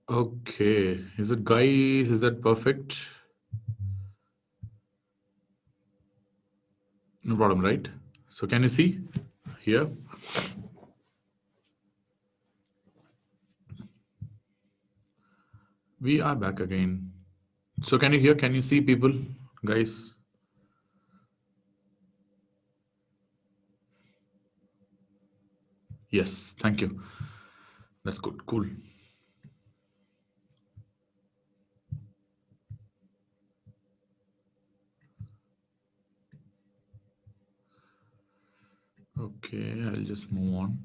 Okay, is it guys? Is that perfect? No problem, right? So can you see here? We are back again. So can you hear? Can you see people, guys? Yes, thank you. That's good. Cool. Okay, I'll just move on.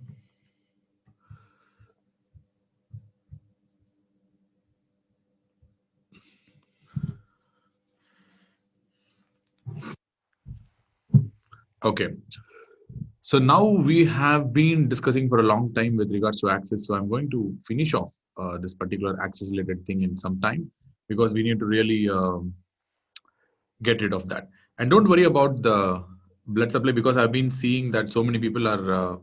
Okay. So now we have been discussing for a long time with regards to access. So I'm going to finish off this particular access related thing in some time because we need to really get rid of that. And don't worry about the blood supply because I've been seeing that so many people are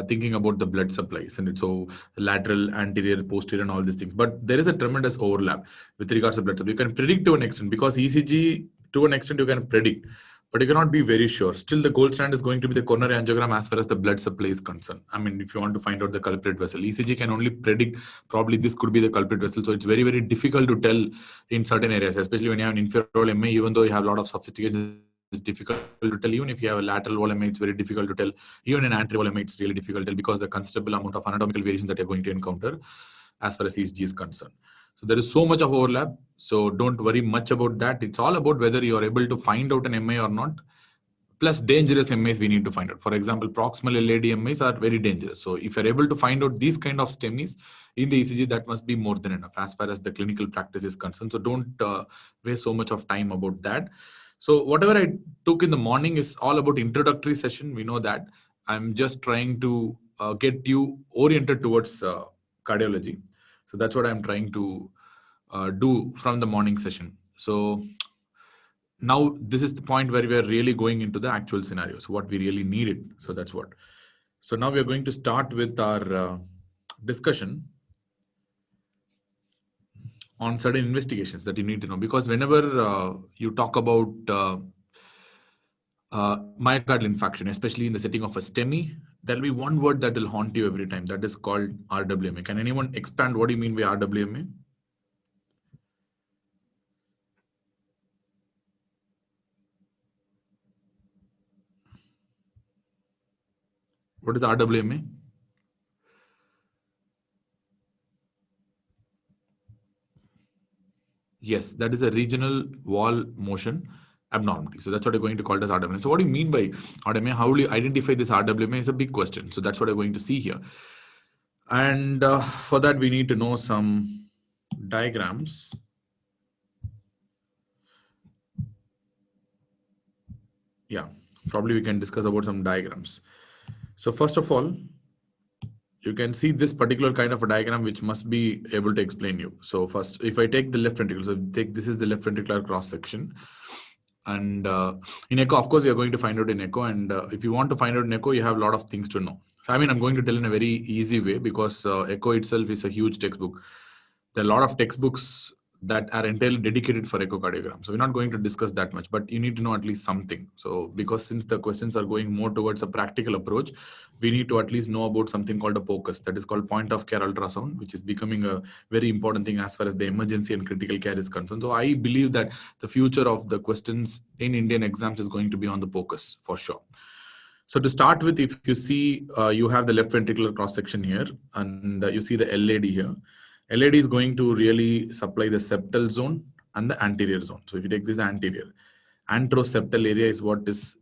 thinking about the blood supplies and it's so lateral, anterior, posterior, and all these things. But there is a tremendous overlap with regards to blood supply. You can predict to an extent because ECG to an extent you can predict, but you cannot be very sure. Still, the gold standard is going to be the coronary angiogram as far as the blood supply is concerned. I mean, if you want to find out the culprit vessel, ECG can only predict probably this could be the culprit vessel. So it's very, very difficult to tell in certain areas, especially when you have an inferior MA, even though you have a lot of sophistication. It's difficult to tell. Even if you have a lateral wall MA, it's very difficult to tell. Even in anterior wall MA, it's really difficult to tell because the considerable amount of anatomical variation that you're going to encounter as far as ECG is concerned. So there is so much of overlap. So don't worry much about that. It's all about whether you are able to find out an MA or not. Plus dangerous MAs we need to find out. For example, proximal LAD MAs are very dangerous. So if you're able to find out these kind of STEMIs in the ECG, that must be more than enough as far as the clinical practice is concerned. So don't waste so much of time about that. So whatever I took in the morning is all about introductory session. We know that. I'm just trying to get you oriented towards cardiology. So that's what I'm trying to do from the morning session. So now this is the point where we are really going into the actual scenarios, what we really needed. So that's what. So now we are going to start with our discussion on certain investigations that you need to know, because whenever you talk about myocardial infarction, especially in the setting of a STEMI, there'll be one word that will haunt you every time. That is called RWMA. Can anyone expand what do you mean by RWMA? What is RWMA? Yes, that is a regional wall motion abnormality. So that's what we're going to call it as RWMA. So what do you mean by RWMA? How will you identify this RWMA is a big question. So that's what we're going to see here. And for that, we need to know some diagrams. Yeah, probably we can discuss about some diagrams. So first of all, you can see this particular kind of a diagram which must be able to explain you. So first, if I take the left ventricle, so this is the left ventricular cross section. And in echo, of course, we are going to find out in echo. And if you want to find out in echo, you have a lot of things to know. So, I mean, I'm going to tell in a very easy way because echo itself is a huge textbook. There are a lot of textbooks that are entirely dedicated for echocardiogram. So we're not going to discuss that much, but you need to know at least something. So because since the questions are going more towards a practical approach, we need to at least know about something called a POCUS, that is called point of care ultrasound, which is becoming a very important thing as far as the emergency and critical care is concerned. So I believe that the future of the questions in Indian exams is going to be on the POCUS for sure. So to start with, if you see, you have the left ventricular cross section here, and you see the LAD here. LAD is going to really supply the septal zone and the anterior zone. So if you take this anterior, anteroseptal area is what is,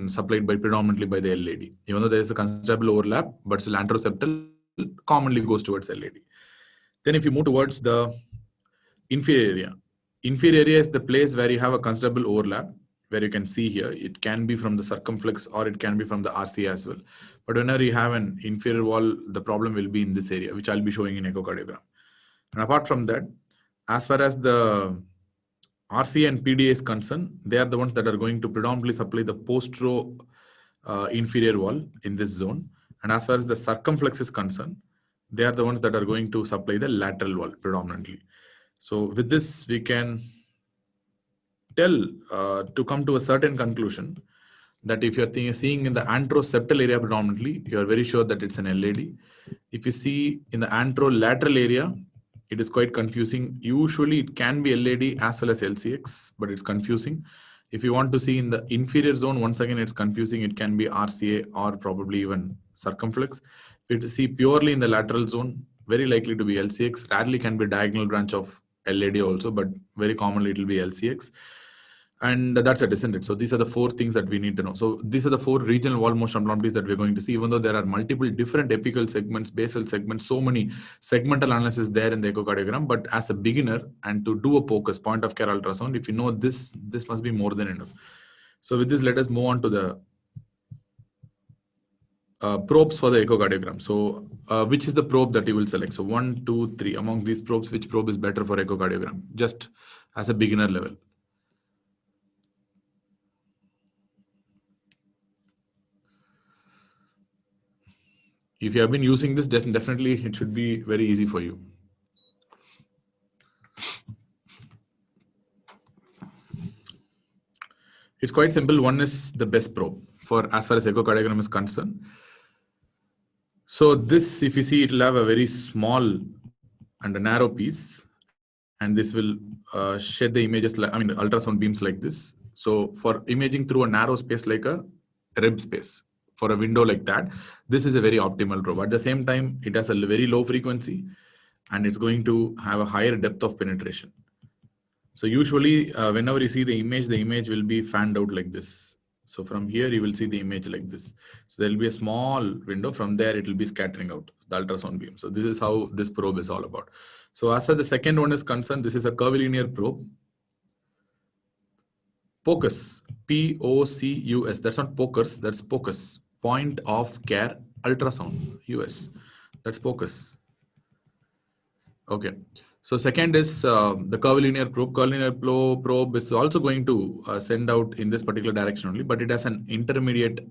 supplied by predominantly by the LAD. Even though there is a considerable overlap, but still anteroseptal commonly goes towards LAD. Then if you move towards the inferior area is the place where you have a considerable overlap, where you can see here, it can be from the circumflex or it can be from the RC as well. But whenever you have an inferior wall, the problem will be in this area, which I'll be showing in echocardiogram. And apart from that, as far as the RC and PDA is concerned, they are the ones that are going to predominantly supply the post-row inferior wall in this zone. And as far as the circumflex is concerned, They are the ones that are going to supply the lateral wall predominantly. So with this, we can tell to come to a certain conclusion that if you're seeing in the anteroseptal area predominantly, you are very sure that it's an LAD. If you see in the anterolateral area, it is quite confusing. Usually it can be LAD as well as LCX, but it's confusing. If you want to see in the inferior zone, once again, it's confusing. It can be RCA or probably even circumflex. If you see purely in the lateral zone, very likely to be LCX. Rarely can be diagonal branch of LAD also, but very commonly it will be LCX. And that's a descendant. So these are the four things that we need to know. So these are the four regional wall motion abnormalities that we're going to see, even though there are multiple different apical segments, basal segments, so many segmental analysis there in the echocardiogram. But as a beginner and to do a POCUS, point of care ultrasound, if you know this must be more than enough. So with this, let us move on to the probes for the echocardiogram. So which is the probe that you will select? So 1, 2, 3. Among these probes, which probe is better for echocardiogram? Just as a beginner level. If you have been using this, definitely it should be very easy for you. It's quite simple. One is the best probe for as far as echocardiogram is concerned. So this, if you see, it will have a very small and a narrow piece, and this will shed the images, ultrasound beams like this. So for imaging through a narrow space like a rib space, for a window like that, this is a very optimal probe. At the same time, it has a very low frequency and it's going to have a higher depth of penetration. So usually whenever you see the image will be fanned out like this. So from here, you will see the image like this. So there will be a small window. From there, it will be scattering out the ultrasound beam. So this is how this probe is all about. So as far as the second one is concerned, this is a curvilinear probe. POCUS, P-O-C-U-S. That's not POCUS, that's POCUS. Point of care ultrasound, US. That's POCUS. Okay. So second is the curvilinear probe. Curvilinear probe is also going to send out in this particular direction only, but it has an intermediate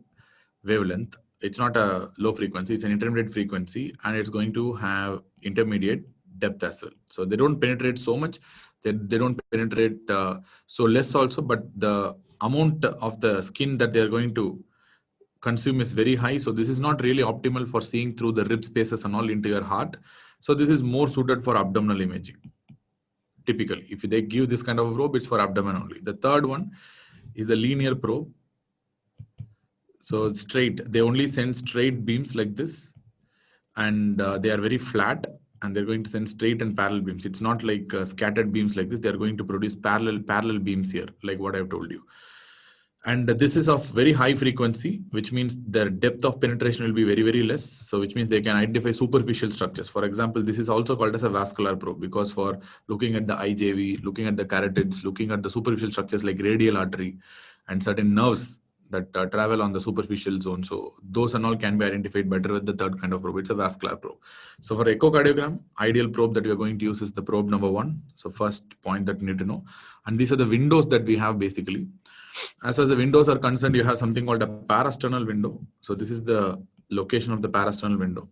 wavelength. It's not a low frequency, it's an intermediate frequency, and it's going to have intermediate depth as well. So they don't penetrate so much, they don't penetrate so less also, but the amount of the skin that they're going to consume is very high. So this is not really optimal for seeing through the rib spaces and all into your heart. So this is more suited for abdominal imaging. Typically, if they give this kind of a probe, it's for abdomen only. The third one is the linear probe. So straight, they only send straight beams like this, and they are very flat, and they're going to send straight and parallel beams. It's not like scattered beams like this. They're going to produce parallel beams here, like what I've told you. And this is of very high frequency, which means their depth of penetration will be very, very less. So which means they can identify superficial structures. For example, this is also called as a vascular probe, because for looking at the IJV, looking at the carotids, looking at the superficial structures like radial artery and certain nerves that travel on the superficial zone. So those and all can be identified better with the third kind of probe. It's a vascular probe. So for echocardiogram, ideal probe that we are going to use is the probe number 1. So first point that you need to know. And these are the windows that we have basically. As far as the windows are concerned, you have something called a parasternal window. So this is the location of the parasternal window.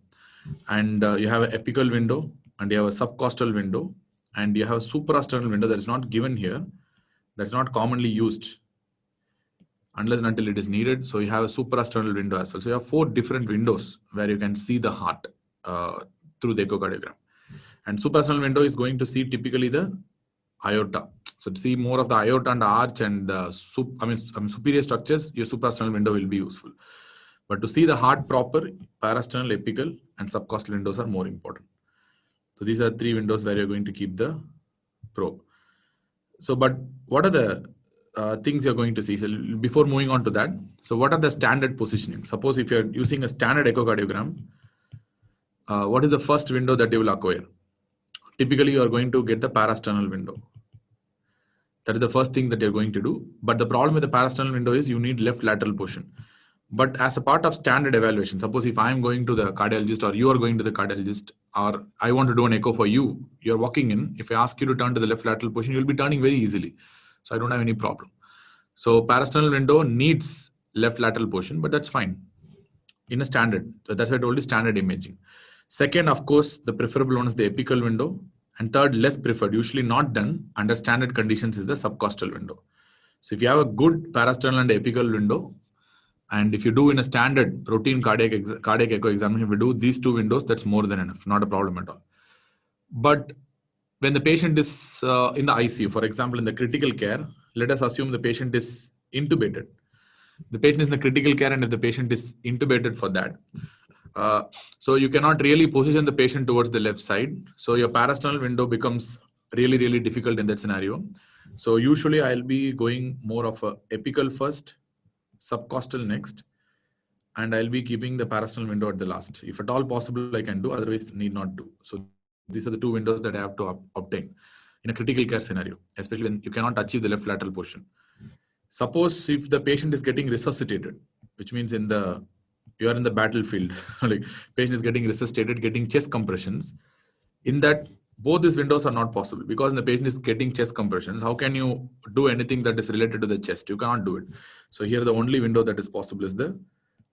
And you have an apical window, and you have a subcostal window, and you have a suprasternal window that is not given here. That's not commonly used unless and until it is needed. So you have a suprasternal window as well. So you have 4 different windows where you can see the heart through the echocardiogram. And suprasternal window is going to see typically the aorta. So to see more of the aorta and the arch and the superior structures, your suprasternal window will be useful. But to see the heart proper, parasternal, apical, and subcostal windows are more important. So these are 3 windows where you're going to keep the probe. So, but what are the things you're going to see? So before moving on to that, so what are the standard positioning? Suppose if you're using a standard echocardiogram, what is the first window that you will acquire? Typically, you are going to get the parasternal window. That is the first thing that you're going to do. But the problem with the parasternal window is you need left lateral portion. But as a part of standard evaluation, suppose if I'm going to the cardiologist or you are going to the cardiologist, or I want to do an echo for you, you're walking in. If I ask you to turn to the left lateral portion, you'll be turning very easily. So I don't have any problem. So parasternal window needs left lateral portion, but that's fine in a standard. So that's why I told you standard imaging. Second, of course, the preferable one is the apical window. And third, less preferred, usually not done under standard conditions, is the subcostal window. So if you have a good parasternal and apical window, and if you do in a standard routine cardiac echo examination, if you do these two windows, that's more than enough, not a problem at all. But when the patient is in the ICU, for example, in the critical care, let us assume the patient is intubated. The patient is in the critical care, and if the patient is intubated for that, so you cannot really position the patient towards the left side. So your parasternal window becomes really, really difficult in that scenario. So usually I'll be going more of a apical first, subcostal next, and I'll be keeping the parasternal window at the last. If at all possible, I can do, otherwise need not do. So these are the two windows that I have to obtain in a critical care scenario, especially when you cannot achieve the left lateral portion. Suppose if the patient is getting resuscitated, which means you are in the battlefield, like patient is getting resuscitated, getting chest compressions. In that, both these windows are not possible, because the patient is getting chest compressions. How can you do anything that is related to the chest? You cannot do it. So here the only window that is possible is the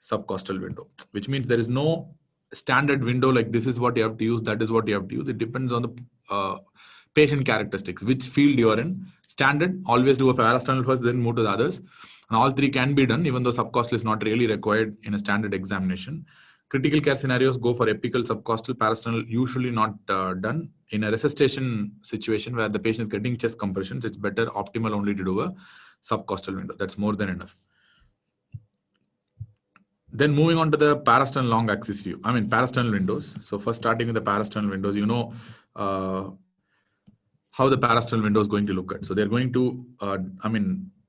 subcostal window, which means there is no standard window like this is what you have to use, that is what you have to use. It depends on the patient characteristics, which field you are in. Standard, always do a parasternal first, then move to the others. And all three can be done, even though subcostal is not really required in a standard examination. Critical care scenarios go for apical, subcostal, parasternal, usually not done. In a resuscitation situation where the patient is getting chest compressions, it's better, optimal only to do a subcostal window. That's more than enough. Then moving on to the parasternal long axis view, parasternal windows. So first starting with the parasternal windows, you know how the parasternal window is going to look at. So they're going to,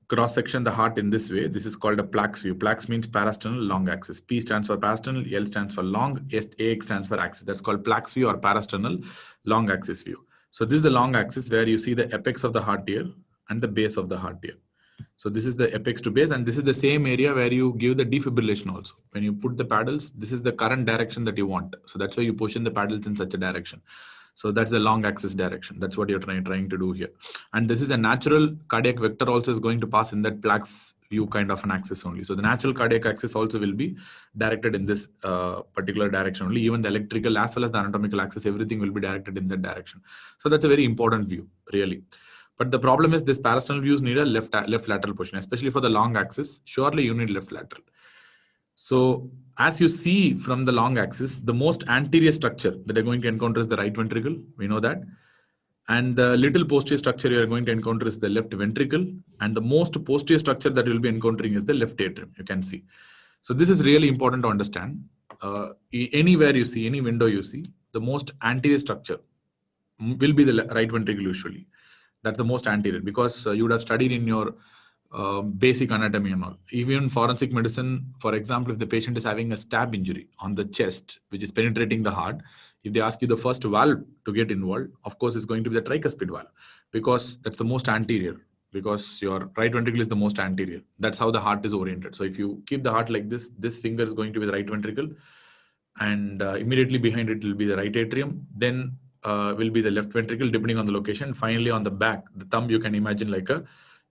cross-section the heart in this way. This is called a plaques view. Plaques means parasternal long axis. P stands for parasternal, L stands for long, AX stands for axis. That's called plaques view or parasternal long axis view. So this is the long axis where you see the apex of the heart here and the base of the heart here. So this is the apex to base, and this is the same area where you give the defibrillation also. When you put the paddles, this is the current direction that you want. So that's why you position the paddles in such a direction. So that's the long axis direction. That's what you're trying to do here. And this is a natural cardiac vector also is going to pass in that plaques view kind of an axis only. So the natural cardiac axis also will be directed in this particular direction only. Even the electrical as well as the anatomical axis, everything will be directed in that direction. So that's a very important view, really. But the problem is this parasternal views need a left lateral position, especially for the long axis. Surely you need left lateral. So as you see from the long axis, the most anterior structure that you're going to encounter is the right ventricle. We know that. And the little posterior structure you're going to encounter is the left ventricle. And the most posterior structure that you'll be encountering is the left atrium, you can see. So this is really important to understand. Anywhere you see, any window you see, the most anterior structure will be the right ventricle usually. That's the most anterior, because you would have studied in your basic anatomy and all. Even in forensic medicine, for example, if the patient is having a stab injury on the chest, which is penetrating the heart, if they ask you the first valve to get involved, of course, it's going to be the tricuspid valve, because that's the most anterior, because your right ventricle is the most anterior. That's how the heart is oriented. So if you keep the heart like this finger is going to be the right ventricle, and immediately behind it will be the right atrium, then will be the left ventricle, depending on the location. Finally, on the back, the thumb, you can imagine like a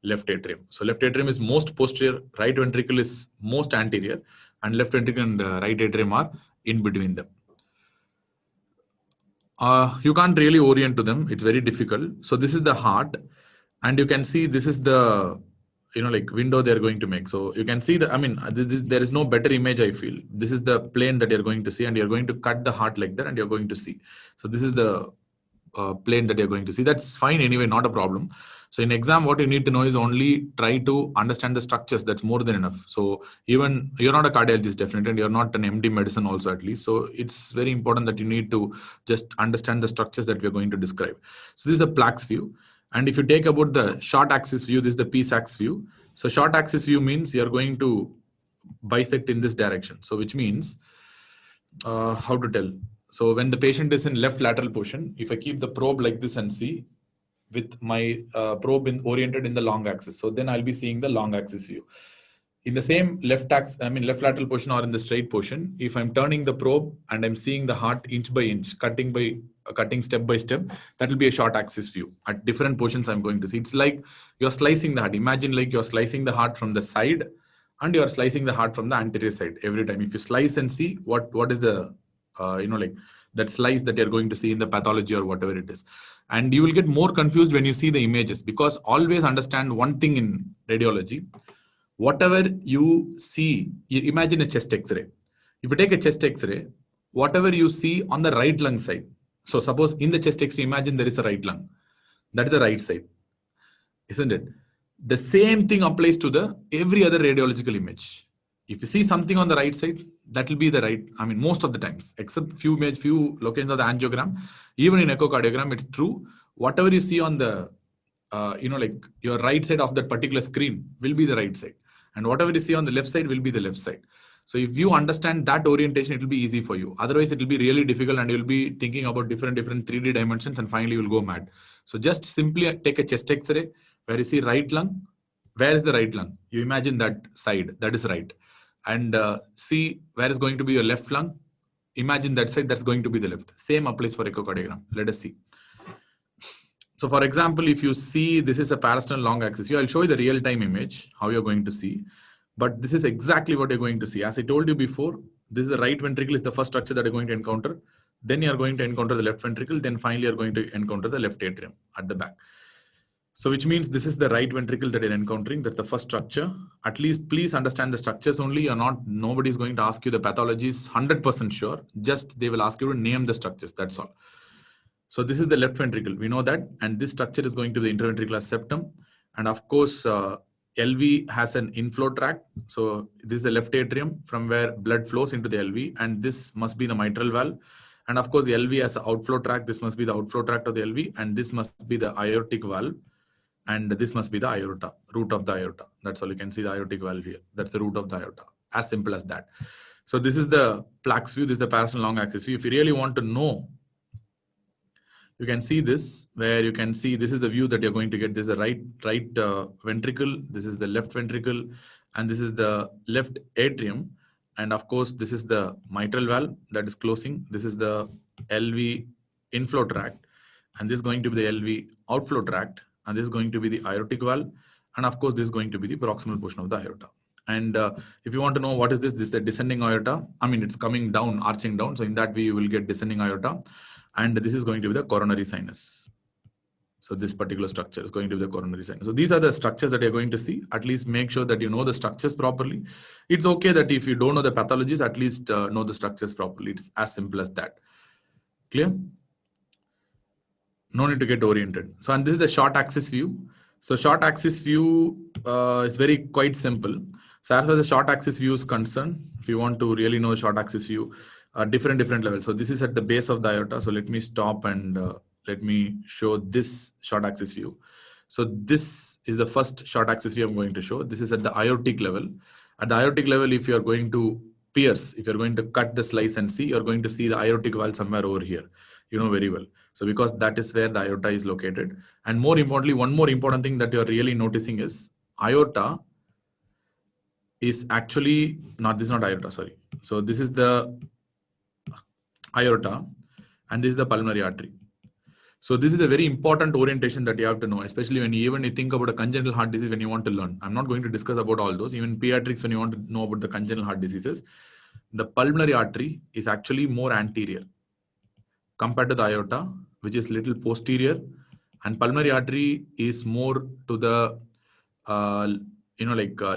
left atrium. So left atrium is most posterior, right ventricle is most anterior, and left ventricle and right atrium are in between them. You can't really orient to them. It's very difficult. So this is the heart, and you can see this is the window they're going to make. So you can see there is no better image, I feel. This is the plane that you're going to see, and you're going to cut the heart like that, and you're going to see. So this is the plane that you're going to see. That's fine anyway, not a problem. So in exam, what you need to know is only try to understand the structures. That's more than enough. So even you're not a cardiologist, definitely, and you're not an MD medicine also, at least. So it's very important that you need to just understand the structures that we're going to describe. So this is a plaques view. And if you take about the short axis view, this is the P-sax view. So short axis view means you're going to bisect in this direction. So which means, how to tell? So when the patient is in left lateral position, if I keep the probe like this and see with my probe oriented in the long axis, so then I'll be seeing the long axis view. In the same left lateral position or in the straight position, if I'm turning the probe and I'm seeing the heart inch by inch, cutting step by step, that will be a short axis view. At different positions, I'm going to see. It's like you're slicing the heart. Imagine like you're slicing the heart from the side and you're slicing the heart from the anterior side every time. If you slice and see what is the like that slice that you're going to see in the pathology or whatever it is. And you will get more confused when you see the images, because always understand one thing in radiology. Whatever you see, you imagine a chest x-ray. If you take a chest x-ray, whatever you see on the right lung side, so suppose in the chest x-ray, imagine there is a right lung. That is the right side, isn't it? The same thing applies to the every other radiological image. If you see something on the right side, that will be the right. I mean, most of the times, except few locations of the angiogram, even in echocardiogram, it's true. Whatever you see on the, like your right side of that particular screen will be the right side, and whatever you see on the left side will be the left side. So if you understand that orientation, it will be easy for you. Otherwise, it will be really difficult, and you'll be thinking about different 3D dimensions, and finally you'll go mad. So just simply take a chest X-ray where you see right lung. Where is the right lung? You imagine that side, that is right. And see where is going to be your left lung. Imagine that side, that's going to be the left. Same applies for echocardiogram. Let us see. So for example, if you see this is a parasternal long axis, I'll show you the real-time image, how you're going to see. But this is exactly what you're going to see. As I told you before, this is the right ventricle is the first structure that you're going to encounter. Then you're going to encounter the left ventricle. Then finally, you're going to encounter the left atrium at the back. So which means this is the right ventricle that you're encountering. That's the first structure. At least please understand the structures only. Nobody's going to ask you the pathologies, 100% sure. Just they will ask you to name the structures. That's all. So this is the left ventricle. We know that. And this structure is going to be the interventricular septum. And of course, LV has an inflow tract. So this is the left atrium from where blood flows into the LV. And this must be the mitral valve. And of course, LV has an outflow tract. This must be the outflow tract of the LV. And this must be the aortic valve. And this must be the aorta, root of the aorta. That's all. You can see the aortic valve here. That's the root of the aorta. As simple as that. So this is the plaques view. This is the parasternal long axis view. If you really want to know, you can see this, where you can see this is the view that you're going to get. This is the right ventricle. This is the left ventricle. And this is the left atrium. And of course, this is the mitral valve that is closing. This is the LV inflow tract. And this is going to be the LV outflow tract. And this is going to be the aortic valve. And of course, this is going to be the proximal portion of the aorta. And if you want to know what is this is the descending aorta. I mean, it's coming down, arching down. So in that way, you will get descending aorta. And this is going to be the coronary sinus. So this particular structure is going to be the coronary sinus. So these are the structures that you're going to see. At least make sure that you know the structures properly. It's okay that if you don't know the pathologies, at least know the structures properly. It's as simple as that. Clear? No need to get oriented. So, and this is the short axis view. So short axis view is quite simple. So as far as the short axis view is concerned, if you want to really know short axis view, different levels. So this is at the base of the aorta. So let me stop and let me show this short axis view. So this is the first short axis view I'm going to show. This is at the aortic level. At the aortic level, if you're going to pierce, if you're going to cut the slice and see, you're going to see the aortic valve somewhere over here. You know very well. So because that is where the aorta is located. And more importantly, one more important thing that you're really noticing is aorta is actually not, this is not aorta, sorry. So this is the aorta and this is the pulmonary artery. So this is a very important orientation that you have to know, especially when you think about a congenital heart disease when you want to learn. I'm not going to discuss about all those. Even pediatrics, when you want to know about the congenital heart diseases, the pulmonary artery is actually more anterior compared to the aorta, which is little posterior, and pulmonary artery is more to the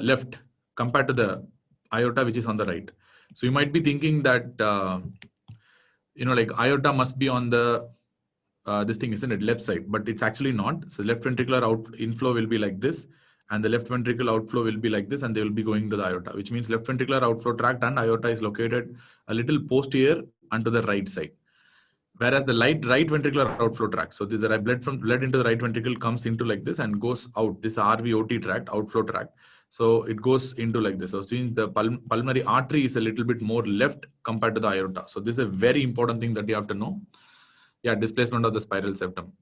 left compared to the aorta, which is on the right. So you might be thinking that aorta must be on the this thing, isn't it, left side, but it's actually not. So left ventricular inflow will be like this, and the left ventricle outflow will be like this, and they will be going to the aorta, which means left ventricular outflow tract and aorta is located a little posterior and to the right side. Whereas the right ventricular outflow tract, so the blood into the right ventricle comes into like this and goes out. This RVOT tract, outflow tract. So it goes into like this. So the pulmonary artery is a little bit more left compared to the aorta. So this is a very important thing that you have to know. Yeah, displacement of the spiral septum.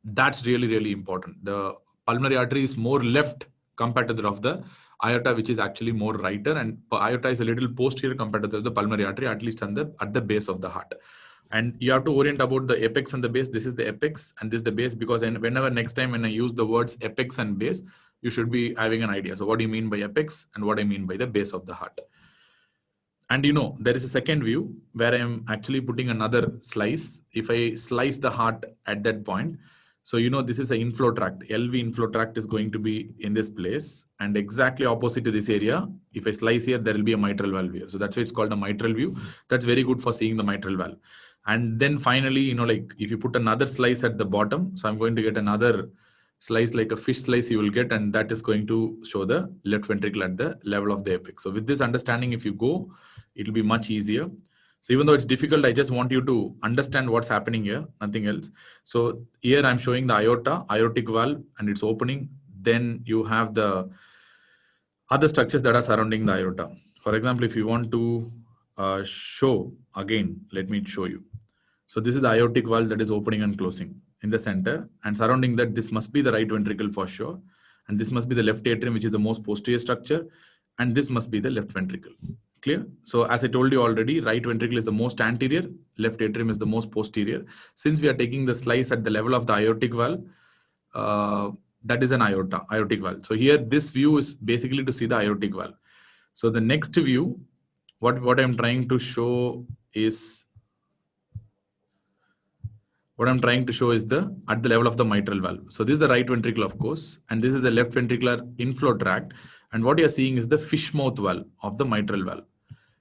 That's really important. The pulmonary artery is more left compared to the of the aorta, which is actually more righter, and aorta is a little posterior compared to the pulmonary artery, at least at the base of the heart. And you have to orient about the apex and the base. This is the apex and this is the base, because whenever next time when I use the words apex and base, you should be having an idea. So what do you mean by apex and what I mean by the base of the heart? And there is a second view where I am actually putting another slice. If I slice the heart at that point, so this is an inflow tract. LV inflow tract is going to be in this place, and exactly opposite to this area, if I slice here, there will be a mitral valve here. So that's why it's called a mitral view. That's very good for seeing the mitral valve. And then finally, like if you put another slice at the bottom, so I'm going to get another slice like a fish slice you will get, and that is going to show the left ventricle at the level of the apex. So with this understanding, if you go, it will be much easier. So even though it's difficult, I just want you to understand what's happening here, nothing else. So here I'm showing the aorta, aortic valve, and it's opening. Then you have the other structures that are surrounding the aorta. For example, if you want to show again, let me show you. So this is the aortic valve that is opening and closing in the center, and surrounding that, this must be the right ventricle for sure. And this must be the left atrium, which is the most posterior structure. And this must be the left ventricle. Clear? So as I told you already, right ventricle is the most anterior, left atrium is the most posterior. Since we are taking the slice at the level of the aortic valve, that is an aortic valve. So here, this view is basically to see the aortic valve. So the next view, what I'm trying to show is at the level of the mitral valve. So this is the right ventricle, of course, and this is the left ventricular inflow tract. And what you're seeing is the fish mouth valve of the mitral valve.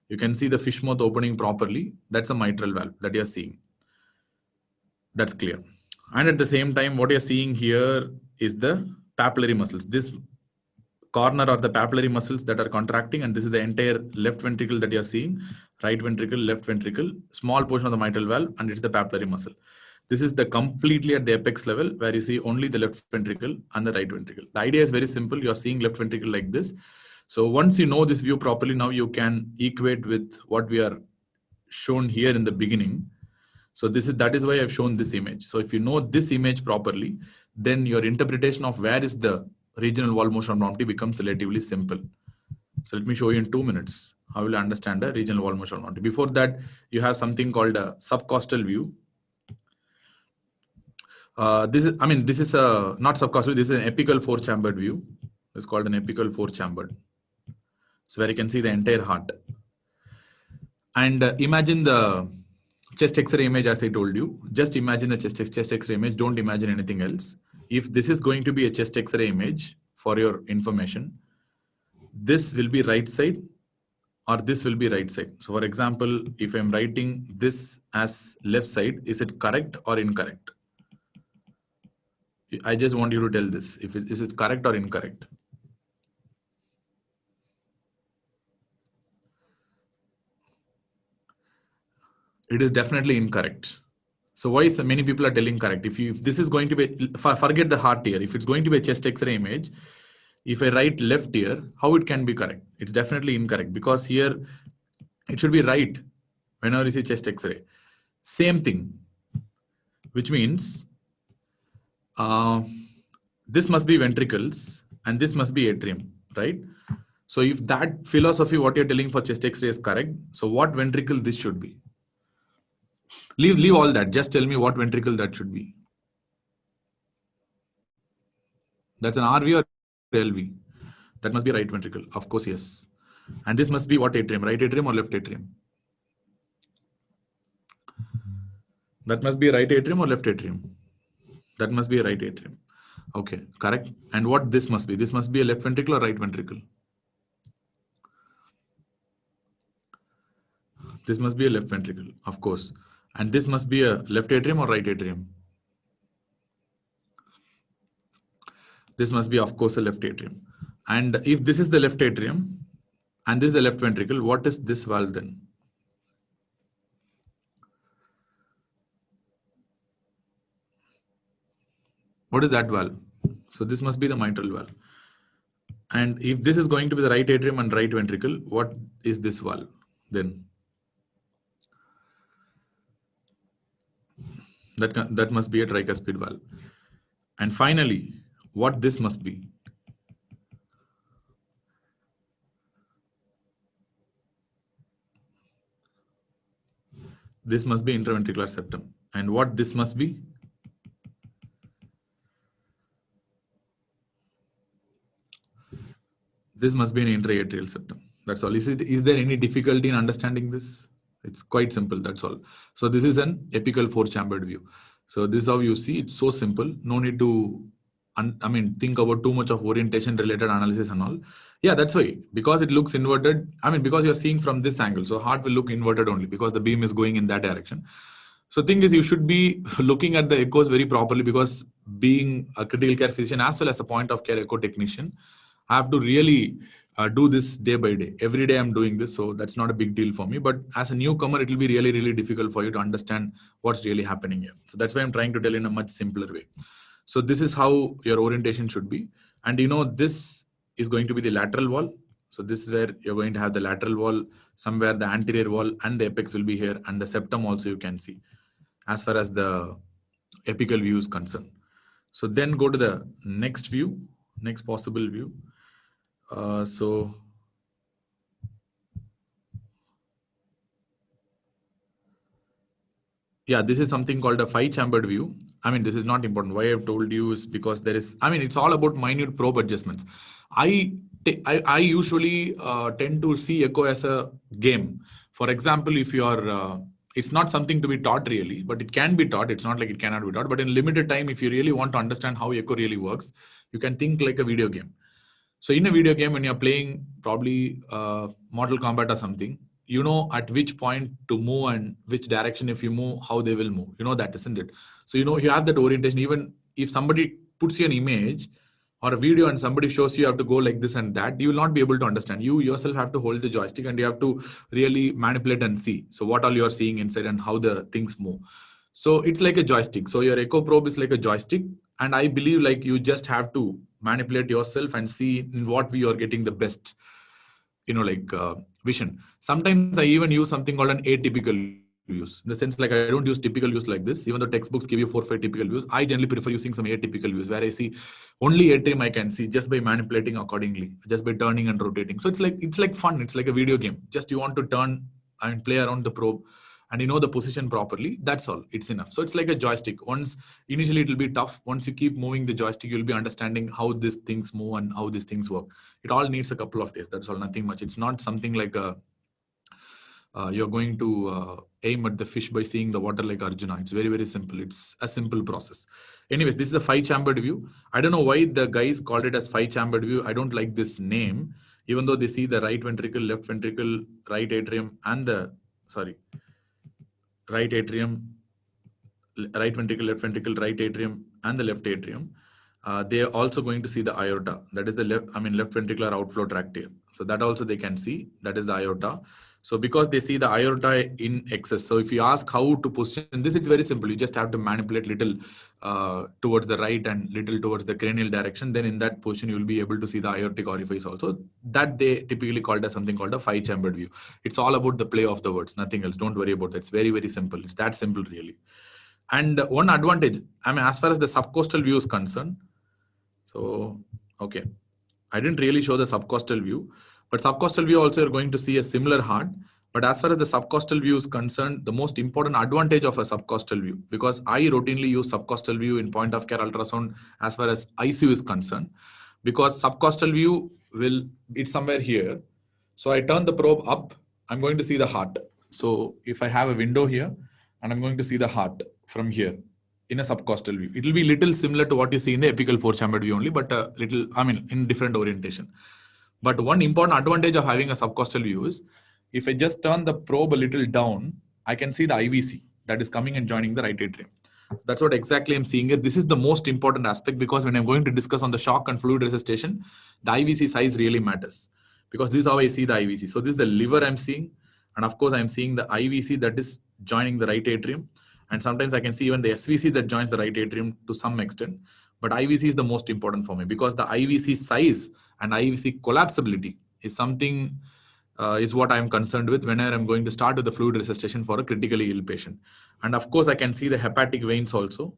You can see the fish mouth opening properly. That's a mitral valve that you're seeing. That's clear. And at the same time, what you're seeing here is the papillary muscles. This corner are the papillary muscles that are contracting, and this is the entire left ventricle that you're seeing. Right ventricle, left ventricle, small portion of the mitral valve, and it's the papillary muscle. This is the completely at the apex level where you see only the left ventricle and the right ventricle. The idea is very simple. You're seeing left ventricle like this. So once you know this view properly, now you can equate with what we are shown here in the beginning. So that is why I've shown this image. So if you know this image properly, then your interpretation of where is the regional wall motion abnormality becomes relatively simple. So let me show you in 2 minutes how you will understand the regional wall motion abnormality. Before that, you have something called a subcostal view. This is not subcostal. This is an apical four-chambered view. It's called an apical four-chambered. So where you can see the entire heart. And imagine the chest X-ray image as I told you. Just imagine the chest X-ray image. Don't imagine anything else. If this is going to be a chest X-ray image, for your information, this will be right side or this will be right side. So for example, if I'm writing this as left side, is it correct or incorrect? I just want you to tell this. Is it correct or incorrect? It is definitely incorrect. So why is many people are telling correct? If this is going to be, forget the heart here. If it's going to be a chest X-ray image, if I write left here, how it can be correct? It's definitely incorrect because here it should be right whenever you see chest X-ray. Same thing, which means this must be ventricles and this must be atrium, right? So if that philosophy, what you're telling for chest X-ray is correct, so what ventricle this should be? Leave all that. Just tell me what ventricle that should be. That's an RV or LV? That must be right ventricle. Of course, yes. And this must be what atrium? Right atrium or left atrium? That must be right atrium or left atrium? That must be a right atrium. Okay, correct. And what this must be? This must be a left ventricle or right ventricle? This must be a left ventricle, of course. And this must be a left atrium or right atrium? This must be, of course, a left atrium. And if this is the left atrium and this is the left ventricle, what is this valve then? What is that valve? So this must be the mitral valve. And if this is going to be the right atrium and right ventricle, what is this valve then? That must be a tricuspid valve. And finally, what this must be? This must be interventricular septum. And what this must be? This must be an intraatrial septum. That's all. Is there any difficulty in understanding this? It's quite simple. That's all. So this is an apical four-chambered view. So this is how you see. It's so simple. No need to, think about too much of orientation-related analysis and all. Yeah, that's why. Because it looks inverted. Because you're seeing from this angle. So heart will look inverted only because the beam is going in that direction. So thing is, you should be looking at the echoes very properly, because being a critical care physician as well as a point of care echo technician, I have to really do this day by day. Every day I'm doing this, so that's not a big deal for me. But as a newcomer, it will be really, really difficult for you to understand what's really happening here. So that's why I'm trying to tell in a much simpler way. So this is how your orientation should be. And this is going to be the lateral wall. So this is where you're going to have the lateral wall, somewhere the anterior wall and the apex will be here, and the septum also you can see as far as the apical view is concerned. So then go to the next view, next possible view. Yeah, this is something called a 5-chambered view. This is not important. Why I've told you is because there is, it's all about minute probe adjustments. I usually tend to see echo as a game. For example, if you are, it's not something to be taught really, but it can be taught. It's not like it cannot be taught, but in limited time, if you really want to understand how echo really works, you can think like a video game. So in a video game, when you're playing probably Mortal Kombat or something, you know at which point to move and which direction if you move, how they will move. You know that, isn't it? So you have that orientation. Even if somebody puts you an image or a video and somebody shows you have to go like this and that, you will not be able to understand. You yourself have to hold the joystick and you have to really manipulate and see. So what all you're seeing inside and how the things move. So it's like a joystick. So your echo probe is like a joystick. And I believe like you just have to manipulate yourself and see in what way you're getting the best, vision. Sometimes I even use something called an atypical views. In the sense, like I don't use typical views like this. Even though textbooks give you 4-5 typical views, I generally prefer using some atypical views where I see only atrium I can see just by manipulating accordingly, just by turning and rotating. So it's like fun. It's like a video game. Just you want to turn and play around the probe and you know the position properly. That's all. It's enough. So it's like a joystick. Initially it will be tough. Once you keep moving the joystick, you'll be understanding how these things move and how these things work. It all needs a couple of days. That's all. Nothing much. It's not something like you're going to aim at the fish by seeing the water like Arjuna. It's very, very simple. It's a simple process. Anyways, this is a 5-chambered view. I don't know why the guys called it as 5-chambered view. I don't like this name, even though they see the right ventricle, left ventricle, right atrium, and right atrium, right ventricle, left ventricle, right atrium, and the left atrium. They are also going to see the aorta. That is the left ventricular outflow tract here. So that also they can see. That is the aorta. So because they see the aorta in excess. So if you ask how to position this, it's very simple. You just have to manipulate little towards the right and little towards the cranial direction. Then in that position, you will be able to see the aortic orifice also. That they typically called as something called a 5-chambered view. It's all about the play of the words, nothing else. Don't worry about that. It's very, very simple. It's that simple really. And one advantage, as far as the subcostal view is concerned, so, okay, I didn't really show the subcostal view, but subcostal view also you're going to see a similar heart. But as far as the subcostal view is concerned, the most important advantage of a subcostal view, because I routinely use subcostal view in point of care ultrasound as far as ICU is concerned, because subcostal view it's somewhere here. So I turn the probe up, I'm going to see the heart. So if I have a window here and I'm going to see the heart from here, in a subcostal view, it will be little similar to what you see in the apical 4-chambered view only, but a little, in different orientation. But one important advantage of having a subcostal view is, if I just turn the probe a little down, I can see the IVC that is coming and joining the right atrium. That's what exactly I'm seeing here. This is the most important aspect, because when I'm going to discuss on the shock and fluid resuscitation, the IVC size really matters, because this is how I see the IVC. So this is the liver I'm seeing. And of course, I'm seeing the IVC that is joining the right atrium. And sometimes I can see even the SVC that joins the right atrium to some extent. But IVC is the most important for me, because the IVC size and IVC collapsibility is something is what I'm concerned with whenever I'm going to start with the fluid resuscitation for a critically ill patient. And of course, I can see the hepatic veins also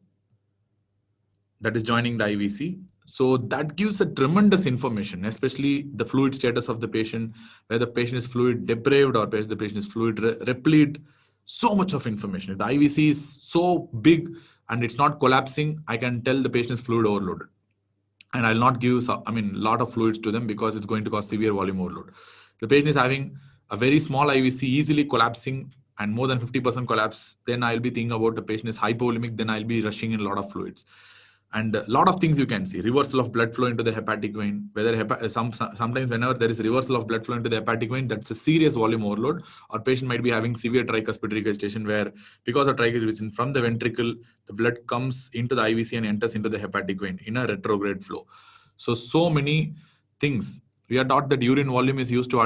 that is joining the IVC. So that gives a tremendous information, especially the fluid status of the patient, whether the patient is fluid deprived or the patient is fluid replete. So much of information. If the IVC is so big and it's not collapsing, I can tell the patient is fluid overloaded. And I'll not give, a lot of fluids to them, because it's going to cause severe volume overload. The patient is having a very small IVC, easily collapsing and more than 50% collapse, then I'll be thinking about the patient is hypovolemic, then I'll be rushing in a lot of fluids. And a lot of things you can see. Reversal of blood flow into the hepatic vein. Sometimes whenever there is reversal of blood flow into the hepatic vein, that's a serious volume overload. Or patient might be having severe tricuspid regurgitation where because of tricuspid from the ventricle, the blood comes into the IVC and enters into the hepatic vein in a retrograde flow. So many things. We are taught that urine volume is used to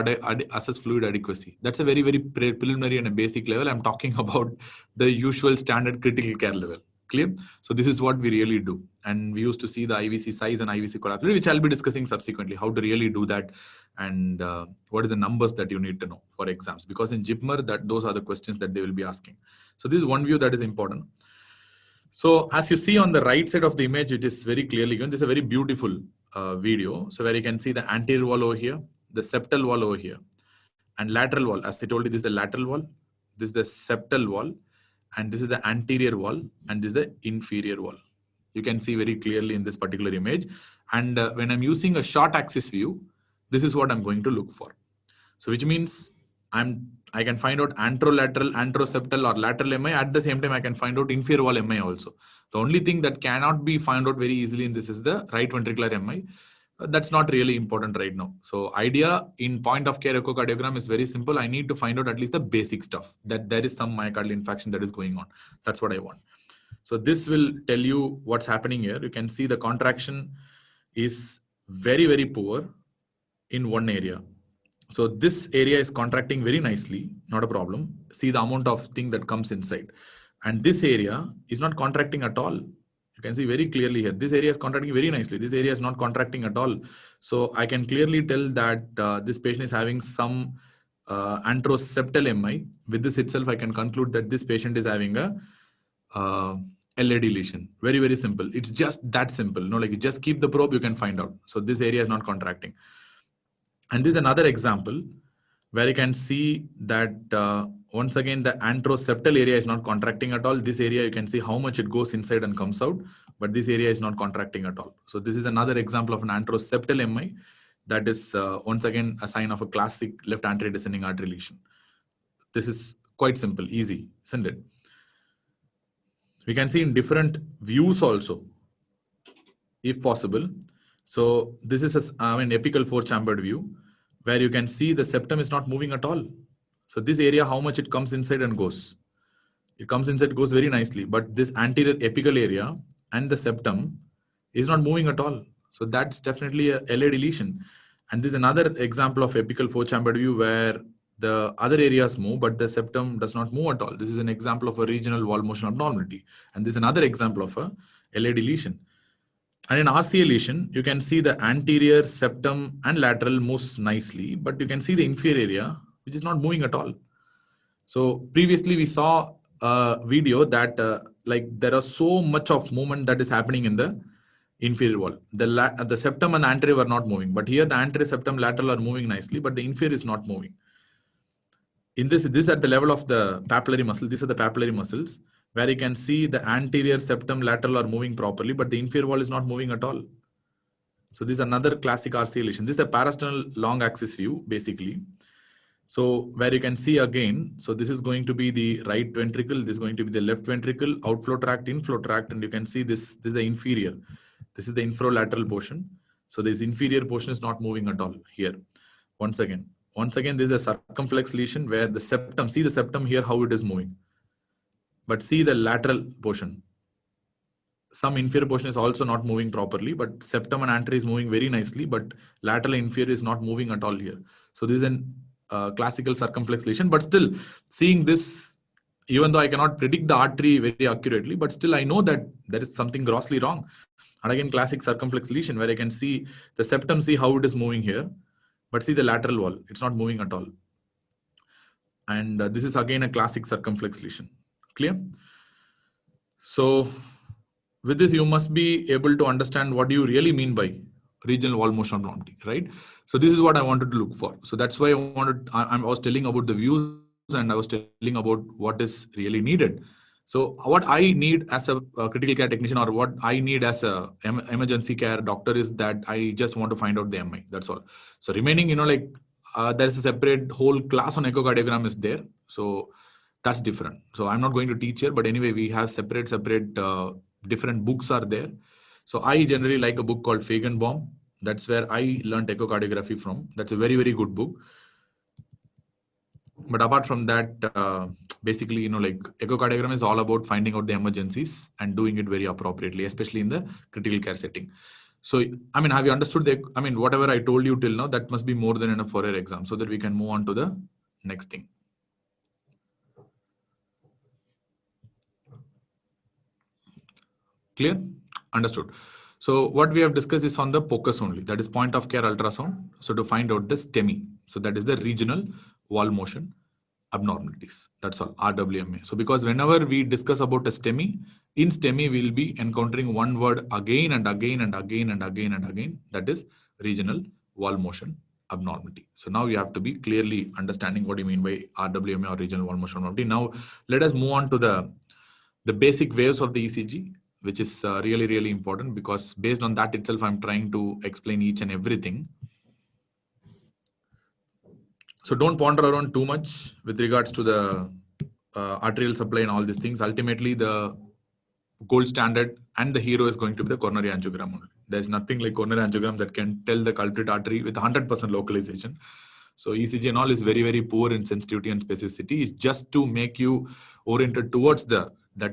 assess fluid adequacy. That's a very, very preliminary and a basic level. I'm talking about the usual standard critical care level. Clear? So this is what we really do. And we used to see the IVC size and IVC collapsibility, which I'll be discussing subsequently, how to really do that and what is the numbers that you need to know for exams. Because in JIPMER, those are the questions that they will be asking. So this is one view that is important. So as you see on the right side of the image, it is very clearly given. This is a very beautiful video. So where you can see the anterior wall over here, the septal wall over here, and lateral wall. As I told you, this is the lateral wall, this is the septal wall, and this is the anterior wall, and this is the inferior wall. You can see very clearly in this particular image. And when I'm using a short axis view, this is what I'm going to look for. So which means I can find out anterolateral, anteroseptal or lateral MI. At the same time, I can find out inferior wall MI also. The only thing that cannot be found out very easily in this is the right ventricular MI. That's not really important right now. So idea in point of care echocardiogram is very simple. I need to find out at least the basic stuff, that there is some myocardial infarction that is going on. That's what I want. So this will tell you what's happening here. You can see the contraction is very, very poor in one area. So this area is contracting very nicely, not a problem. See the amount of thing that comes inside. And this area is not contracting at all. You can see very clearly here. This area is contracting very nicely. This area is not contracting at all. So I can clearly tell that this patient is having some anteroseptal MI. With this itself, I can conclude that this patient is having a LAD lesion. Very, very simple. It's just that simple. No, like you just keep the probe, you can find out. So this area is not contracting. And this is another example where you can see that once again, the anteroseptal area is not contracting at all. This area, you can see how much it goes inside and comes out, but this area is not contracting at all. So this is another example of an anteroseptal MI. That is once again a sign of a classic left anterior descending artery lesion. This is quite simple, easy, isn't it? We can see in different views also, if possible. So this is an apical four-chambered view where you can see the septum is not moving at all. So this area, how much it comes inside and goes. It comes inside, goes very nicely. But this anterior apical area and the septum is not moving at all. So that's definitely a LAD lesion. And this is another example of apical four-chambered view where the other areas move, but the septum does not move at all. This is an example of a regional wall motion abnormality. And this is another example of a LAD lesion. And in RCA lesion, you can see the anterior septum and lateral moves nicely, but you can see the inferior area, which is not moving at all. So previously we saw a video that like there are so much of movement that is happening in the inferior wall. The septum and the anterior were not moving, but here the anterior, septum, lateral are moving nicely, but the inferior is not moving. In this at the level of the papillary muscle. These are the papillary muscles where you can see the anterior, septum, lateral are moving properly, but the inferior wall is not moving at all. So this is another classic RCA lesion. This is a parasternal long axis view, basically. So where you can see again, so this is going to be the right ventricle, this is going to be the left ventricle, outflow tract, inflow tract, and you can see this is the inferior. This is the infralateral portion. So this inferior portion is not moving at all here. Once again, this is a circumflex lesion where the septum, see the septum here, how it is moving. But see the lateral portion. Some inferior portion is also not moving properly, but septum and anterior is moving very nicely, but lateral and inferior is not moving at all here. So this is a classical circumflex lesion, but still seeing this, even though I cannot predict the artery very accurately, but still I know that there is something grossly wrong. And again, classic circumflex lesion where I can see the septum, see how it is moving here, but see the lateral wall, it's not moving at all. And this is again a classic circumflex lesion. Clear? So with this, you must be able to understand what do you really mean by regional wall motion abnormality, right? So this is what I wanted to look for. So that's why I was telling about the views and I was telling about what is really needed. So what I need as a critical care technician or what I need as a emergency care doctor is that I just want to find out the MI. That's all. So remaining, like there is a separate whole class on echocardiogram is there. So that's different. So I'm not going to teach here, but anyway, we have separate different books are there. So I generally like a book called Feigenbaum. That's where I learned echocardiography from. That's a very, very good book. But apart from that, basically, like echocardiogram is all about finding out the emergencies and doing it very appropriately, especially in the critical care setting. So, I mean, have you understood whatever I told you till now, that must be more than enough for your exam so that we can move on to the next thing. Clear? Understood. So what we have discussed is on the POCUS only, that is point of care ultrasound. So to find out the STEMI, so that is the regional wall motion abnormalities. That's all, RWMA. So because whenever we discuss about a STEMI, in STEMI we'll be encountering one word again and again and again and again and again, that is regional wall motion abnormality. So now you have to be clearly understanding what you mean by RWMA or regional wall motion abnormality. Now let us move on to the basic waves of the ECG, which is really, really important, because based on that itself, I'm trying to explain each and everything. So don't ponder around too much with regards to the arterial supply and all these things. Ultimately, the gold standard and the hero is going to be the coronary angiogram only. There's nothing like coronary angiogram that can tell the culprit artery with 100% localization. So ECG and all is very, very poor in sensitivity and specificity. It's just to make you oriented towards that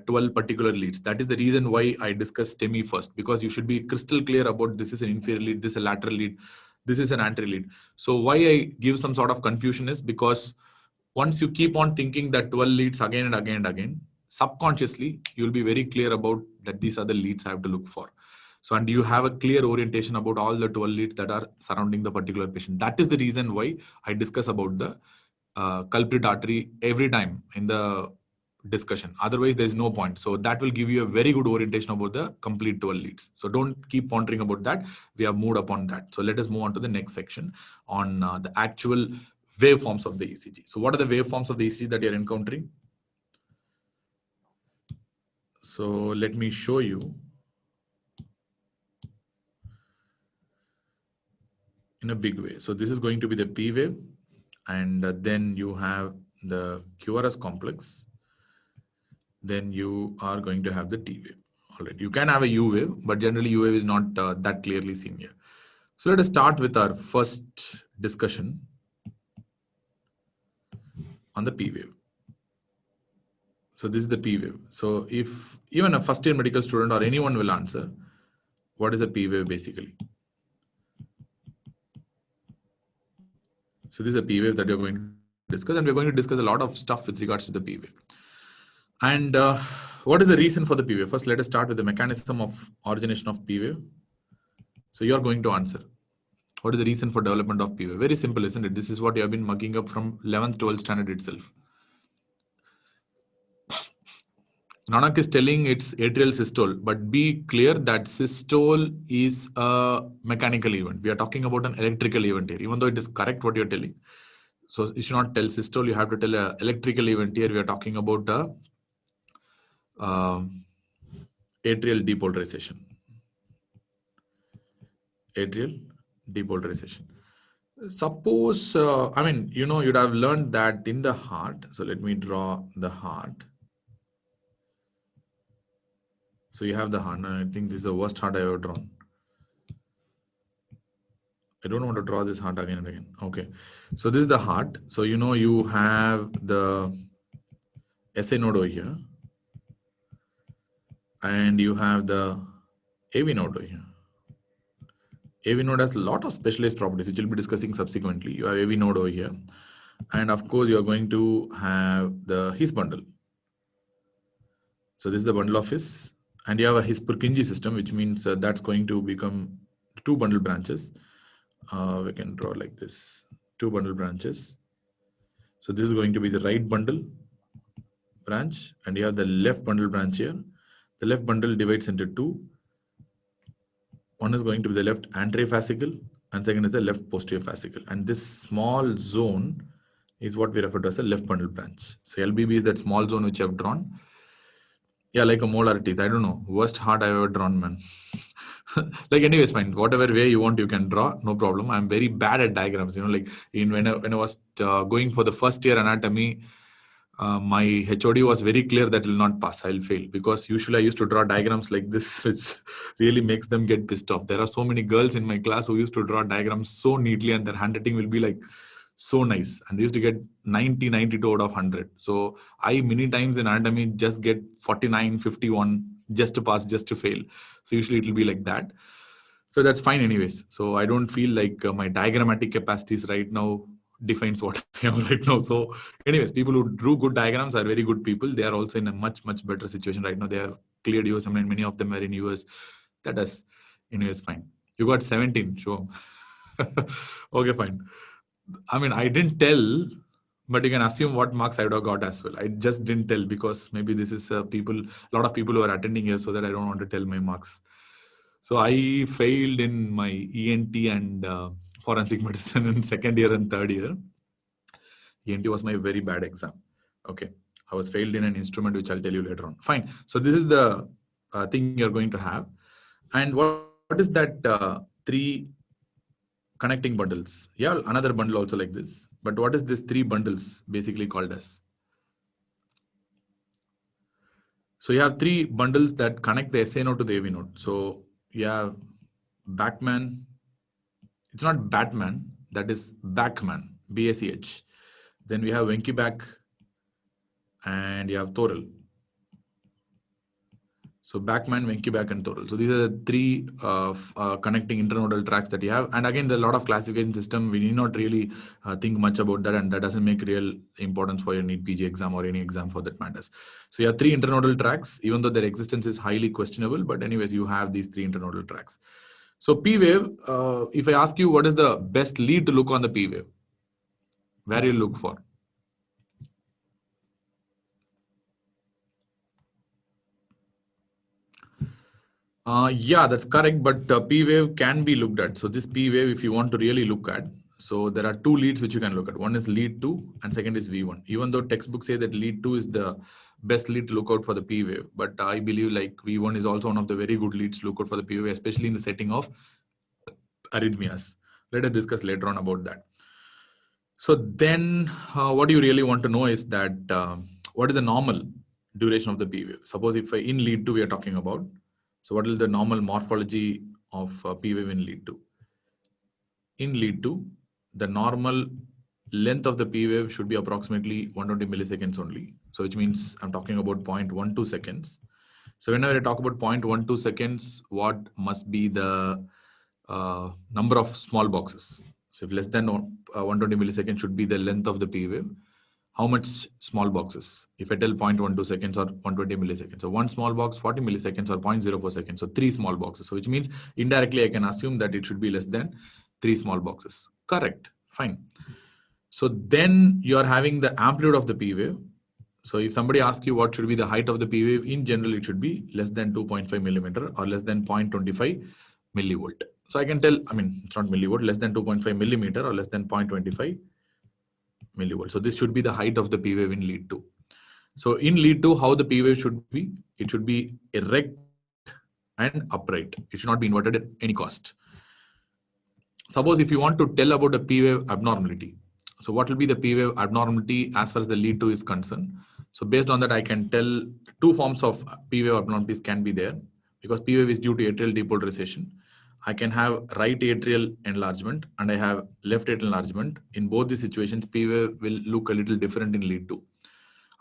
12 particular leads. That is the reason why I discussed STEMI first, because you should be crystal clear about this is an inferior lead, this is a lateral lead, this is an anterior lead. So why I give some sort of confusion is because once you keep on thinking that 12 leads again and again and again, subconsciously, you'll be very clear about that these are the leads I have to look for. So, and you have a clear orientation about all the 12 leads that are surrounding the particular patient. That is the reason why I discuss about the culprit artery every time in the discussion. Otherwise, there's no point. So that will give you a very good orientation about the complete 12 leads. So don't keep pondering about that. We have moved upon that. So let us move on to the next section on the actual waveforms of the ECG. So what are the waveforms of the ECG that you're encountering? So let me show you in a big way. So this is going to be the P wave, and then you have the QRS complex. Then you are going to have the T wave. All right, you can have a U wave, but generally U wave is not that clearly seen here. So let us start with our first discussion on the P wave. So this is the P wave. So if even a first year medical student or anyone will answer, what is a P wave basically? So this is a P wave that you're going to discuss, and we're going to discuss a lot of stuff with regards to the P wave. And what is the reason for the P wave? First, let us start with the mechanism of origination of P wave. So you're going to answer. What is the reason for development of P wave? Very simple, isn't it? This is what you have been mugging up from 11th, 12th standard itself. Nanak is telling it's atrial systole, but be clear that systole is a mechanical event. We are talking about an electrical event here, even though it is correct what you're telling. So you should not tell systole, you have to tell an electrical event here. We are talking about atrial depolarization. Atrial depolarization. Suppose, I mean, you'd have learned that in the heart. So let me draw the heart. So you have the heart. I think this is the worst heart I've ever drawn. I don't want to draw this heart again and again. Okay. So this is the heart. So, you have the SA node over here. And you have the AV node over here. AV node has a lot of specialized properties, which we'll be discussing subsequently. You have AV node over here. And of course, you're going to have the His bundle. So this is the bundle of His. And you have a His-Purkinje system, which means that's going to become two bundle branches. We can draw like this, two bundle branches. So this is going to be the right bundle branch, and you have the left bundle branch here. The left bundle divides into two. One is going to be the left anterior fascicle, and second is the left posterior fascicle. And this small zone is what we refer to as a left bundle branch. So LBB is that small zone which I have drawn. Yeah, like a molar teeth. I don't know. Worst heart I've ever drawn, man. Like anyways, fine. Whatever way you want, you can draw. No problem. I'm very bad at diagrams. You know, like when I was going for the first year anatomy, my HOD was very clear that will not pass. I'll fail, because usually I used to draw diagrams like this, which really makes them get pissed off. There are so many girls in my class who used to draw diagrams so neatly, and their handwriting will be like so nice, and they used to get 90, 92 out of 100. So I many times in anatomy just get 49, 51 just to pass, just to fail. So usually it will be like that. So that's fine anyways. So I don't feel like my diagrammatic capacities right now defines what I am right now. So anyways, people who drew good diagrams are very good people. They are also in a much, much better situation right now. They have cleared US. I mean, many of them are in US. That is anyways fine. You got 17, sure. Okay, fine. I mean, I didn't tell, but you can assume what marks I would have got as well. I just didn't tell because maybe this is a lot of people who are attending here, so that I don't want to tell my marks. So I failed in my ENT and forensic medicine in second year and third year. ENT was my very bad exam. Okay. I was failed in an instrument, which I'll tell you later on. Fine. So this is the thing you're going to have. And what is that 3 connecting bundles? Yeah, another bundle also like this. But what is this 3 bundles basically called as? So you have 3 bundles that connect the SA node to the AV node. So you have Backman. It's not Batman, that is Backman, BACH. Then we have Wenkyback and you have Thorel. So Backman, Wenkyback and Thorel. So these are the 3 connecting internodal tracks that you have. And again, there's a lot of classification system. We need not really think much about that, and that doesn't make real importance for your NEET PG exam or any exam for that matters. So you have 3 internodal tracks, even though their existence is highly questionable. But anyways, you have these 3 internodal tracks. So P wave, if I ask you what is the best lead to look on the P wave, where you look for? Yeah, that's correct. But P wave can be looked at. So this P wave, if you want to really look at, so there are 2 leads which you can look at. One is lead 2 and second is V1. Even though textbooks say that lead 2 is the best lead to look out for the P wave, but I believe like V1 is also one of the very good leads to look out for the P wave, especially in the setting of arrhythmias. Let us discuss later on about that. So then what you really want to know is that what is the normal duration of the P wave? Suppose if in lead 2 we are talking about, so what is the normal morphology of P wave in lead 2? In lead 2, the normal length of the P wave should be approximately 120 milliseconds only. So which means I'm talking about 0.12 seconds. So whenever I talk about 0.12 seconds, what must be the number of small boxes? So if less than 120 milliseconds should be the length of the P wave, how much small boxes? If I tell 0.12 seconds or 120 milliseconds. So one small box, 40 milliseconds or 0.04 seconds. So 3 small boxes. So which means indirectly I can assume that it should be less than 3 small boxes. Correct. Fine. So then you are having the amplitude of the P wave. So if somebody asks you what should be the height of the P wave, in general, it should be less than 2.5 millimeter or less than 0.25 millivolt. So I can tell, I mean, it's not millivolt, less than 2.5 millimeter or less than 0.25 millivolt. So this should be the height of the P wave in lead 2. So in lead 2, how the P wave should be? It should be erect and upright. It should not be inverted at any cost. Suppose if you want to tell about a P wave abnormality, so what will be the P wave abnormality as far as the lead 2 is concerned? So based on that, I can tell 2 forms of P wave abnormalities can be there, because P wave is due to atrial depolarization. I can have right atrial enlargement and I have left atrial enlargement. In both these situations, P wave will look a little different in lead 2.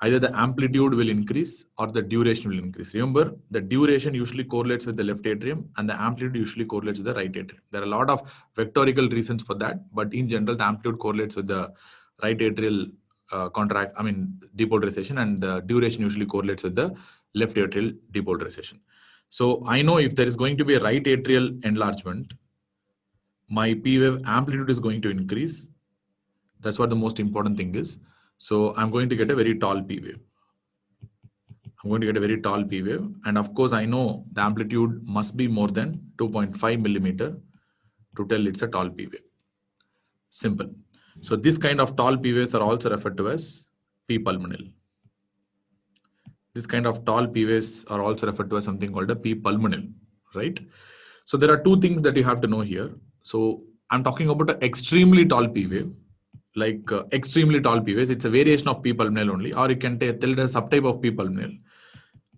Either the amplitude will increase or the duration will increase. Remember, the duration usually correlates with the left atrium and the amplitude usually correlates with the right atrium. There are a lot of vectorical reasons for that, but in general, the amplitude correlates with the right atrial depolarization, and the duration usually correlates with the left atrial depolarization. So I know if there is going to be a right atrial enlargement, my P wave amplitude is going to increase. That's what the most important thing is. So I'm going to get a very tall P wave. I'm going to get a very tall P wave. And of course, I know the amplitude must be more than 2.5 millimeter to tell it's a tall P wave. Simple. So this kind of tall P waves are also referred to as P pulmonale. This kind of tall P waves are also referred to as something called a P pulmonale, right? So there are two things that you have to know here. So I'm talking about an extremely tall P wave, like extremely tall P waves. It's a variation of P pulmonale only, or you can tell it a subtype of P pulmonale.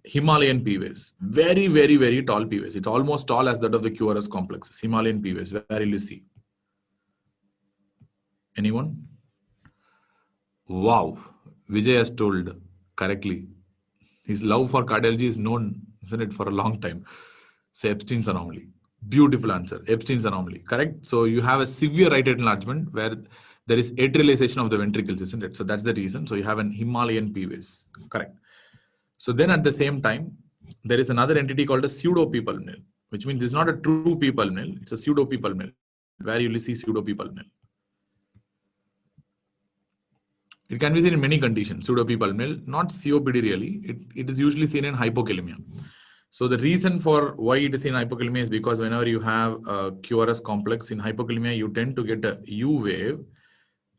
Himalayan P waves, very, very, very tall P waves. It's almost tall as that of the QRS complexes. Himalayan P waves, where will you see? Anyone? Wow, Vijay has told correctly. His love for cardiology is known, isn't it, for a long time. Say Epstein's anomaly. Beautiful answer. Epstein's anomaly. Correct. So you have a severe right atrial enlargement where there is atrialization of the ventricles, isn't it? So that's the reason. So you have an Himalayan P waves. Correct. So then at the same time, there is another entity called a pseudo P pulmonale, which means it's not a true P pulmonale. It's a pseudo P pulmonale, where you will see pseudo P pulmonale. It can be seen in many conditions, pseudo P pulmonale, not COPD really. It is usually seen in hypokalemia. So the reason for why it is in hypokalemia is because whenever you have a QRS complex in hypokalemia, you tend to get a U wave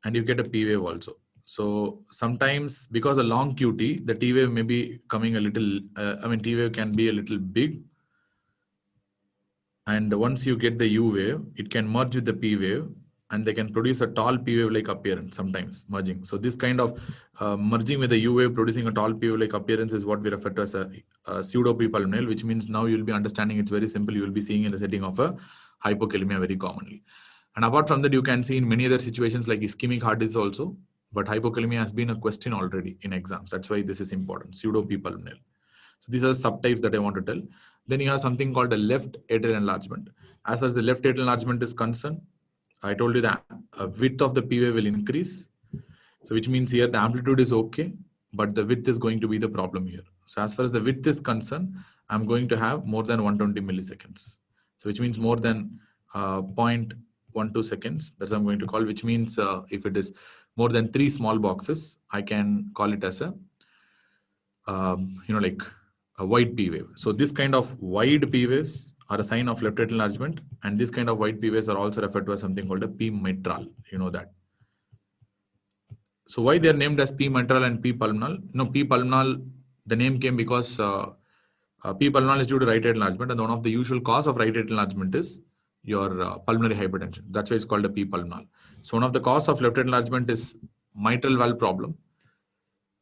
and you get a P wave also. So sometimes because of long QT, the T wave may be coming a little, T wave can be a little big. And once you get the U wave, it can merge with the P wave and they can produce a tall P wave-like appearance sometimes, merging. So this kind of merging with the U wave, producing a tall P wave-like appearance is what we refer to as a pseudo P pulmonale, which means now you'll be understanding it's very simple. You will be seeing in the setting of a hypokalemia very commonly. And apart from that, you can see in many other situations like ischemic heart disease also, but hypokalemia has been a question already in exams. That's why this is important, pseudo P pulmonale. So these are subtypes that I want to tell. Then you have something called a left atrial enlargement. As far as the left atrial enlargement is concerned, I told you that width of the P wave will increase. So which means here the amplitude is okay, but the width is going to be the problem here. So as far as the width is concerned, I'm going to have more than 120 milliseconds. So which means more than 0.12 seconds. That's what I'm going to call, which means if it is more than 3 small boxes, I can call it as a, like a wide P wave. So this kind of wide P waves are a sign of left atrial enlargement, and this kind of wide P waves are also referred to as something called a P mitral. You know that. So why they are named as P mitral and P pulmonale? No, P pulmonale, the name came because P pulmonale is due to right atrial enlargement, and one of the usual cause of right atrial enlargement is your pulmonary hypertension. That's why it's called a P pulmonale. So one of the cause of left atrial enlargement is mitral valve problem.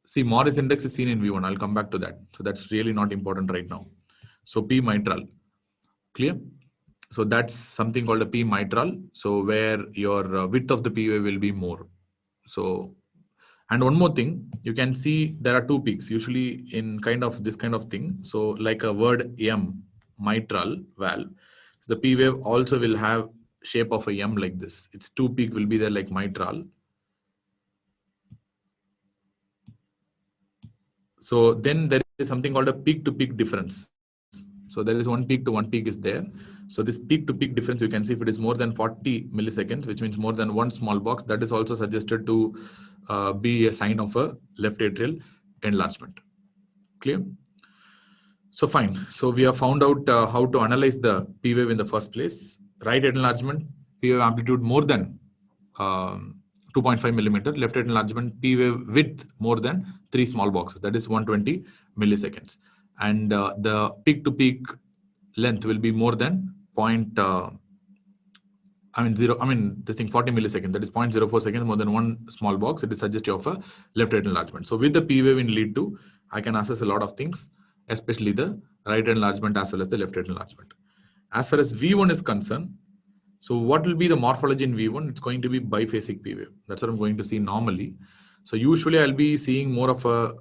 See, Morris index is seen in V1. I'll come back to that. So that's really not important right now. So P mitral. Clear? So that's something called a P mitral. So where your width of the P wave will be more. So, and one more thing, you can see there are 2 peaks usually in kind of this kind of thing. So like a word M, mitral valve. So the P wave also will have shape of a M like this. Its 2 peak will be there like mitral. So then there is something called a peak to peak difference. So there is 1 peak to 1 peak is there. So this peak to peak difference, you can see if it is more than 40 milliseconds, which means more than 1 small box, that is also suggested to be a sign of a left atrial enlargement. Clear? So fine. So we have found out how to analyze the P wave in the first place. Right atrial enlargement, P wave amplitude more than 2.5 millimeter. Left atrial enlargement, P wave width more than 3 small boxes. That is 120 milliseconds. And the peak to peak length will be more than 40 milliseconds. That is 0.04 seconds, more than 1 small box. It is suggestive of a left atrial enlargement. So with the P wave in lead 2, I can assess a lot of things, especially the right atrial enlargement as well as the left atrial enlargement. As far as V1 is concerned, so what will be the morphology in V1? It's going to be biphasic P wave. That's what I'm going to see normally. So usually I'll be seeing more of a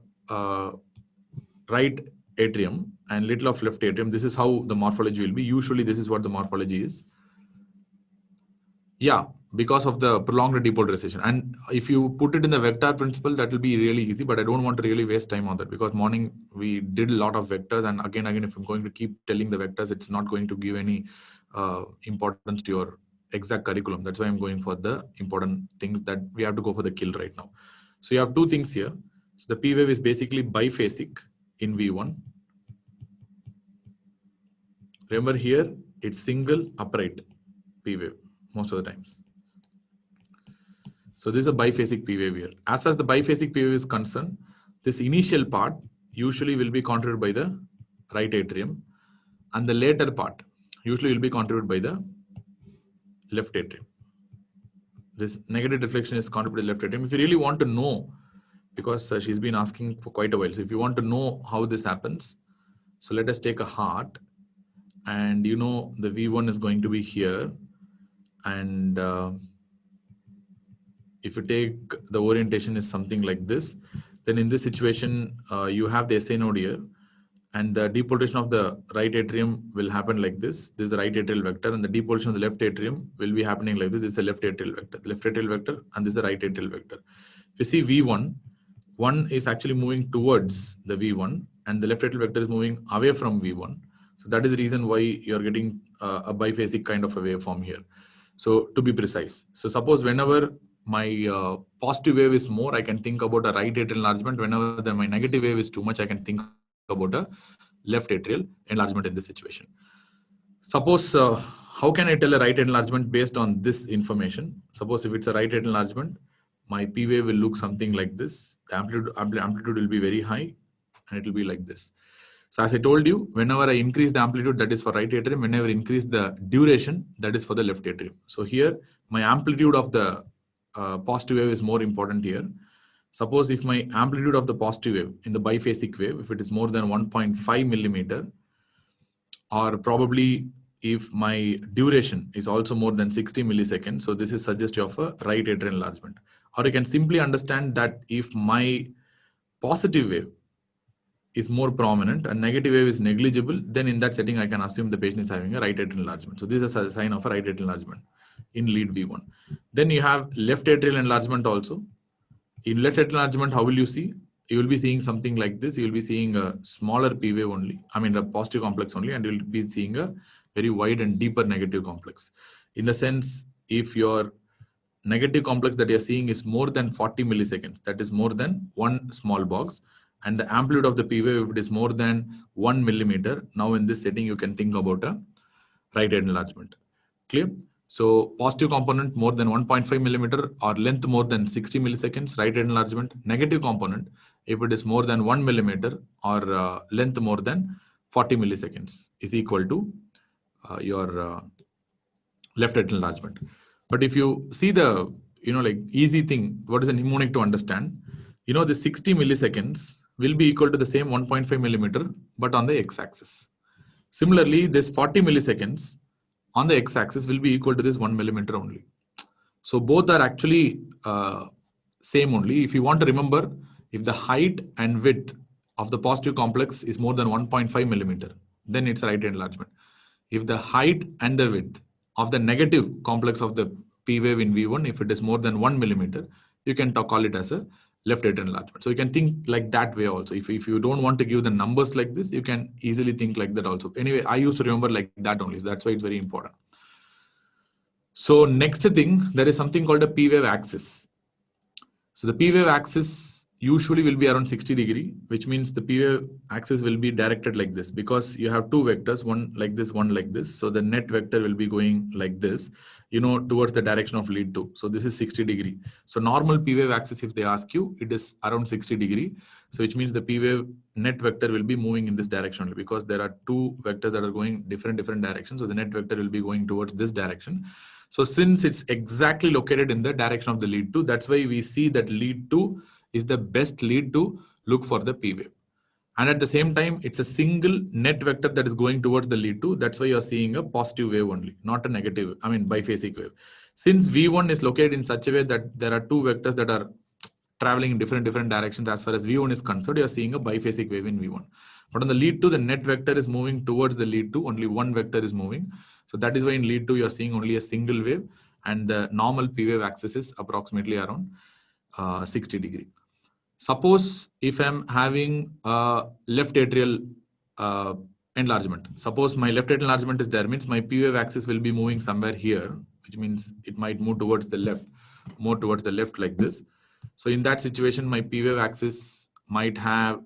right atrium and little of left atrium. This is how the morphology will be. Usually this is what the morphology is. Yeah, because of the prolonged depolarization. And if you put it in the vector principle, that will be really easy, but I don't want to really waste time on that because morning we did a lot of vectors, and again, if I'm going to keep telling the vectors, it's not going to give any importance to your exact curriculum. That's why I'm going for the important things that we have to go for the kill right now. So you have 2 things here. So the P wave is basically biphasic in V1. Remember here, it's single upright P wave most of the times. So this is a biphasic P wave here. As far as the biphasic P wave is concerned, this initial part usually will be contributed by the right atrium, and the later part usually will be contributed by the left atrium. This negative deflection is contributed to the left atrium. If you really want to know, because she's been asking for quite a while, so if you want to know how this happens, so let us take a heart, and you know the V1 is going to be here, and if you take the orientation is something like this, then in this situation you have the SA node here, and the depolarization of the right atrium will happen like this. This is the right atrial vector, and the depolarization of the left atrium will be happening like this. This is the left atrial vector, and this is the right atrial vector. If you see V1, one is actually moving towards the V1, and the left atrial vector is moving away from V1. So that is the reason why you're getting a biphasic kind of a waveform here. So to be precise, so suppose whenever my positive wave is more, I can think about a right atrial enlargement. Whenever my negative wave is too much, I can think about a left atrial enlargement in this situation. Suppose, how can I tell a right atrial enlargement based on this information? Suppose if it's a right atrial enlargement, my P wave will look something like this. The amplitude will be very high, and it will be like this. So as I told you, whenever I increase the amplitude, that is for right atrium. Whenever I increase the duration, that is for the left atrium. So here, my amplitude of the positive wave is more important here. Suppose if my amplitude of the positive wave in the biphasic wave, if it is more than 1.5 millimeter, or probably if my duration is also more than 60 milliseconds, so this is suggestive of a right atrial enlargement. Or you can simply understand that if my positive wave is more prominent and negative wave is negligible, then in that setting I can assume the patient is having a right atrial enlargement. So this is a sign of a right atrial enlargement in lead V1. Then you have left atrial enlargement also. In left atrial enlargement, how will you see? You will be seeing something like this. You will be seeing a smaller P wave only, I mean a positive complex only, and you will be seeing a very wide and deeper negative complex. In the sense, if your negative complex that you're seeing is more than 40 milliseconds, that is more than one small box, and the amplitude of the P wave, if it is more than 1 millimeter, now in this setting you can think about a right atrial enlargement. Clear? So positive component more than 1.5 millimeter or length more than 60 milliseconds, right atrial enlargement. Negative component, if it is more than 1 millimeter or length more than 40 milliseconds, is equal to your left atrial enlargement. But if you see the, like easy thing, what is a mnemonic to understand? The 60 milliseconds will be equal to the same 1.5 millimeter, but on the x-axis. Similarly, this 40 milliseconds on the x-axis will be equal to this 1 millimeter only. So both are actually same only. If you want to remember, if the height and width of the positive complex is more than 1.5 millimeter, then it's right enlargement. If the height and the width of the negative complex of the P wave in V1, if it is more than 1 millimeter, you can call it as a left atrial enlargement. So you can think like that way also. If you don't want to give the numbers like this, you can easily think like that also. Anyway, I used to remember like that only. So that's why it's very important. So next thing, there is something called a P wave axis. So the P wave axis usually will be around 60 degree, which means the P wave axis will be directed like this, because you have two vectors, one like this, one like this. So the net vector will be going like this, towards the direction of lead 2. So this is 60 degree. So normal P wave axis, if they ask you, it is around 60 degree. So which means the P wave net vector will be moving in this direction only, because there are two vectors that are going different directions. So the net vector will be going towards this direction. So since it's exactly located in the direction of the lead 2, that's why we see that lead 2 is the best lead to look for the P wave. And at the same time, it's a single net vector that is going towards the lead 2. That's why you're seeing a positive wave only, not a negative, biphasic wave. Since V1 is located in such a way that there are two vectors that are traveling in different directions, as far as V1 is concerned, you're seeing a biphasic wave in V1. But on the lead 2, the net vector is moving towards the lead 2. Only one vector is moving. So that is why in lead 2, you're seeing only a single wave, and the normal P wave axis is approximately around 60 degree. Suppose if I'm having a left atrial enlargement, suppose my left atrial enlargement is there, means my P wave axis will be moving somewhere here, which means it might move towards the left, more towards the left like this. So in that situation, my P wave axis might have,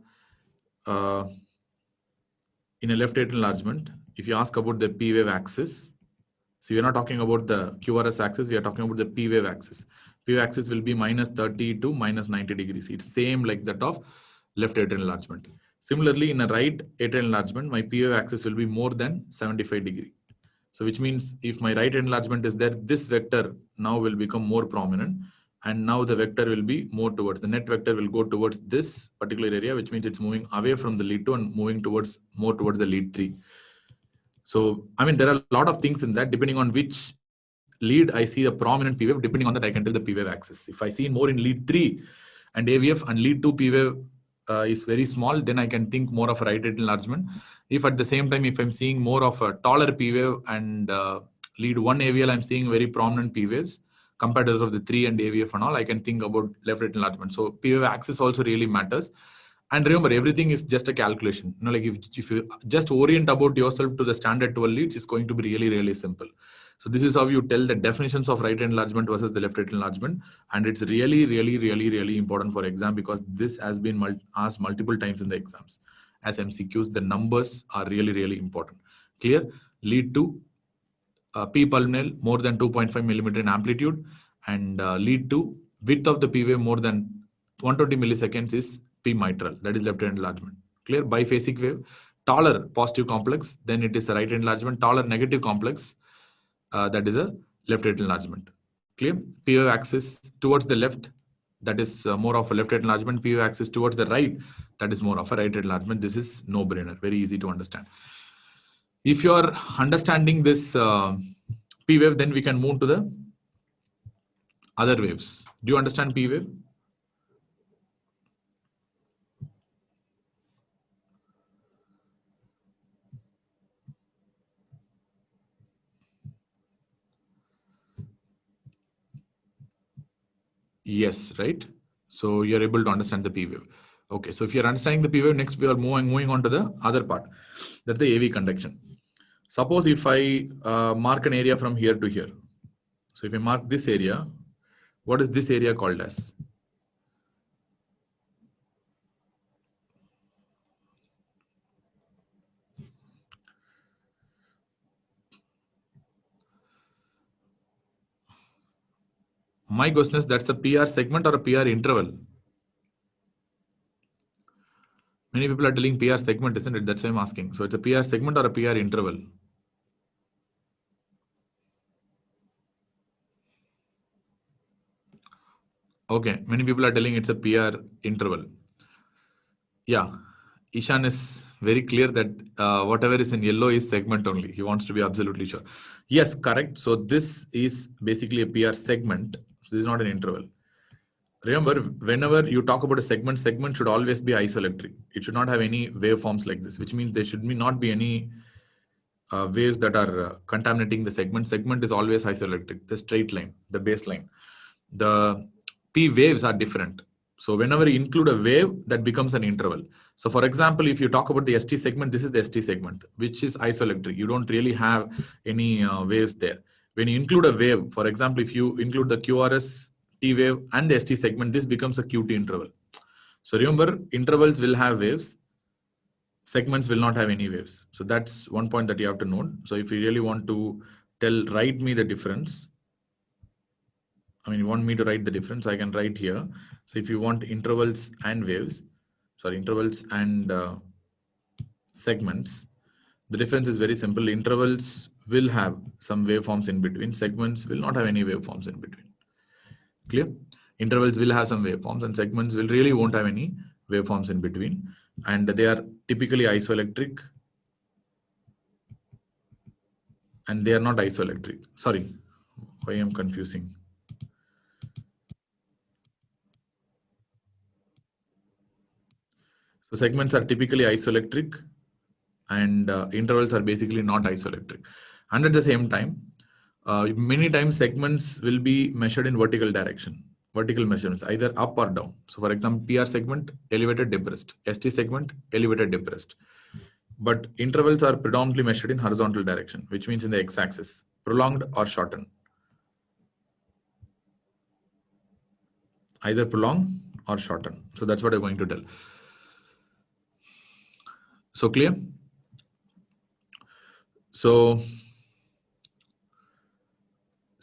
in a left atrial enlargement, if you ask about the P wave axis, so we're not talking about the QRS axis, we are talking about the P wave axis. P wave axis will be minus 30 to minus 90 degrees. It's same like that of left atrial enlargement. Similarly, in a right atrial enlargement, my P wave axis will be more than 75 degree. So which means if my right enlargement is there, this vector now will become more prominent. And now the vector will be more towards, the net vector will go towards this particular area, which means it's moving away from the lead 2 and moving towards more towards the lead 3. So, I mean, there are a lot of things in that, depending on which lead I see a prominent P wave, depending on that I can tell the P wave axis. If I see more in lead 3 and AVF and lead 2 P wave is very small, then I can think more of a right enlargement. If at the same time, if I'm seeing more of a taller P wave and lead 1 AVL, I'm seeing very prominent P waves compared to those of the 3 and AVF and all, I can think about left right enlargement. So P wave axis also really matters. And remember, everything is just a calculation. You know, like if you just orient about yourself to the standard 12 leads, it's going to be really, really simple. So this is how you tell the definitions of right enlargement versus the left right enlargement. And it's really, really, really, really important for exam, because this has been asked multiple times in the exams. As MCQs, the numbers are really, really important. Clear? Lead to P pulmonal more than 2.5 millimeter in amplitude, and lead to width of the P wave more than 120 milliseconds is P mitral, that is left enlargement. Clear? Biphasic wave, taller positive complex, then it is a right enlargement. Taller negative complex, that is a left enlargement. Clear? P wave axis towards the left, that is more of a left enlargement. P wave axis towards the right, that is more of a right enlargement. This is no brainer, very easy to understand. If you are understanding this P wave, then we can move to the other waves. Do you understand P wave? Yes, right? So you're able to understand the P wave. Okay, so if you're understanding the P wave, next we are moving on to the other part. That's the AV conduction. Suppose if I mark an area from here to here. So if I mark this area, what is this area called as? My question is, that's a PR segment or a PR interval? Many people are telling PR segment, isn't it? That's why I'm asking. So it's a PR segment or a PR interval? Okay, many people are telling it's a PR interval. Yeah, Ishan is very clear that whatever is in yellow is segment only. He wants to be absolutely sure. Yes, correct. So this is basically a PR segment. So this is not an interval. Remember, whenever you talk about a segment, segment should always be isoelectric. It should not have any waveforms like this, which means there should not be any waves that are contaminating the segment. Segment is always isoelectric, the straight line, the baseline. The P waves are different. So whenever you include a wave, that becomes an interval. So for example, if you talk about the ST segment, this is the ST segment, which is isoelectric. You don't really have any waves there. When you include a wave, for example, if you include the QRS, T wave and the ST segment, this becomes a QT interval. So remember, intervals will have waves. Segments will not have any waves. So that's one point that you have to note. So if you really want to write me the difference, I mean, you want me to write the difference, I can write here. So if you want intervals and waves, sorry, intervals and segments, the difference is very simple. Intervals will have some waveforms in between. Segments will not have any waveforms in between. Clear? Intervals will have some waveforms and segments will really won't have any waveforms in between. And they are typically isoelectric. And they are not isoelectric. Sorry, why am I confusing? So segments are typically isoelectric and intervals are basically not isoelectric. And at the same time, many times segments will be measured in vertical direction, vertical measurements, either up or down. So for example, PR segment, elevated, depressed. ST segment, elevated, depressed. But intervals are predominantly measured in horizontal direction, which means in the x-axis, prolonged or shortened. Either prolong or shorten. So that's what I'm going to tell. So clear? So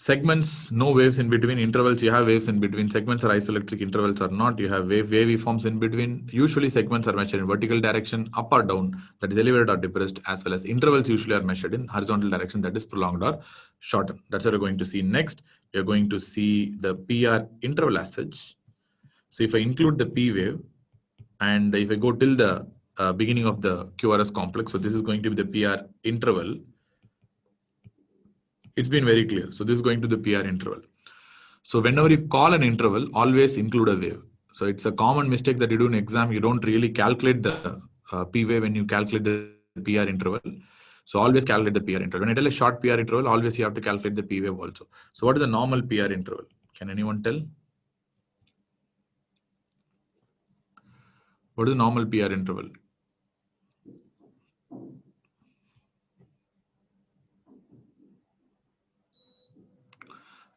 Segments, no waves in between. Intervals, you have waves in between. Segments are isoelectric, intervals are not. You have wavy forms in between. Usually segments are measured in vertical direction, up or down, that is elevated or depressed, as well as intervals usually are measured in horizontal direction, that is prolonged or shortened. That's what we're going to see next. You're going to see the PR interval as such. So if I include the P wave, and if I go till the beginning of the QRS complex, so this is going to be the PR interval. It's been very clear. So this is going to the PR interval. So whenever you call an interval, always include a wave. So it's a common mistake that you do in exam. You don't really calculate the P wave when you calculate the PR interval. So always calculate the PR interval. When I tell a short PR interval, always you have to calculate the P wave also. So what is the normal PR interval? Can anyone tell? What is the normal PR interval?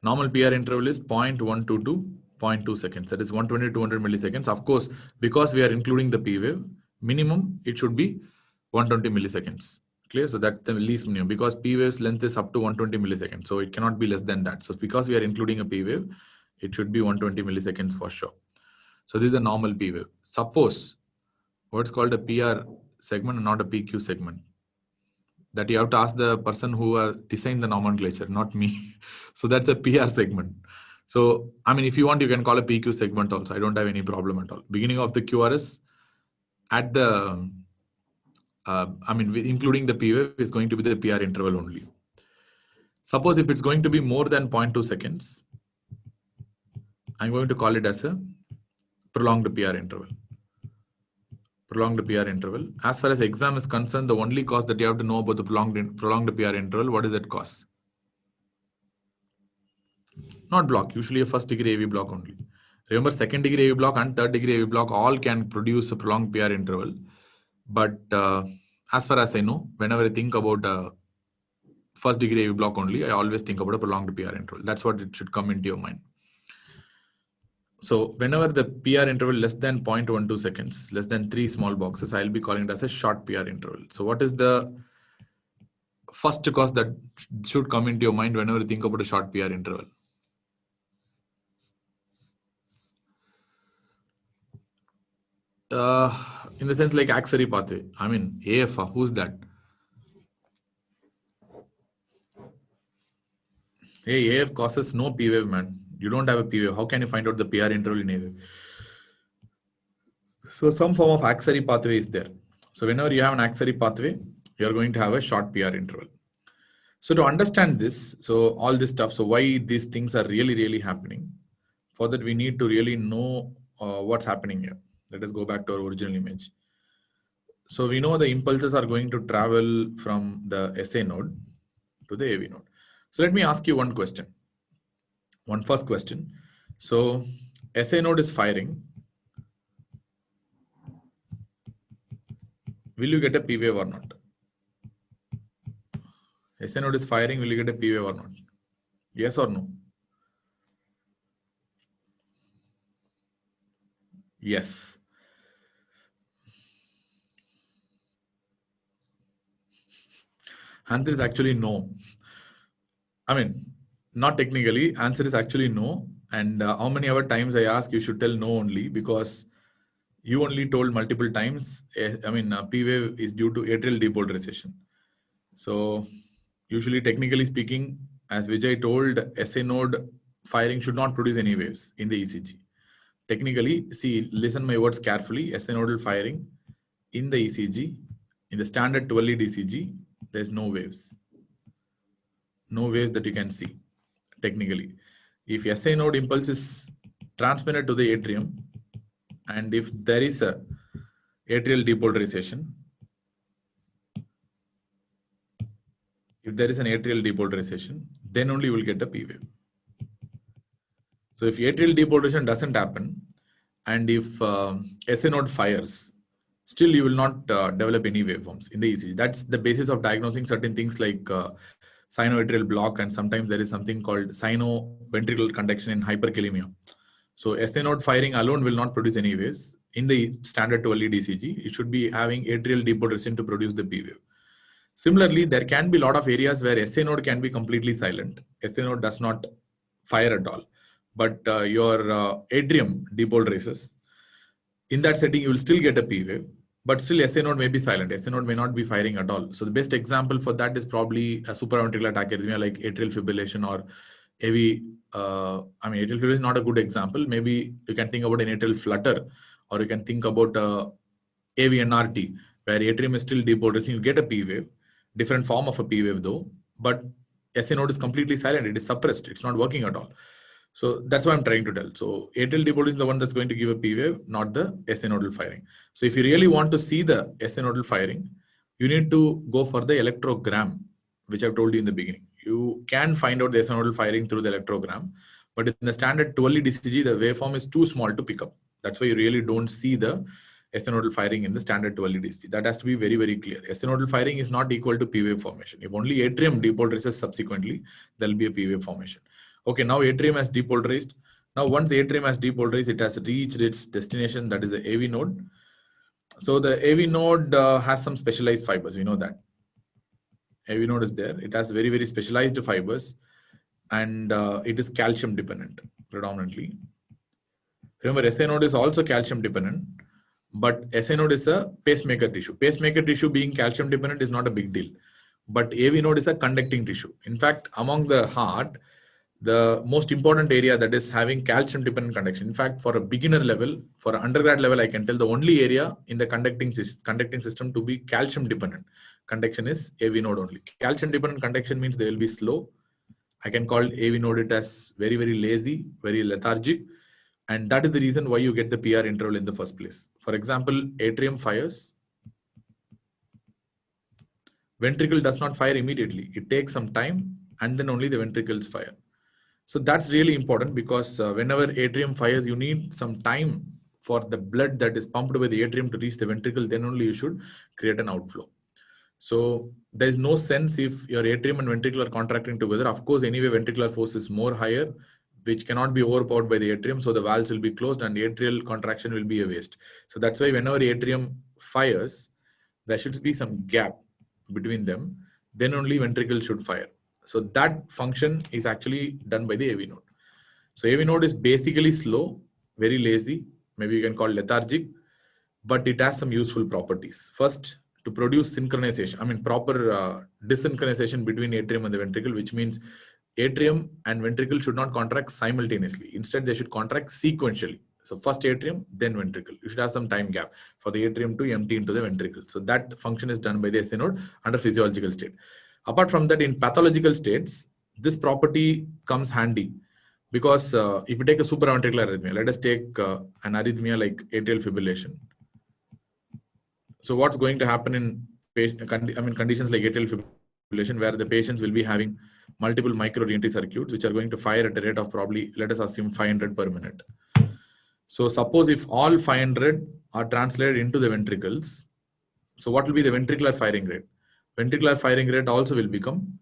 Normal PR interval is 0.122 to 0.2 seconds. That is 120 to 200 milliseconds. Of course, because we are including the P wave, minimum it should be 120 milliseconds. Clear? So that's the least minimum, because P wave's length is up to 120 milliseconds. So it cannot be less than that. So because we are including a P wave, it should be 120 milliseconds for sure. So this is a normal P wave. Suppose what's called a PR segment and not a PQ segment. That you have to ask the person who designed the nomenclature, not me. So that's a PR segment. So, I mean, if you want, you can call a PQ segment also. I don't have any problem at all. Beginning of the QRS at the, including the P wave is going to be the PR interval only. Suppose if it's going to be more than 0.2 seconds, I'm going to call it as a prolonged PR interval. Prolonged PR interval. As far as exam is concerned, the only cause that you have to know about the prolonged PR interval, what is that cause? Not block, usually a first degree AV block only. Remember, second degree AV block and third degree AV block all can produce a prolonged PR interval. But as far as I know, whenever I think about first degree AV block only, I always think about a prolonged PR interval. That's what it should come into your mind. So whenever the PR interval less than 0.12 seconds, less than 3 small boxes, I'll be calling it as a short PR interval. So what is the first cause that should come into your mind whenever you think about a short PR interval? In the sense like axillary pathway. I mean, AF, who's that? Hey, AF causes no P wave, man. You don't have a P wave. How can you find out the PR interval in A wave? So some form of axillary pathway is there. So whenever you have an axillary pathway, you're going to have a short PR interval. So to understand this, so all this stuff, so why these things are really, really happening, for that we need to really know what's happening here. Let us go back to our original image. So we know the impulses are going to travel from the SA node to the AV node. So let me ask you one question. One first question. So SA node is firing. Will you get a P wave or not? SA node is firing. Will you get a P wave or not? Yes or no? Yes. Answer is actually no. I mean, not technically. Answer is actually no. And how many other times I ask, you should tell no only, because you only told multiple times. P wave is due to atrial depolarization. So usually, technically speaking, as Vijay told, SA node firing should not produce any waves in the ECG. Technically, see, listen my words carefully. SA nodal firing in the ECG, in the standard 12 lead ECG, there's no waves. No waves that you can see, technically. If SA node impulse is transmitted to the atrium, and if there is a atrial depolarization, then only you will get a P wave. So if atrial depolarization doesn't happen, and if SA node fires, still you will not develop any waveforms in the ECG. That's the basis of diagnosing certain things like sinoatrial block, and sometimes there is something called sinoventricular conduction in hyperkalemia. So SA node firing alone will not produce any waves. In the standard 12 lead ECG, it should be having atrial depolarization to produce the P wave. Similarly, there can be a lot of areas where SA node can be completely silent. SA node does not fire at all. But your atrium depolarises. In that setting, you will still get a P wave, but still SA node may be silent. SA node may not be firing at all. So the best example for that is probably a supraventricular tachyarrhythmia like atrial fibrillation or AV. Atrial fibrillation is not a good example. Maybe you can think about an atrial flutter, or you can think about AVNRT, where atrium is still depolarizing. You get a P wave, different form of a P wave though, but SA node is completely silent. It is suppressed. It's not working at all. So that's what I'm trying to tell. So atrial depolarization is the one that's going to give a P wave, not the SA nodal firing. So if you really want to see the SA nodal firing, you need to go for the electrogram, which I've told you in the beginning. You can find out the SA nodal firing through the electrogram, but in the standard 12 DCG, the waveform is too small to pick up. That's why you really don't see the SA nodal firing in the standard 12 DCG. That has to be very, very clear. SA nodal firing is not equal to P wave formation. If only atrium depolarizes subsequently, there'll be a P wave formation. Okay, now atrium has depolarized. Now, once the atrium has depolarized, it has reached its destination, that is the AV node. So the AV node has some specialized fibers. We know that. AV node is there. It has very, very specialized fibers, and it is calcium dependent predominantly. Remember, SA node is also calcium dependent, but SA node is a pacemaker tissue. Pacemaker tissue being calcium dependent is not a big deal, but AV node is a conducting tissue. In fact, among the heart, the most important area that is having calcium dependent conduction. In fact, for a beginner level, for an undergrad level, I can tell the only area in the conducting system to be calcium dependent conduction is AV node only. Calcium dependent conduction means they will be slow. I can call AV node it as very, very lazy, very lethargic. And that is the reason why you get the PR interval in the first place. For example, atrium fires. Ventricle does not fire immediately. It takes some time and then only the ventricles fire. So that's really important because whenever atrium fires, you need some time for the blood that is pumped by the atrium to reach the ventricle. Then only you should create an outflow. So there is no sense if your atrium and ventricle are contracting together. Of course, anyway, ventricular force is more higher, which cannot be overpowered by the atrium. So the valves will be closed and atrial contraction will be a waste. So that's why whenever atrium fires, there should be some gap between them. Then only ventricle should fire. So that function is actually done by the AV node. So AV node is basically slow, very lazy, maybe you can call lethargic, but it has some useful properties. First, to produce synchronization, proper desynchronization between atrium and the ventricle, which means atrium and ventricle should not contract simultaneously. Instead, they should contract sequentially. So first atrium, then ventricle. You should have some time gap for the atrium to empty into the ventricle. So that function is done by the SA node under physiological state. Apart from that, in pathological states, this property comes handy because if you take a supraventricular arrhythmia, let us take an arrhythmia like atrial fibrillation. So what's going to happen in conditions like atrial fibrillation, where the patients will be having multiple micro-reentry circuits, which are going to fire at a rate of probably, let us assume 500 per minute. So suppose if all 500 are translated into the ventricles, so what will be the ventricular firing rate? Ventricular firing rate also will become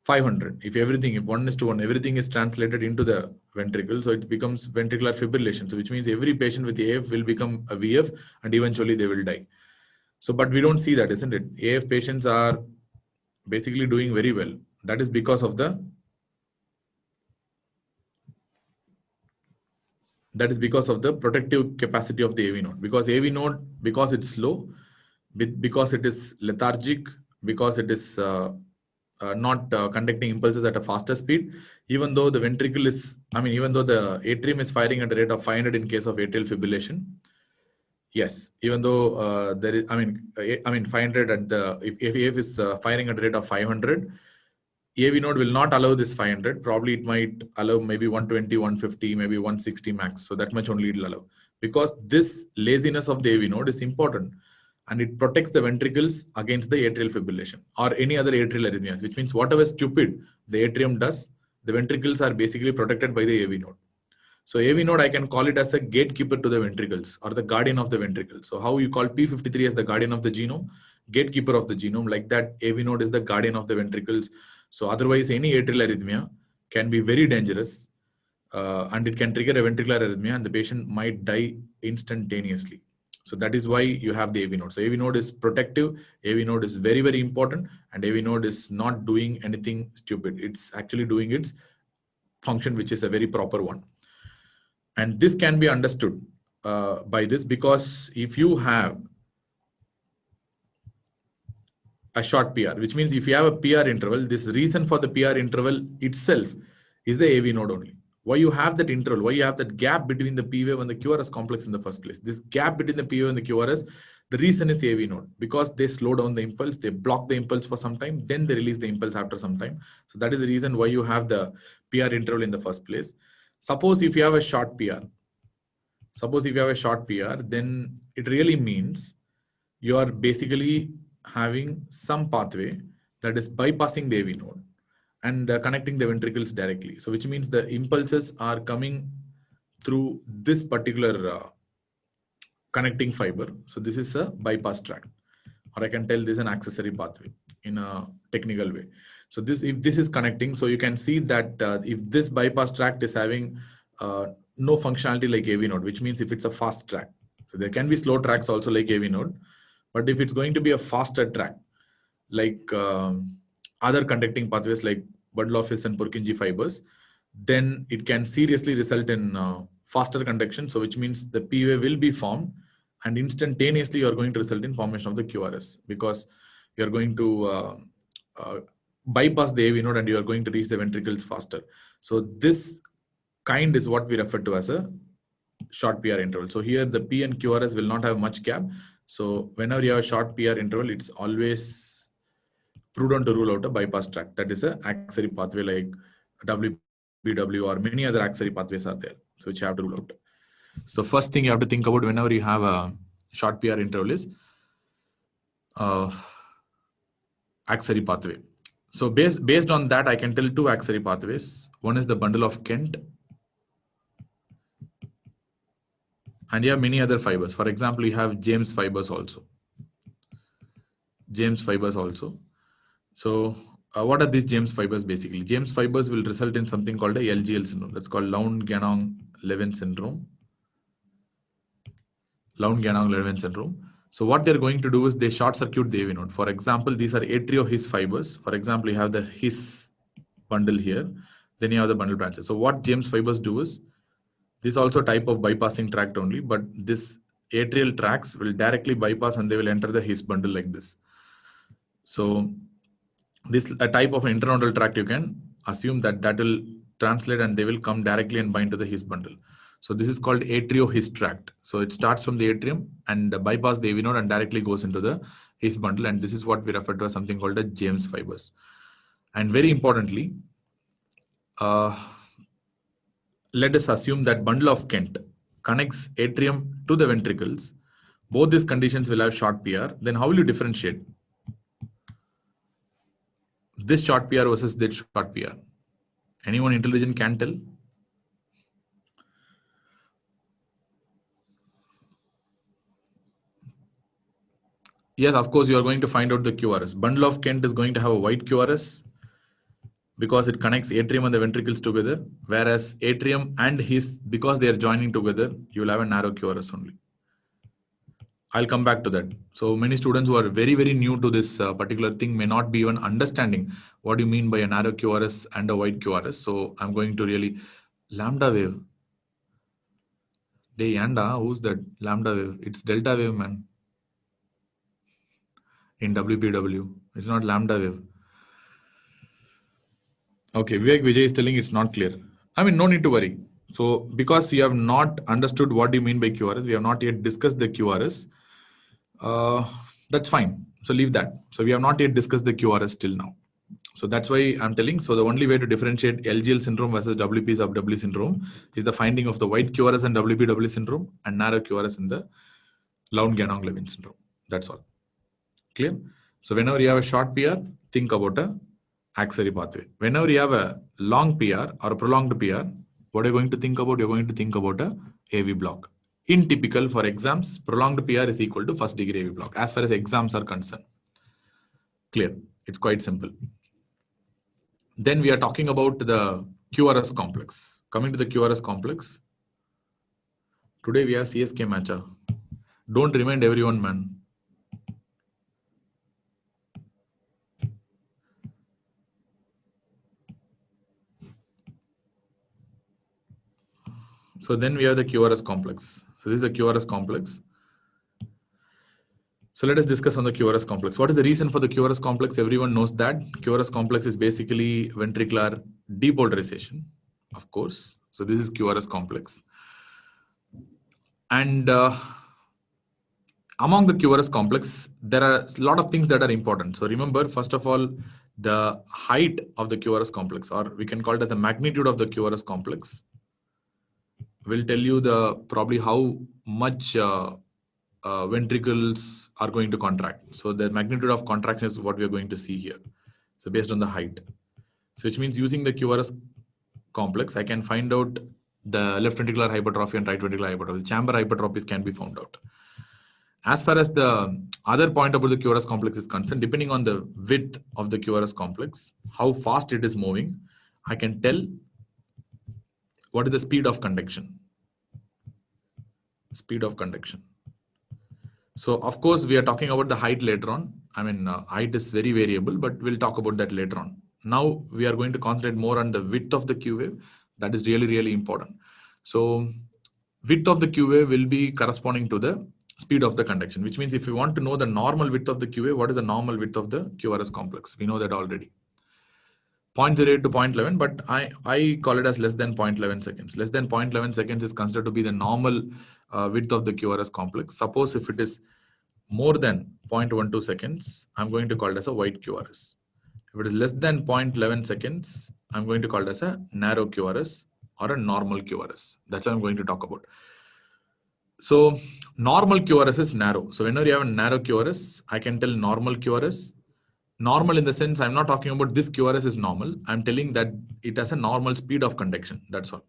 500. If 1:1, everything is translated into the ventricle, so it becomes ventricular fibrillation. So which means every patient with AF will become a VF and eventually they will die. So, but we don't see that, isn't it? AF patients are basically doing very well. That is because of the protective capacity of the AV node. Because AV node, because it's slow, because it is lethargic, because it is not conducting impulses at a faster speed, even though the ventricle is, even though the atrium is firing at a rate of 500 in case of atrial fibrillation, yes, even though there is, 500 at the, if AF is firing at a rate of 500, AV node will not allow this 500. Probably it might allow maybe 120, 150, maybe 160 max. So that much only it will allow. Because this laziness of the AV node is important. And it protects the ventricles against the atrial fibrillation or any other atrial arrhythmias, which means whatever stupid the atrium does, the ventricles are basically protected by the AV node. So AV node, I can call it as a gatekeeper to the ventricles or the guardian of the ventricles. So how you call P53 as the guardian of the genome, gatekeeper of the genome, like that AV node is the guardian of the ventricles. So otherwise any atrial arrhythmia can be very dangerous and it can trigger a ventricular arrhythmia and the patient might die instantaneously. So that is why you have the AV node. So AV node is protective, AV node is very, very important, and AV node is not doing anything stupid. It's actually doing its function, which is a very proper one. And this can be understood by this, because if you have a short PR, which means if you have a PR interval, this reason for the PR interval itself is the AV node only. Why you have that interval, why you have that gap between the P wave and the QRS complex in the first place. This gap between the P wave and the QRS, the reason is the AV node, because they slow down the impulse, they block the impulse for some time, then they release the impulse after some time. So that is the reason why you have the PR interval in the first place. Suppose if you have a short PR, then it really means you are basically having some pathway that is bypassing the AV node and connecting the ventricles directly. So which means the impulses are coming through this particular connecting fiber. So this is a bypass tract, or I can tell this is an accessory pathway in a technical way. So this, if this is connecting, so you can see that if this bypass tract is having no functionality like AV node, which means if it's a fast track, so there can be slow tracks also like AV node, but if it's going to be a faster track, like other conducting pathways like Budloff and Purkinje fibers, then it can seriously result in faster conduction. So which means the P wave will be formed, and instantaneously you are going to result in formation of the QRS, because you are going to bypass the AV node and you are going to reach the ventricles faster. So this kind is what we refer to as a short PR interval. So here the P and QRS will not have much gap. So whenever you have a short PR interval, it's always prudent to rule out a bypass tract. That is a accessory pathway like WBW or many other accessory pathways are there, so which you have to rule out. So first thing you have to think about whenever you have a short PR interval is accessory pathway. So based on that, I can tell two accessory pathways. One is the bundle of Kent, and you have many other fibers. For example, you have James fibers also. So what are these James fibers basically? James fibers will result in something called a LGL syndrome. That's called Lown-Ganong-Levin syndrome. Lown-Ganong-Levin syndrome. So what they're going to do is they short circuit the AV node. For example, these are atrio-His fibers. For example, you have the His bundle here. Then you have the bundle branches. So what James fibers do is, this also type of bypassing tract only, but this atrial tracts will directly bypass and they will enter the His bundle like this. So this a type of internodal tract, you can assume that that will translate and they will come directly and bind to the His bundle. So this is called atrio-His tract. So it starts from the atrium and bypass the AV node and directly goes into the His bundle. And this is what we refer to as something called the James fibers. And very importantly, let us assume that bundle of Kent connects atrium to the ventricles. Both these conditions will have short PR. Then how will you differentiate this short PR versus this short PR? Anyone intelligent can tell? Yes, of course, you are going to find out the QRS. Bundle of Kent is going to have a white QRS because it connects atrium and the ventricles together, whereas atrium and His, because they are joining together, you will have a narrow QRS only. I'll come back to that. So many students who are very, very new to this particular thing may not be even understanding what you mean by a narrow QRS and a wide QRS. So I'm going to really lambda wave. Hey, Yanda, who's that lambda wave? It's delta wave, man. In WPW, it's not lambda wave. Okay, Vivek Vijay is telling it's not clear. I mean, no need to worry. So because you have not understood what you mean by QRS, we have not yet discussed the QRS. That's fine. So leave that. So we have not yet discussed the QRS till now. So that's why I'm telling. So the only way to differentiate LGL syndrome versus WP sub W syndrome is the finding of the white QRS and WPW syndrome and narrow QRS in the Lown-Ganong-Levin syndrome. That's all. Clear? So whenever you have a short PR, think about a accessory pathway. Whenever you have a long PR or a prolonged PR, what are you going to think about? You're going to think about a AV block. In typical for exams, prolonged PR is equal to first degree AV block as far as exams are concerned. Clear? It's quite simple. Then we are talking about the QRS complex. Coming to the QRS complex. Today we have CSK matcha. Don't remind everyone, man. So then we have the QRS complex. So this is a QRS complex. So let us discuss on the QRS complex. What is the reason for the QRS complex? Everyone knows that QRS complex is basically ventricular depolarization, of course. So this is QRS complex. And among the QRS complex, there are a lot of things that are important. So remember, first of all, the height of the QRS complex, or we can call it as the magnitude of the QRS complex, will tell you the probably how much ventricles are going to contract. So the magnitude of contraction is what we are going to see here. So based on the height. So which means using the QRS complex, I can find out the left ventricular hypertrophy and right ventricular hypertrophy. Chamber hypertrophies can be found out. As far as the other point about the QRS complex is concerned, depending on the width of the QRS complex, how fast it is moving, I can tell what is the speed of conduction. Speed of conduction. So of course, we are talking about the height later on. I mean, height is very variable, but we'll talk about that later on. Now we are going to concentrate more on the width of the Q wave. That is really, really important. So width of the Q wave will be corresponding to the speed of the conduction, which means if you want to know the normal width of the Q wave, what is the normal width of the QRS complex? We know that already. 0.08 to 0.11, but I call it as less than 0.11 seconds. Less than 0.11 seconds is considered to be the normal width of the QRS complex. Suppose if it is more than 0.12 seconds, I'm going to call it as a wide QRS. If it is less than 0.11 seconds, I'm going to call it as a narrow QRS or a normal QRS. That's what I'm going to talk about. So normal QRS is narrow. So whenever you have a narrow QRS, I can tell normal QRS. Normal in the sense, I'm not talking about this QRS is normal. I'm telling that it has a normal speed of conduction. That's all.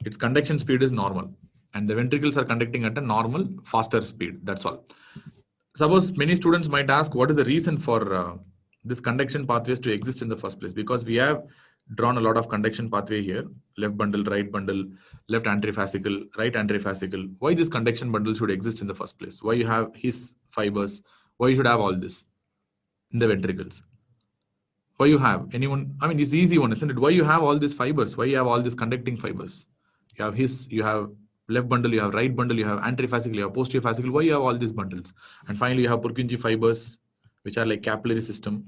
Its conduction speed is normal. And the ventricles are conducting at a normal, faster speed. That's all. Suppose many students might ask, what is the reason for this conduction pathways to exist in the first place? Because we have drawn a lot of conduction pathway here. Left bundle, left anterifascicle, right anterifascicle. Why this conduction bundle should exist in the first place? Why you have his fibers? Why you should have all this in the ventricles? Why you have anyone? I mean, it's easy one, isn't it? Why you have all these fibers? Why you have all these conducting fibers? You have you have left bundle, you have right bundle, you have anterifascicle, you have posterior fascicle. Why you have all these bundles? And finally, you have Purkinje fibers, which are like capillary system.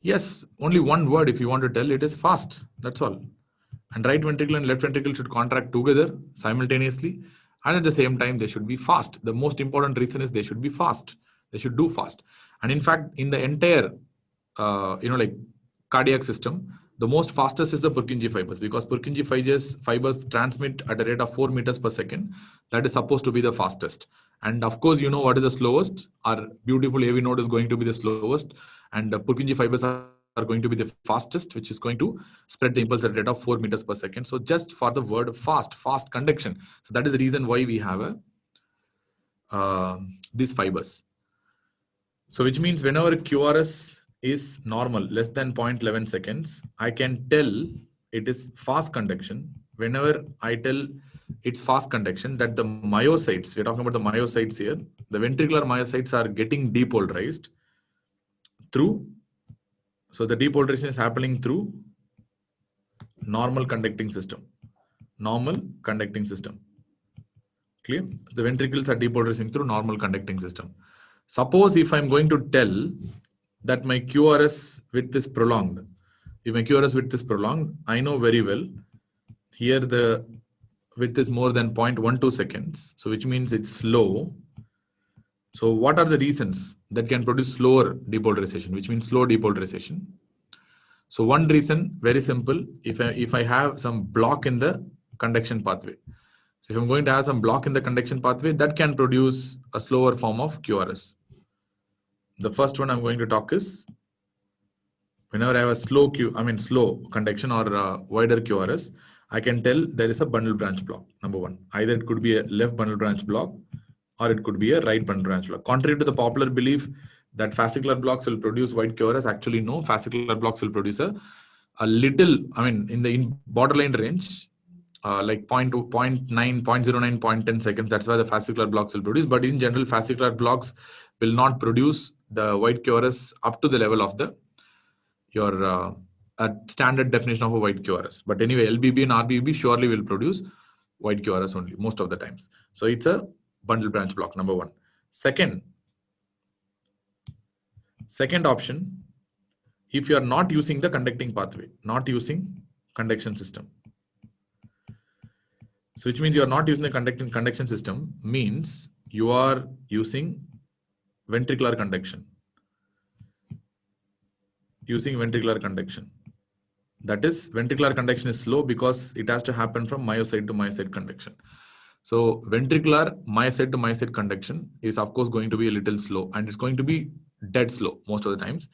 Yes, only one word if you want to tell, it is fast. That's all. And right ventricle and left ventricle should contract together simultaneously. And at the same time, they should be fast. The most important reason is they should be fast. They should do fast. And in fact, in the entire, like cardiac system, the most fastest is the Purkinje fibers, because Purkinje fibers transmit at a rate of 4 meters per second. That is supposed to be the fastest. And of course, you know what is the slowest? Our beautiful AV node is going to be the slowest. And Purkinje fibers are going to be the fastest, which is going to spread the impulse at a rate of 4 meters per second. So just for the word fast conduction. So that is the reason why we have these fibers. So which means whenever QRS is normal, less than 0.11 seconds, I can tell it is fast conduction. Whenever I tell it's fast conduction, that the myocytes, we're talking about the myocytes here, the ventricular myocytes are getting depolarized through, so the depolarization is happening through normal conducting system. Normal conducting system. Clear? The ventricles are depolarizing through normal conducting system. Suppose if I'm going to tell that my QRS width is prolonged, if my QRS width is prolonged, I know very well here the width is more than 0.12 seconds. So which means it's slow. So what are the reasons that can produce slower depolarization, which means slow depolarization? So one reason, very simple, if I have some block in the conduction pathway. So if I'm going to have some block in the conduction pathway, that can produce a slower form of QRS. The first one I'm going to talk is whenever I have a slow conduction or wider QRS, I can tell there is a bundle branch block. Number one, either it could be a left bundle branch block or it could be a right bundle branch block. Contrary to the popular belief that fascicular blocks will produce wide QRS, actually no, fascicular blocks will produce a little, in borderline range, like 0.2, 0.9, 0.09, 0.10 seconds. That's why the fascicular blocks will produce. But in general, fascicular blocks will not produce the white QRS up to the level of your standard definition of a white QRS. But anyway, LBB and RBB surely will produce white QRS only most of the times. So it's a bundle branch block, number one. Second option, if you are not using the conducting pathway, not using conduction system. So which means you are not using the conduction system, means you are using ventricular conduction. Using ventricular conduction. That is, ventricular conduction is slow because it has to happen from myocyte to myocyte conduction. So ventricular myocyte to myocyte conduction is of course going to be a little slow, and it's going to be dead slow most of the times.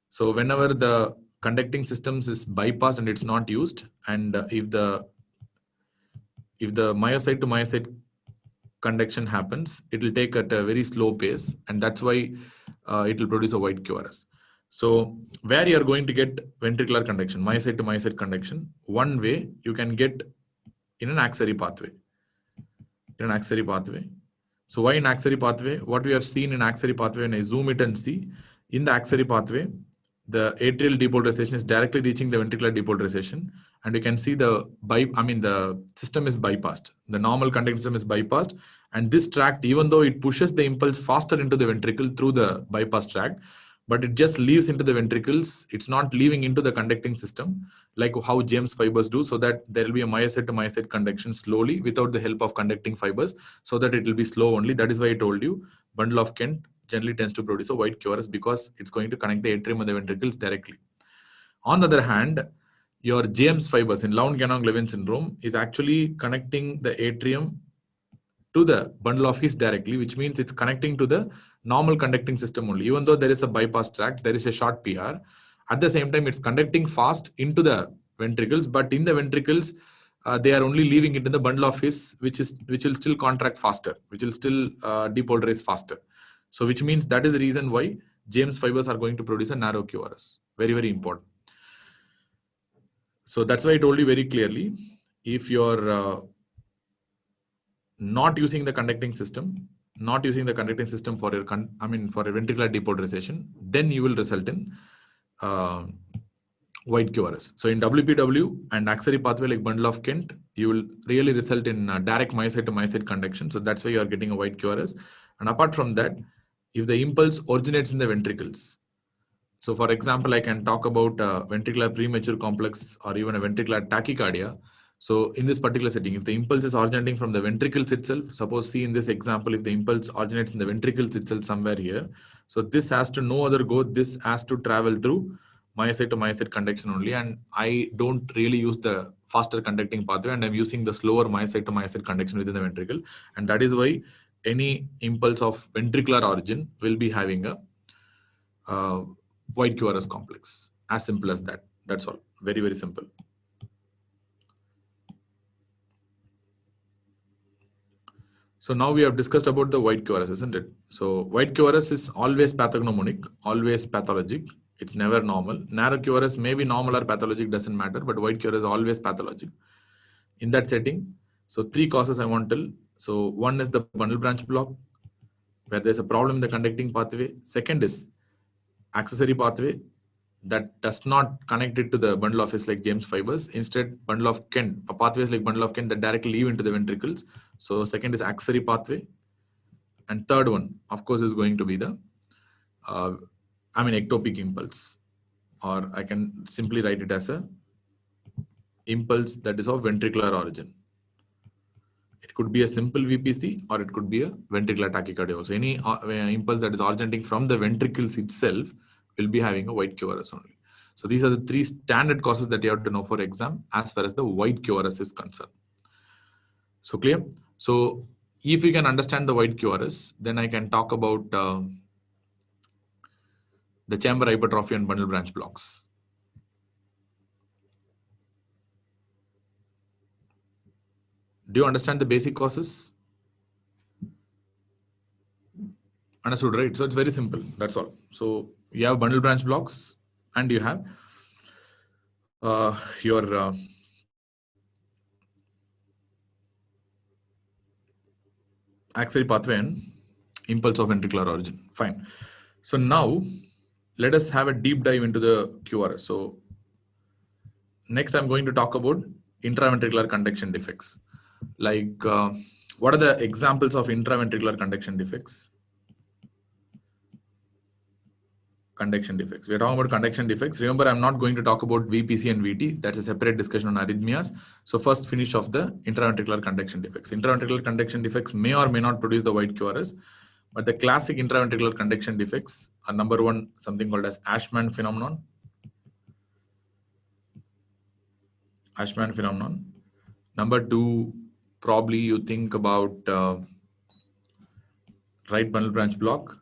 So whenever the conducting systems is bypassed and it's not used, and if the myocyte to myocyte conduction happens, it will take at a very slow pace, and that's why it will produce a white QRS. So where you are going to get ventricular conduction, myocyte to myocyte conduction, one way you can get in an axillary pathway. In an axillary pathway. So why in axillary pathway? What we have seen in axillary pathway, when I zoom it and see, in the axillary pathway, the atrial depolarization is directly reaching the ventricular depolarization, and you can see the system is bypassed. The normal conducting system is bypassed, and this tract, even though it pushes the impulse faster into the ventricle through the bypass tract, but it just leaves into the ventricles. It's not leaving into the conducting system like how James fibers do, so that there will be a myocyte to myocyte conduction slowly without the help of conducting fibers, so that it will be slow only. That is why I told you bundle of Kent generally tends to produce a white QRS, because it's going to connect the atrium and the ventricles directly. On the other hand, your James fibers in Lown-Ganong-Levin syndrome is actually connecting the atrium to the bundle of His directly, which means it's connecting to the normal conducting system only. Even though there is a bypass tract, there is a short PR. At the same time, it's conducting fast into the ventricles, but in the ventricles, they are only leaving it in the bundle of His, which will still contract faster, which will still depolarize faster. So which means that is the reason why James fibers are going to produce a narrow QRS. Very, very important. So that's why I told you very clearly, if you're not using the conducting system for your for a ventricular depolarization, then you will result in white QRS. So in WPW and axillary pathway like bundle of Kent, you will really result in direct myocyte to myocyte conduction. So that's why you are getting a white QRS. And apart from that, if the impulse originates in the ventricles, so for example, I can talk about ventricular premature complex or even a ventricular tachycardia. So in this particular setting, if the impulse is originating from the ventricles itself, suppose see in this example, if the impulse originates in the ventricles itself somewhere here, so this has to no other go, this has to travel through myocyte to myocyte conduction only, and I don't really use the faster conducting pathway, and I'm using the slower myocyte to myocyte conduction within the ventricle, and that is why any impulse of ventricular origin will be having a white QRS complex. As simple as that. That's all. Very, very simple. So now we have discussed about the white QRS, isn't it? So white QRS is always pathognomonic, always pathologic. It's never normal. Narrow QRS may be normal or pathologic, doesn't matter, but white QRS is always pathologic. In that setting, so three causes I want to tell. So one is the bundle branch block, where there's a problem in the conducting pathway. Second is accessory pathway that does not connect it to the bundle of His like James fibers. Instead, bundle of Kent, pathways like bundle of Kent that directly leave into the ventricles. So second is accessory pathway. And third one, of course, is going to be the ectopic impulse. Or I can simply write it as a impulse that is of ventricular origin. It could be a simple VPC or it could be a ventricular tachycardia. So any impulse that is originating from the ventricles itself will be having a white QRS only. So these are the three standard causes that you have to know for exam as far as the white QRS is concerned. So clear? So if you can understand the white QRS, then I can talk about the chamber hypertrophy and bundle branch blocks. Do you understand the basic causes? Understood, right? So it's very simple. That's all. So you have bundle branch blocks and you have your axillary pathway and impulse of ventricular origin. Fine. So now let us have a deep dive into the QRS. So next I'm going to talk about intraventricular conduction defects. Like what are the examples of intraventricular conduction defects? Conduction defects. We're talking about conduction defects. Remember, I'm not going to talk about VPC and VT. That's a separate discussion on arrhythmias. So first finish off the intraventricular conduction defects. Intraventricular conduction defects may or may not produce the white QRS, but the classic intraventricular conduction defects are number one, something called as Ashman phenomenon. Ashman phenomenon. Number two, probably you think about right bundle branch block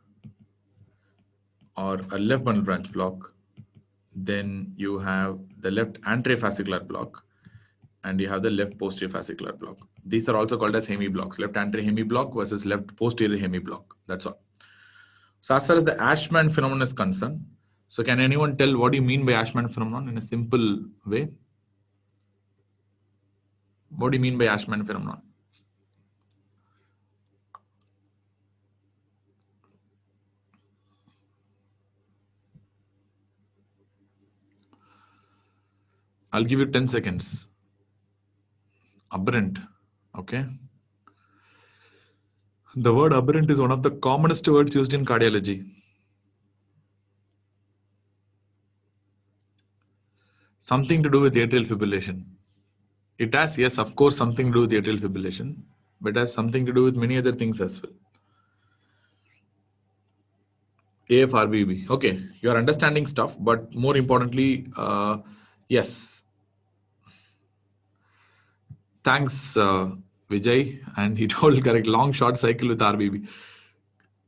or a left bundle branch block. Then you have the left anterior fascicular block and you have the left posterior fascicular block. These are also called as hemi blocks, left anterior hemi block versus left posterior hemi block. That's all. So as far as the Ashman phenomenon is concerned, so can anyone tell what do you mean by Ashman phenomenon in a simple way? What do you mean by Ashman phenomenon? I'll give you 10 seconds. Aberrant. Okay. The word aberrant is one of the commonest words used in cardiology. Something to do with atrial fibrillation. It has, yes, of course, something to do with atrial fibrillation, but it has something to do with many other things as well. AFRBB. Okay, you are understanding stuff, but more importantly, yes. Thanks, Vijay. And he told correct, long short cycle with RBB.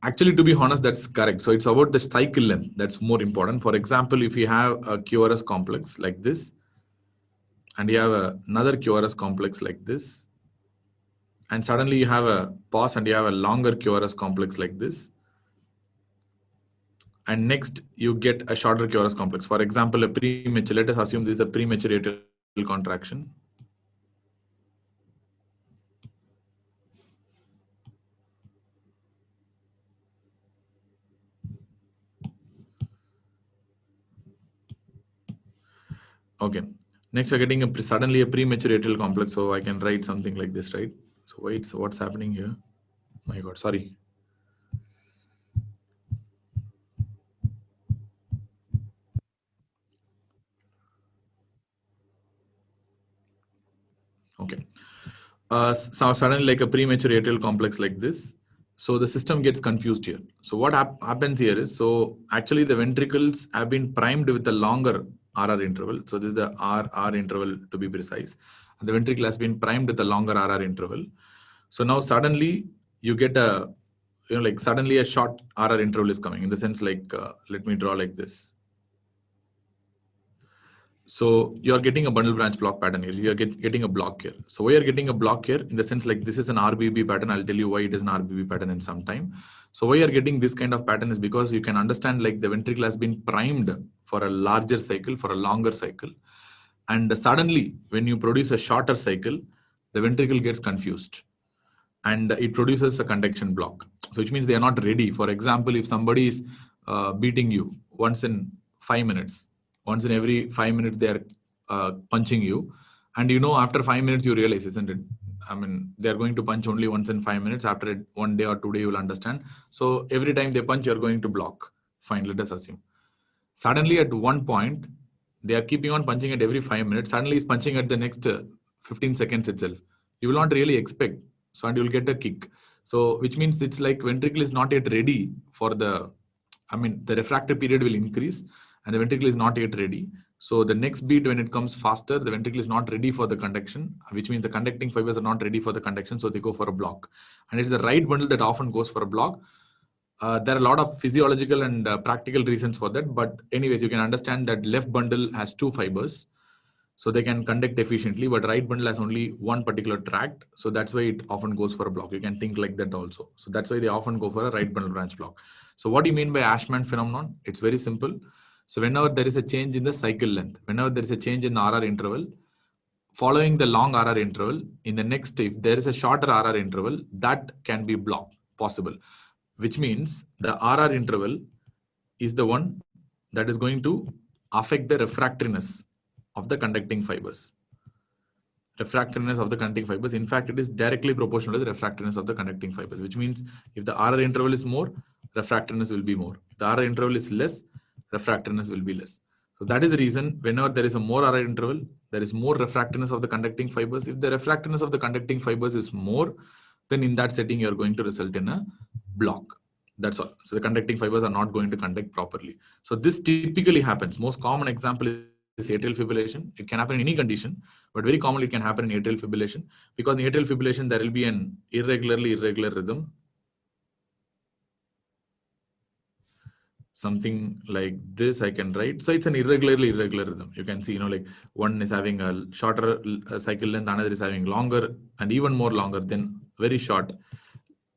Actually, to be honest, that's correct. So it's about the cycle length. That's more important. For example, if you have a QRS complex like this, and you have another QRS complex like this, and suddenly you have a pause and you have a longer QRS complex like this, and next you get a shorter QRS complex. For example, a premature, let us assume this is a premature atrial contraction. Okay. Next, we're getting suddenly a premature atrial complex. So I can write something like this, right? So wait, so what's happening here? My God, sorry. Okay. So suddenly like a premature atrial complex like this. So the system gets confused here. So what happens here is, so actually the ventricles have been primed with a longer RR interval. So this is the RR interval to be precise. The ventricle has been primed with a longer RR interval. So now suddenly you get a, like suddenly a short RR interval is coming in the sense like, let me draw like this. So you're getting a bundle branch block pattern here. You're getting a block here. So why you're getting a block here in the sense like this is an RBB pattern. I'll tell you why it is an RBB pattern in some time. So why you're getting this kind of pattern is because you can understand like the ventricle has been primed for a larger cycle, for a longer cycle. And suddenly when you produce a shorter cycle, the ventricle gets confused and it produces a conduction block. So which means they are not ready. For example, if somebody is beating you once in 5 minutes, once in every 5 minutes they are punching you, and after 5 minutes you realize, isn't it? I mean, they are going to punch only once in 5 minutes. After 1 day or 2 days, you will understand. So every time they punch, you're going to block. Fine, let us assume. Suddenly at one point, they are keeping on punching at every 5 minutes. Suddenly is punching at the next 15 seconds itself. You will not really expect. So and you will get a kick. So which means it's like ventricle is not yet ready for the refractive period will increase and the ventricle is not yet ready. So the next beat when it comes faster, the ventricle is not ready for the conduction, which means the conducting fibers are not ready for the conduction. So they go for a block. And it's the right bundle that often goes for a block. There are a lot of physiological and practical reasons for that. But anyways, you can understand that left bundle has 2 fibers. So they can conduct efficiently, but right bundle has only one particular tract. So that's why it often goes for a block. You can think like that also. So that's why they often go for a right bundle branch block. So what do you mean by Ashman phenomenon? It's very simple. So whenever there is a change in the cycle length, whenever there is a change in the RR interval, following the long RR interval, in the next, if there is a shorter RR interval, that can be blocked, possible, which means the RR interval is the one that is going to affect the refractoriness of the conducting fibers. Refractoriness of the conducting fibers. In fact, it is directly proportional to the refractoriness of the conducting fibers, which means if the RR interval is more, refractoriness will be more. The RR interval is less, refractoriness will be less. So that is the reason whenever there is a more RR interval, there is more refractoriness of the conducting fibers. If the refractoriness of the conducting fibers is more, then in that setting, you are going to result in a block. That's all. So the conducting fibers are not going to conduct properly. So this typically happens. Most common example is atrial fibrillation. It can happen in any condition, but very commonly it can happen in atrial fibrillation, because in atrial fibrillation there will be an irregular rhythm, something like this I can write. So it's an irregular rhythm. You can see, like one is having a shorter cycle length, another is having longer and even more longer, then very short,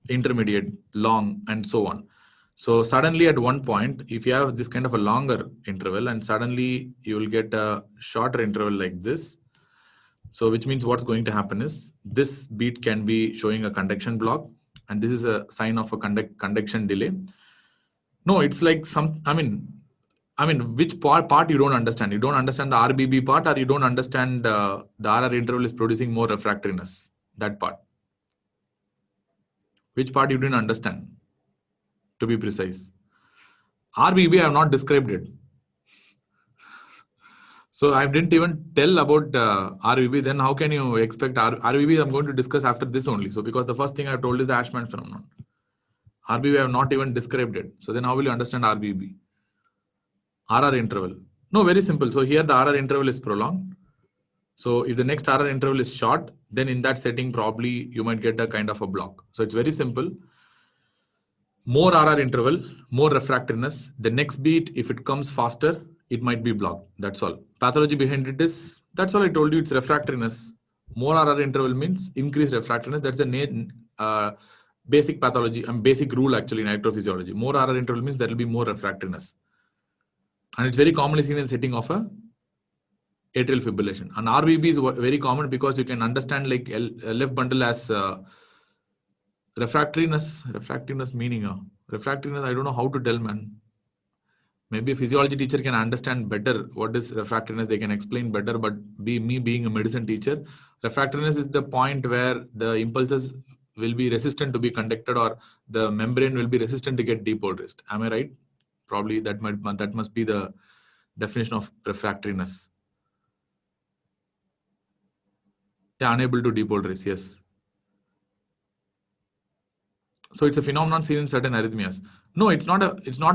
intermediate, long, and so on. So suddenly at one point, if you have this kind of a longer interval and suddenly you will get a shorter interval like this. So which means what's going to happen is this beat can be showing a conduction block, and this is a sign of a conduction delay. No, it's like which part you don't understand? You don't understand the RBB part, or you don't understand the RR interval is producing more refractoriness, that part. Which part you didn't understand, to be precise? RBB, I have not described it. So I didn't even tell about RBB. Then how can you expect RBB? I'm going to discuss after this only. So because the first thing I've told is the Ashman phenomenon. RBB I have not even described it. So then how will you understand RBB? RR interval. No, very simple. So here the RR interval is prolonged. So if the next RR interval is short, then in that setting probably you might get a kind of a block. So it's very simple. More RR interval, more refractoriness. The next beat, if it comes faster, it might be blocked. That's all. Pathology behind it is, that's all I told you, it's refractoriness. More RR interval means increased refractoriness. That's the basic pathology and basic rule actually in electrophysiology. More RR interval means there will be more refractoriness. And it's very commonly seen in the setting of a atrial fibrillation. And RBB is very common because you can understand like left bundle as refractoriness meaning. Refractoriness, I don't know how to tell, man. Maybe a physiology teacher can understand better what is refractoriness. They can explain better, but me being a medicine teacher, refractoriness is the point where the impulses will be resistant to be conducted, or the membrane will be resistant to get depolarized. Am I right? Probably that must be the definition of refractoriness. Yeah, unable to depolarize, yes. So it's a phenomenon seen in certain arrhythmias. No, it's not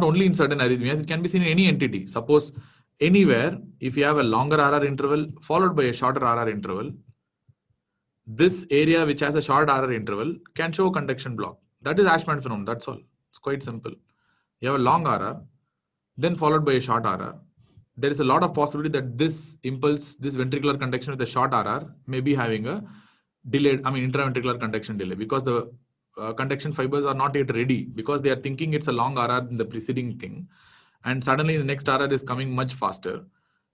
only in certain arrhythmias. It can be seen in any entity. Suppose anywhere, if you have a longer RR interval followed by a shorter RR interval, this area which has a short RR interval can show conduction block. That is Ashman phenomenon. That's all. It's quite simple. You have a long RR, then followed by a short RR. There is a lot of possibility that this impulse, this ventricular conduction with a short RR may be having a delayed, intraventricular conduction delay, because the conduction fibers are not yet ready, because they are thinking it's a long RR in the preceding thing, and suddenly the next RR is coming much faster.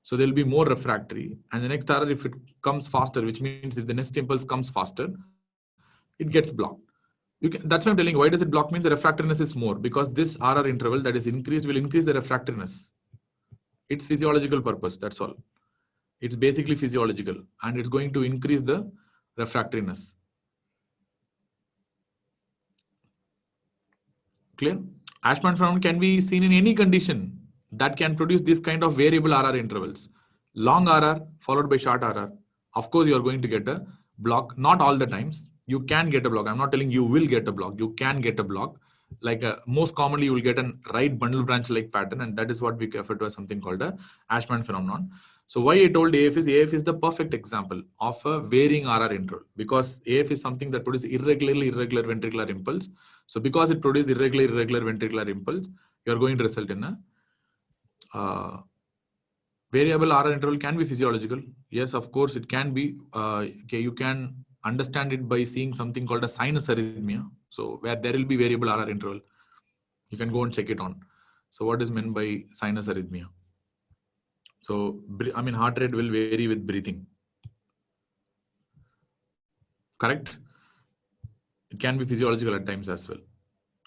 So there will be more refractory, and the next RR, if it comes faster, which means if the next impulse comes faster, it gets blocked. That's why I'm telling you, why does it block? Means the refractoriness is more, because this RR interval that is increased will increase the refractoriness. It's physiological purpose, that's all. It's basically physiological, and it's going to increase the refractoriness. Clear? Ashman phenomenon can be seen in any condition that can produce this kind of variable RR intervals. Long RR followed by short RR. Of course, you are going to get a block. Not all the times. You can get a block. I'm not telling you will get a block. You can get a block. Like most commonly, you will get a right bundle branch like pattern, and that is what we refer to as something called a Ashman phenomenon. So why I told AF is the perfect example of a varying RR interval, because AF is something that produces irregular ventricular impulse. So because it produces irregular ventricular impulse, you are going to result in a variable RR interval. Can be physiological. Yes, of course, it can be. Okay, you can understand it by seeing something called a sinus arrhythmia. So where there will be variable RR interval. You can go and check it on. So what is meant by sinus arrhythmia? So, heart rate will vary with breathing. correct? It can be physiological at times as well.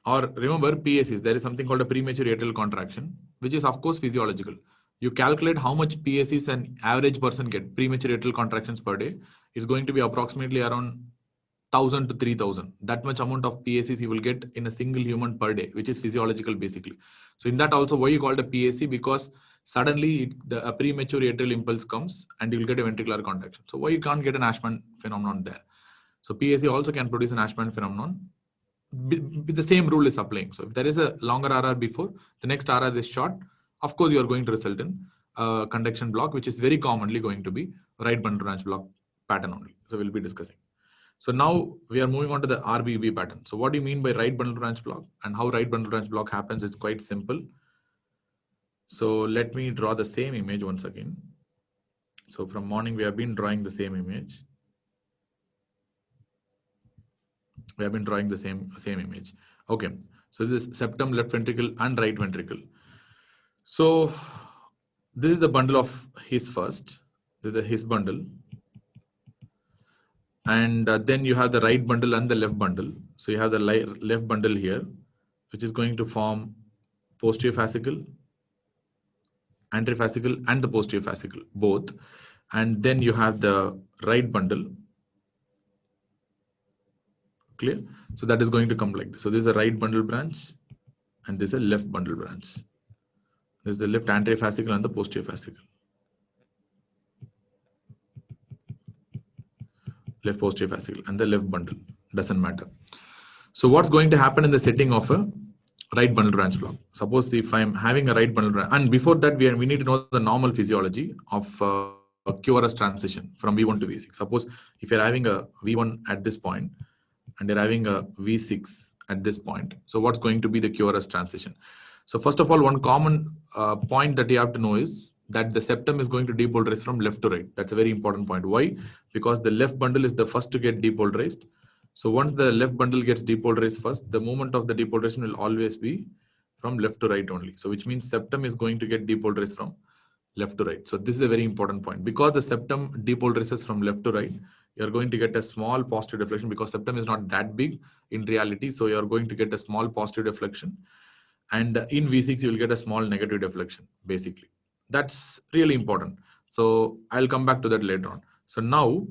Or remember PACs, there is something called a premature atrial contraction, which is of course physiological. You calculate how much PACs an average person get, premature atrial contractions per day, is going to be approximately around 1000 to 3000. That much amount of PACs you will get in a single human per day, which is physiological basically. So in that also, why you call it a PAC? Because suddenly a premature atrial impulse comes and you will get a ventricular contraction. So why you can't get an Ashman phenomenon there? So PAC also can produce an Ashman phenomenon. With the same rule is applying. So if there is a longer RR before, the next RR is short, of course you are going to result in a conduction block, which is very commonly going to be right bundle branch block pattern only. So we'll be discussing. So now we are moving on to the RBB pattern. So what do you mean by right bundle branch block and how right bundle branch block happens? It's quite simple. So let me draw the same image once again. So from morning we have been drawing the same image. We have been drawing the same image. Okay, so this is septum, left ventricle and right ventricle. So this is the bundle of his first. This is his bundle. And then you have the right bundle and the left bundle. So you have the left bundle here, which is going to form posterior fascicle, anterior fascicle and the posterior fascicle, both. And then you have the right bundle. Clear? So that is going to come like this. So this is a right bundle branch and this is a left bundle branch. This is the left anterior fascicle and the posterior fascicle. Left posterior fascicle and the left bundle, doesn't matter. So what's going to happen in the setting of a right bundle branch block? Suppose if I'm having a right bundle branch, and before that we need to know the normal physiology of a QRS transition from V1 to V6. Suppose if you're having a V1 at this point and you're having a V6 at this point, so what's going to be the QRS transition? So first of all, one common point that you have to know is that the septum is going to depolarize from left to right. That's a very important point. Why? Because the left bundle is the first to get depolarized. So once the left bundle gets depolarized first, the movement of the depolarization will always be from left to right only. So which means septum is going to get depolarized from left to right. So this is a very important point. Because the septum depolarizes from left to right, you're going to get a small positive deflection because septum is not that big in reality. So you're going to get a small positive deflection. And in V6, you will get a small negative deflection, basically. That's really important. So I'll come back to that later on. So now,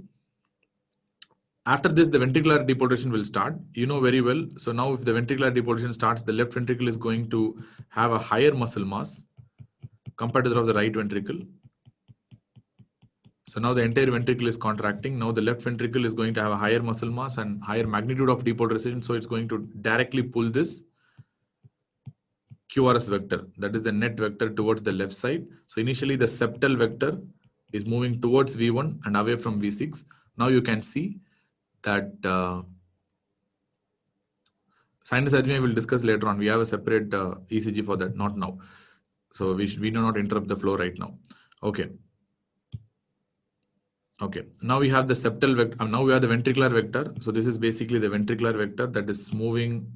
after this, the ventricular depolarization will start. You know very well. So now if the ventricular depolarization starts, the left ventricle is going to have a higher muscle mass compared to that of the right ventricle. So now the entire ventricle is contracting. Now the left ventricle is going to have a higher muscle mass and higher magnitude of depolarization. So it's going to directly pull this QRS vector, that is the net vector, towards the left side. So initially the septal vector is moving towards V1 and away from V6. Now you can see that sinus arrhythmia we'll discuss later on. We have a separate ECG for that, not now. So we do not interrupt the flow right now. Okay. Okay. Now we have the septal vector. Now we have the ventricular vector. So this is basically the ventricular vector that is moving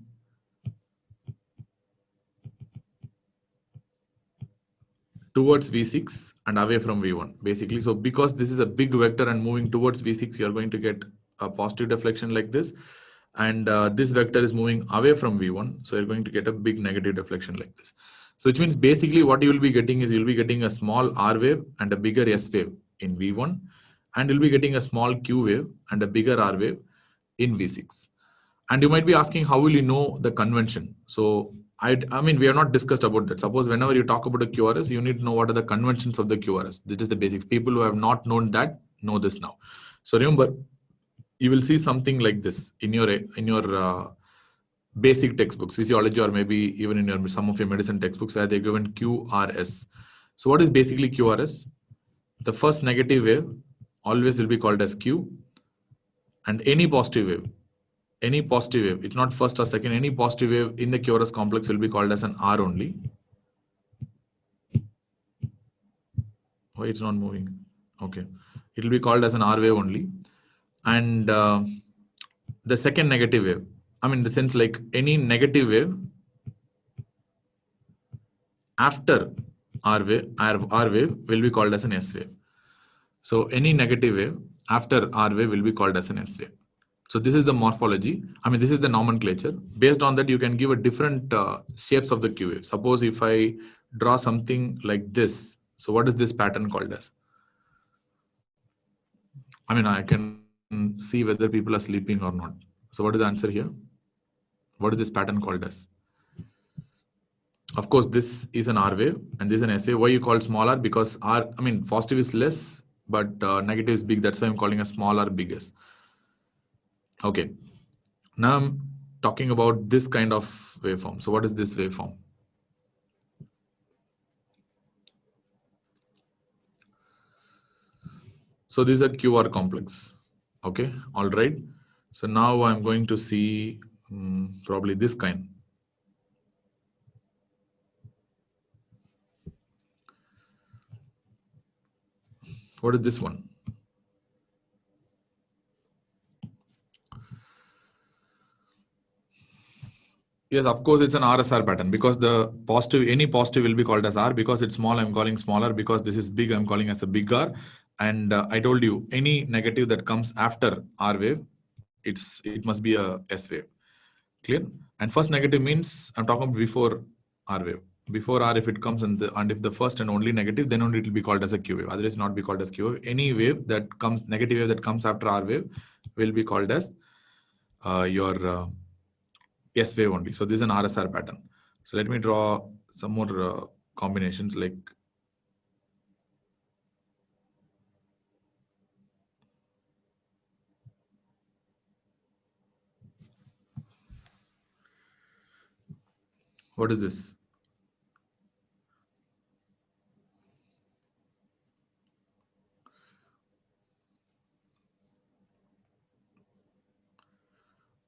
towards V6 and away from V1, basically. So because this is a big vector and moving towards V6, you're going to get a positive deflection like this. And this vector is moving away from V1. So you're going to get a big negative deflection like this. So which means basically what you will be getting is you'll be getting a small R wave and a bigger S wave in V1. And you'll be getting a small Q wave and a bigger R wave in V6. And you might be asking, how will you know the convention? So I mean, we have not discussed about that. Suppose whenever you talk about a QRS, you need to know what are the conventions of the QRS. This is the basics. People who have not known that know this now. So remember, you will see something like this in your basic textbooks, physiology, or maybe even in some of your medicine textbooks where they're given QRS. So what is basically QRS? The first negative wave always will be called as Q, and any positive wave, it's not first or second, any positive wave in the QRS complex will be called as an R only. Why it's not moving? Okay. It will be called as an R wave only. And the second negative wave, I mean, in the sense like any negative wave after R wave will be called as an S wave. So any negative wave after R wave will be called as an S wave. So this is the morphology. I mean, this is the nomenclature. Based on that, you can give a different shapes of the Q wave. Suppose if I draw something like this, so what is this pattern called as? I mean, I can see whether people are sleeping or not. So what is the answer here? What is this pattern called as? Of course, this is an R wave and this is an S wave. Why you call small r? Because R, I mean, positive is less, but negative is big. That's why I'm calling a small r biggest. Okay. Now I'm talking about this kind of waveform. So what is this waveform? So this is a QR complex. Okay. All right. So now I'm going to see probably this kind. What is this one? Yes, of course, it's an RSR pattern because the positive, any positive will be called as R. Because it's small, I'm calling smaller. Because this is big, I'm calling as a big R. And I told you, any negative that comes after R wave, it must be a S wave. Clear? And first negative means I'm talking about before R wave. Before R, if it comes and if the first and only negative, then only it will be called as a Q wave. Otherwise, not be called as Q wave. Any wave that comes, negative wave that comes after R wave, will be called as your S wave only. So this is an RSR pattern. So let me draw some more combinations like what is this?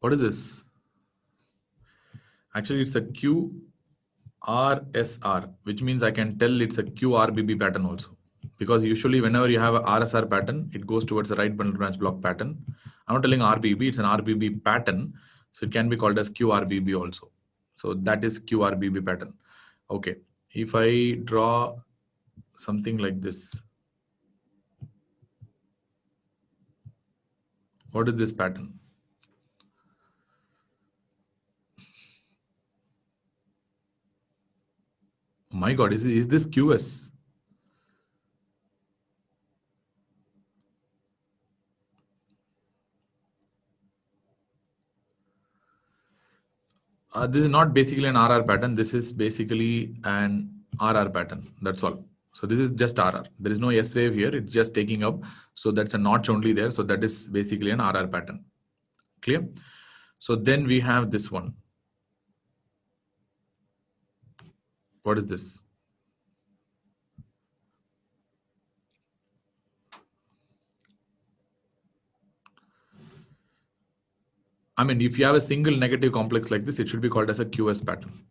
What is this? Actually, it's a QRSR, which means I can tell it's a QRBB pattern also. Because usually whenever you have a RSR pattern, it goes towards the right bundle branch block pattern. I'm not telling RBB, it's an RBB pattern. So it can be called as QRBB also. So that is QRBB pattern. Okay. If I draw something like this, what is this pattern? Oh my God, is this QS? This is not basically an RR pattern. This is basically an RR pattern. That's all. So this is just RR. There is no S wave here. It's just taking up. So that's a notch only there. So that is basically an RR pattern. Clear? So then we have this one. What is this? I mean, if you have a single negative complex like this, it should be called as a QS pattern.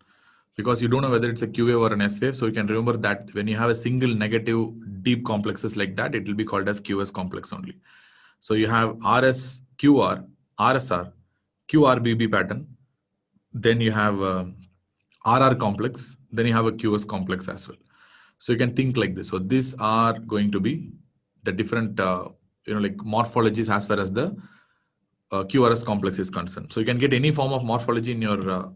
Because you don't know whether it's a Q wave or an S wave. So you can remember that when you have a single negative deep complexes like that, it will be called as QS complex only. So you have RS, QR, RSR, QRBB pattern. Then you have RR complex. Then you have a QS complex as well. So you can think like this. So these are going to be the different, like morphologies as far as the QRS complex is concerned. So you can get any form of morphology in your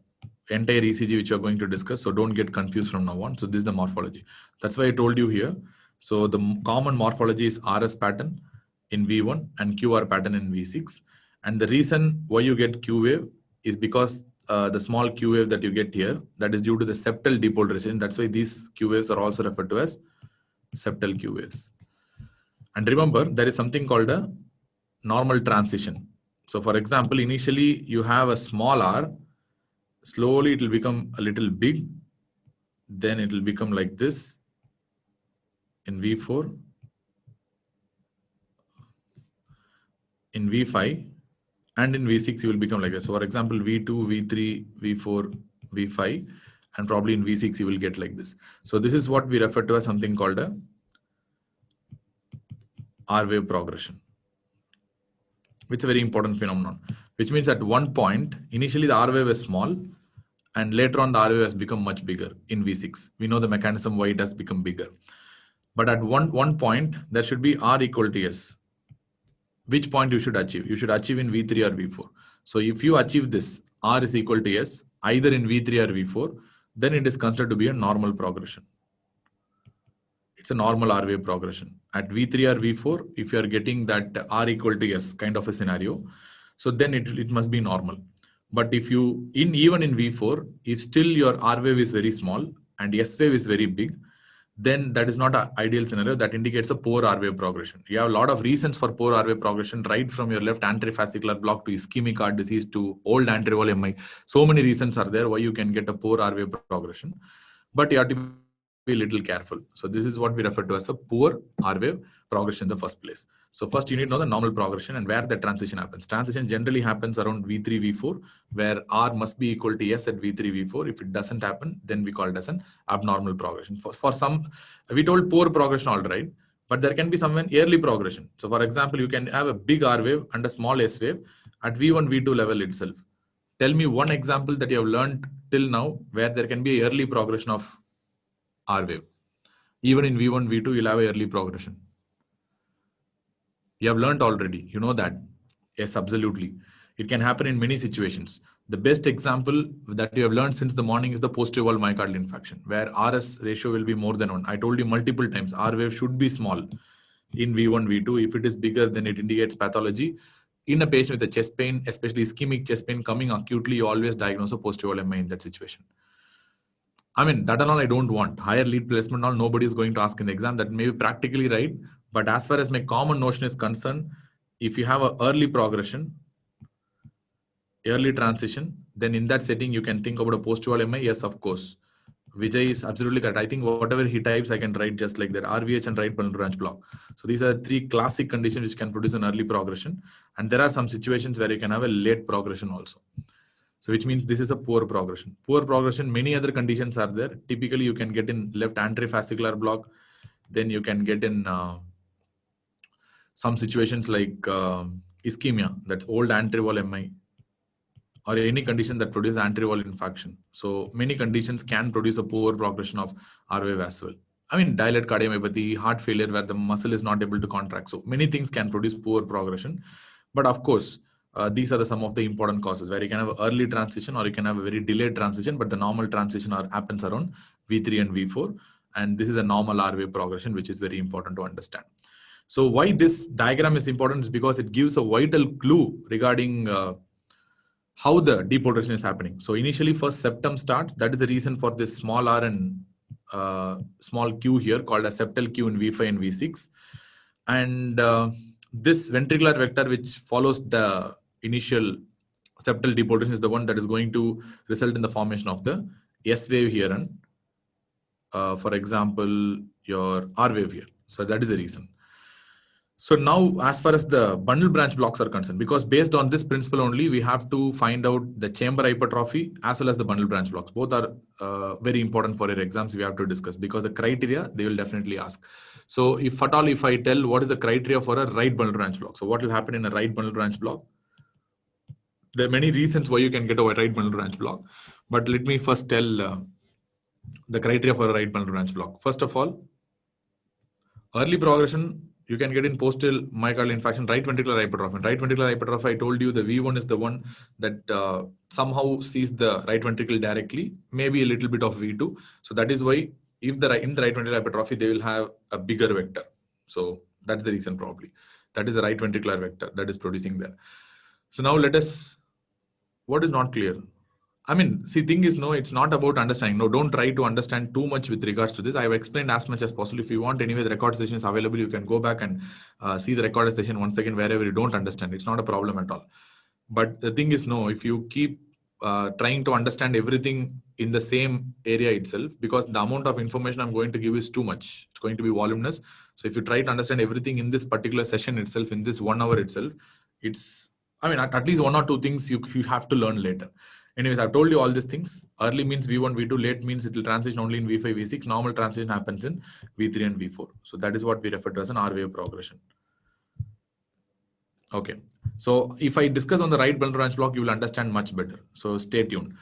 entire ECG which you're going to discuss. So don't get confused from now on. So this is the morphology. That's why I told you here. So the common morphology is RS pattern in V1 and QR pattern in V6. And the reason why you get Q wave is because the small Q wave that you get here, that is due to the septal depolarization. That's why these Q waves are also referred to as septal Q waves. And remember, there is something called a normal transition. So for example, initially you have a small r, slowly it will become a little big, then it will become like this in V4, in V5, and in V6 you will become like this. So for example, V2, V3, V4, V5, and probably in V6 you will get like this. So this is what we refer to as something called a R wave progression, which is a very important phenomenon, which means at one point, initially the R wave is small, and later on the R wave has become much bigger in V6. We know the mechanism why it has become bigger. But at one point, there should be R equal to S, which point you should achieve. You should achieve in V3 or V4. So if you achieve this, R is equal to S, either in V3 or V4, then it is considered to be a normal progression. It's a normal R wave progression. At V3 or V4, if you are getting that R equal to S kind of a scenario, so then it must be normal. But if you, even in V4, if still your R wave is very small and S wave is very big, then that is not an ideal scenario. That indicates a poor R wave progression. You have a lot of reasons for poor R wave progression, right from your left anterifascicular block to ischemic heart disease to old anterior MI. So many reasons are there why you can get a poor R wave progression. But you have to be a little careful. So this is what we refer to as a poor R wave progression in the first place. So first you need to know the normal progression and where the transition happens. Transition generally happens around V3, V4, where R must be equal to S at V3, V4. If it doesn't happen, then we call it as an abnormal progression. For some, we told poor progression, all right, but there can be some early progression. So for example, you can have a big R wave and a small S wave at V1, V2 level itself. Tell me one example that you have learned till now where there can be an early progression of R wave. Even in V1, V2, you'll have an early progression. You have learned already. You know that. Yes, absolutely. It can happen in many situations. The best example that you have learned since the morning is the posterior wall myocardial infarction, where RS ratio will be more than 1. I told you multiple times, R wave should be small in V1, V2. If it is bigger, then it indicates pathology. In a patient with a chest pain, especially ischemic chest pain coming acutely, you always diagnose a posterior wall MI in that situation. I mean, that and all I don't want. Higher lead placement, all nobody is going to ask in the exam. That may be practically right. But as far as my common notion is concerned, if you have an early progression, early transition, then in that setting, you can think about a posterior MI. Yes, of course. Vijay is absolutely correct. I think whatever he types, I can write just like that. RVH and right bundle branch block. So these are 3 classic conditions which can produce an early progression. And there are some situations where you can have a late progression also. So which means this is a poor progression. Poor progression, many other conditions are there. Typically, you can get in left anterifascicular block. Then you can get in some situations like ischemia, that's old anterior wall MI, or any condition that produces anterior wall infarction. So many conditions can produce a poor progression of R wave as well. I mean, dilated cardiomyopathy, heart failure where the muscle is not able to contract. So many things can produce poor progression. But of course, these are some of the important causes where you can have an early transition or you can have a very delayed transition, but the normal transition happens around V3 and V4. And this is a normal R wave progression, which is very important to understand. So why this diagram is important is because it gives a vital clue regarding how the depolarization is happening. So initially first septum starts. That is the reason for this small r and small q here called a septal q in V5 and V6. And this ventricular vector which follows the initial septal depolarization is the one that is going to result in the formation of the S wave here and for example your R wave here. So that is the reason. So now as far as the bundle branch blocks are concerned, because based on this principle only, we have to find out the chamber hypertrophy as well as the bundle branch blocks. Both are very important for your exams we have to discuss because the criteria they will definitely ask. So if at all, if I tell what is the criteria for a right bundle branch block. So what will happen in a right bundle branch block? There are many reasons why you can get a right bundle branch block. But let me first tell the criteria for a right bundle branch block. First of all, early progression, you can get in posterior myocardial infarction, right ventricular hypertrophy. Right ventricular hypertrophy, I told you the V1 is the one that somehow sees the right ventricle directly, maybe a little bit of V2. So that is why if in the right ventricular hypertrophy, they will have a bigger vector. So that's the reason probably. That is the right ventricular vector that is producing there. So now let us, what is not clear? I mean, see, thing is, no, it's not about understanding. No, don't try to understand too much with regards to this. I have explained as much as possible. If you want, anyway, the record session is available. You can go back and see the recorded session once again, wherever you don't understand. It's not a problem at all. But the thing is, no, if you keep trying to understand everything in the same area itself, because the amount of information I'm going to give is too much. It's going to be voluminous. So if you try to understand everything in this particular session itself, in this 1 hour itself, it's, I mean, at least 1 or 2 things you have to learn later. Anyways, I've told you all these things. Early means V1, V2. Late means it will transition only in V5, V6. Normal transition happens in V3 and V4. So that is what we refer to as an R wave progression. Okay. So if I discuss on the right bundle branch block, you will understand much better. So stay tuned.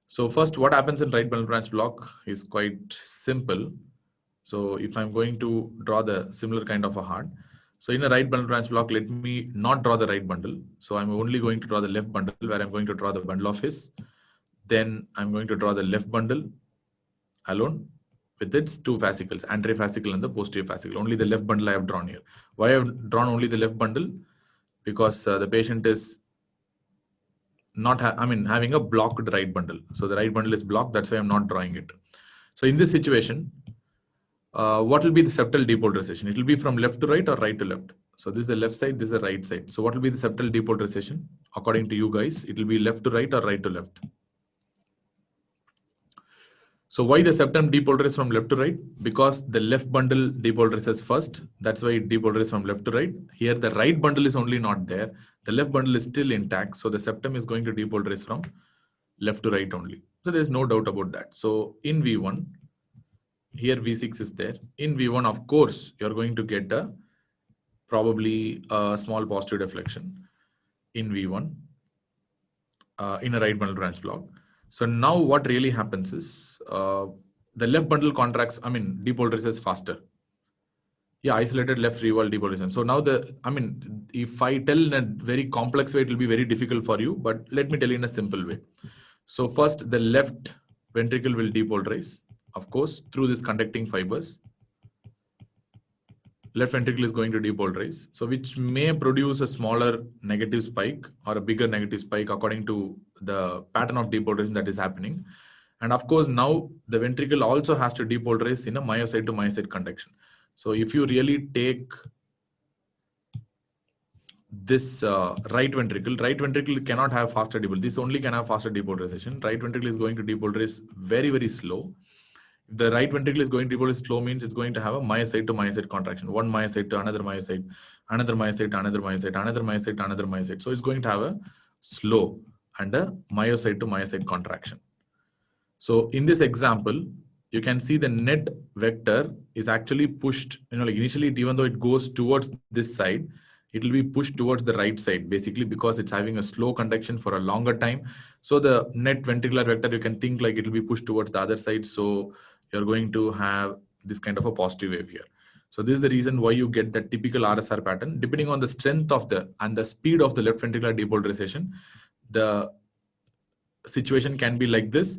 So first, what happens in right bundle branch block is quite simple. So if I'm going to draw the similar kind of a heart. So in a right bundle branch block, let me not draw the right bundle. So I'm only going to draw the left bundle, where I'm going to draw the bundle of his. Then I'm going to draw the left bundle alone with its two fascicles, anterior fascicle and the posterior fascicle. Only the left bundle I have drawn here. Why I have drawn only the left bundle? Because the patient is not having a blocked right bundle. So the right bundle is blocked. That's why I'm not drawing it. So in this situation, what will be the septal depolarization? It will be from left to right or right to left. So this is the left side, this is the right side. So what will be the septal depolarization according to you guys? It will be left to right or right to left. So why the septum depolarizes from left to right? Because the left bundle depolarizes first. That's why it depolarizes from left to right. Here the right bundle is only not there. The left bundle is still intact. So the septum is going to depolarize from left to right only. So there's no doubt about that. So in V1, here V6 is there. In V1, of course, you're going to get probably a small positive deflection in V1 in a right bundle branch block. So now what really happens is the left bundle contracts, depolarizes faster. Yeah, isolated left free wall depolarization. So now if I tell in a very complex way, it will be very difficult for you, but let me tell you in a simple way. So first, the left ventricle will depolarize, of course, through these conducting fibers. Left ventricle is going to depolarize, so which may produce a smaller negative spike or a bigger negative spike according to the pattern of depolarization that is happening. And of course, now the ventricle also has to depolarize in a myocyte to myocyte conduction. So if you really take this right ventricle cannot have faster depolarization. This only can have faster depolarization. Right ventricle is going to depolarize very, very slow. The right ventricle is going to depolarize slow means it's going to have a myocyte to myocyte contraction. One myocyte to another myocyte, another myocyte to another myocyte, another myocyte to another myocyte. So it's going to have a slow and a myocyte to myocyte contraction. So in this example, you can see the net vector is actually pushed, like initially, even though it goes towards this side, it will be pushed towards the right side, basically because it's having a slow conduction for a longer time. So the net ventricular vector, you can think like it will be pushed towards the other side. So you're going to have this kind of a positive wave here. So this is the reason why you get the typical RSR pattern. Depending on the strength of and the speed of the left ventricular depolarization, the situation can be like this,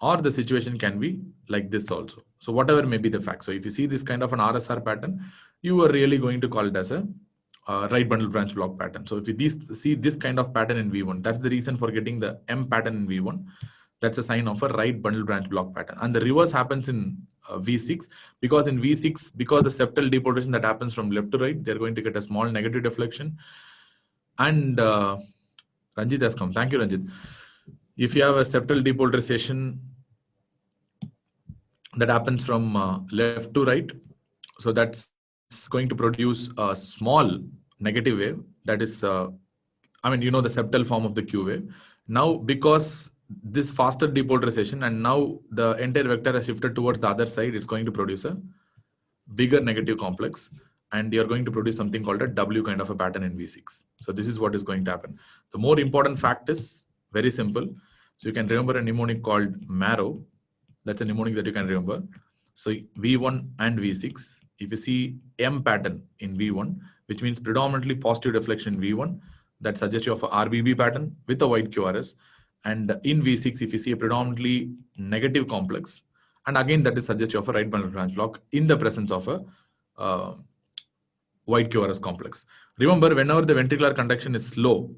or the situation can be like this also. So whatever may be the fact. So if you see this kind of an RSR pattern, you are really going to call it as a right bundle branch block pattern. So if you see this kind of pattern in V1, that's the reason for getting the M pattern in V1. That's a sign of a right bundle branch block pattern. And the reverse happens in V6, because in V6, because the septal depolarization that happens from left to right, they're going to get a small negative deflection. And Ranjit has come. Thank you, Ranjit. If you have a septal depolarization that happens from left to right, so that's going to produce a small negative wave. That is, the septal form of the Q wave. Now, because this faster depolarization and now the entire vector has shifted towards the other side, it's going to produce a bigger negative complex, and you're going to produce something called a W kind of a pattern in V6. So this is what is going to happen. The more important fact is very simple. So you can remember a mnemonic called marrow. That's a mnemonic that you can remember. So V1 and V6, if you see M pattern in V1, which means predominantly positive deflection in V1, that suggests you of a RBB pattern with a white QRS. And in V6, if you see a predominantly negative complex, and again, that is suggestive of a right bundle branch block in the presence of a white QRS complex. Remember, whenever the ventricular conduction is slow,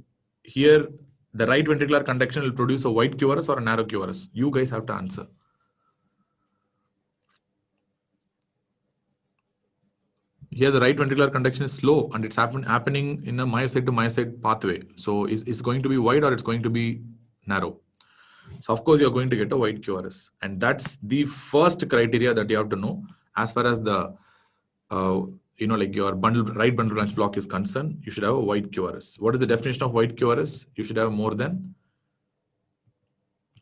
here the right ventricular conduction will produce a white QRS or a narrow QRS. You guys have to answer. Here the right ventricular conduction is slow and it's happening in a myocyte to myocyte pathway. So it's going to be wide or it's going to be narrow. So of course you're going to get a white QRS, and that's the first criteria that you have to know as far as the your right bundle branch block is concerned. You should have a white QRS. What is the definition of white QRS? You should have more than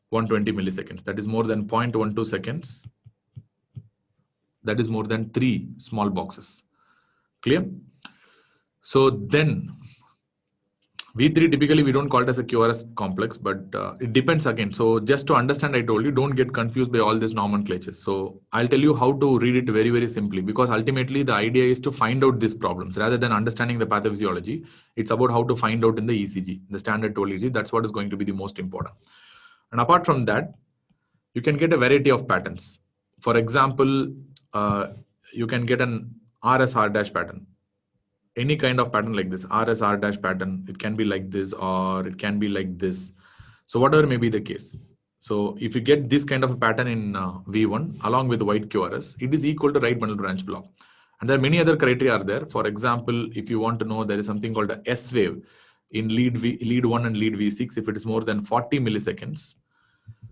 120 milliseconds. That is more than 0.12 seconds. That is more than 3 small boxes. Clear? So then V3 typically we don't call it as a QRS complex, but it depends again. So just to understand, I told you, don't get confused by all these nomenclatures. So I'll tell you how to read it very, very simply, because ultimately the idea is to find out these problems rather than understanding the pathophysiology. It's about how to find out in the ECG, the standard total ECG. That's what is going to be the most important. And apart from that, you can get a variety of patterns. For example, you can get an RSR dash pattern. Any kind of pattern like this, RSR dash pattern, it can be like this or it can be like this. So whatever may be the case. So if you get this kind of a pattern in V1 along with white QRS, it is equal to right bundle branch block. And there are many other criteria are there. For example, if you want to know, there is something called a S wave in lead 1 and lead V6 if it is more than 40 milliseconds.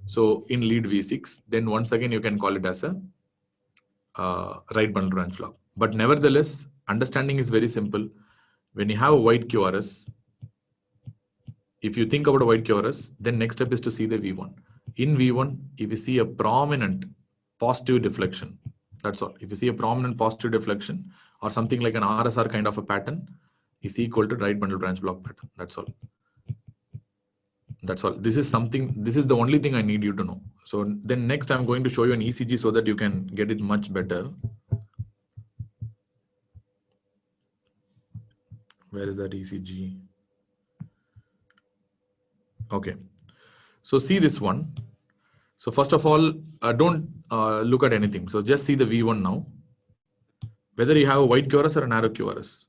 So in lead V6, then once again you can call it as a right bundle branch block. But nevertheless, understanding is very simple. When you have a white QRS, if you think about a white QRS, then next step is to see the V1. In V1, if you see a prominent positive deflection, that's all. If you see a prominent positive deflection or something like an RSR kind of a pattern, is equal to right bundle branch block pattern. That's all. That's all. This is the only thing I need you to know. So then next I'm going to show you an ECG so that you can get it much better. Where is that ECG? Okay. So see this one. So first of all, don't look at anything. So just see the V1 now. Whether you have a white QRS or a narrow QRS.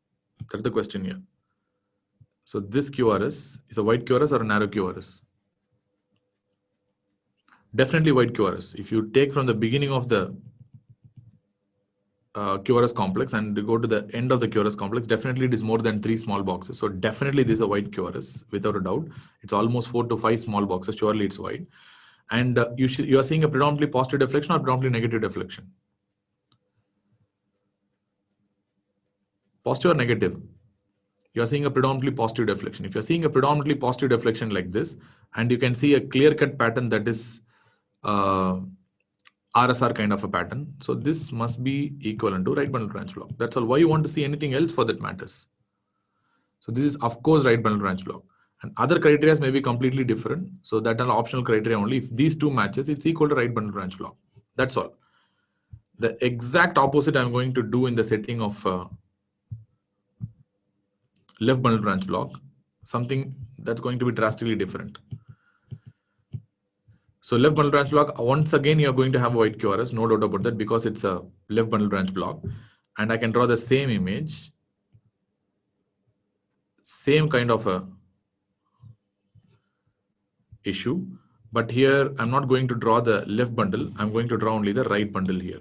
That's the question here. So this QRS is a white QRS or a narrow QRS? Definitely white QRS. If you take from the beginning of the QRS complex and go to the end of the QRS complex, definitely it is more than 3 small boxes. So definitely this is a white QRS without a doubt. It's almost 4 to 5 small boxes. Surely it's white. And you are seeing a predominantly positive deflection or predominantly negative deflection? Positive or negative? You are seeing a predominantly positive deflection. If you are seeing a predominantly positive deflection like this, and you can see a clear-cut pattern that is RSR kind of a pattern, so this must be equivalent to right bundle branch block. That's all. Why you want to see anything else for that matters? So this is of course right bundle branch block. And other criteria may be completely different. So that are optional criteria only. If these two matches, it's equal to right bundle branch block. That's all. The exact opposite I'm going to do in the setting of left bundle branch block, something that's going to be drastically different. So left bundle branch block, once again, you're going to have a white QRS, no doubt about that, because it's a left bundle branch block. And I can draw the same image, same kind of a issue. But here, I'm not going to draw the left bundle. I'm going to draw only the right bundle here.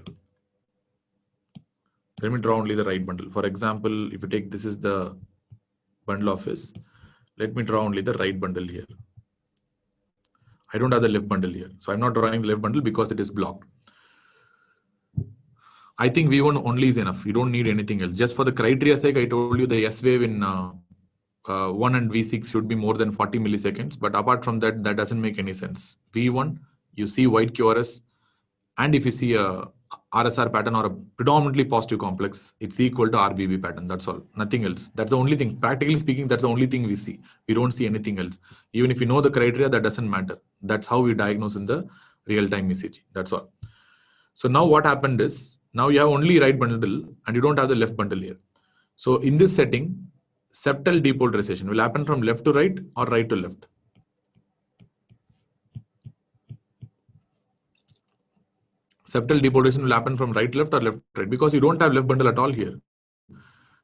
Let me draw only the right bundle. For example, if you take this is the bundle office, let me draw only the right bundle here. I don't have the left bundle here. So I'm not drawing the left bundle because it is blocked. I think V1 only is enough. You don't need anything else. Just for the criteria sake, I told you the S wave in 1 and V6 should be more than 40 milliseconds. But apart from that, that doesn't make any sense. V1, you see white QRS. And if you see a RSR pattern or a predominantly positive complex, it's equal to RBB pattern. That's all. Nothing else. That's the only thing. Practically speaking, that's the only thing we see. We don't see anything else. Even if you know the criteria, that doesn't matter. That's how we diagnose in the real-time ECG. That's all. So now what happened is, now you have only right bundle and you don't have the left bundle here. So in this setting, septal depolarization will happen from left to right or right to left. Septal depolarization will happen from right left or left right, because you don't have left bundle at all here.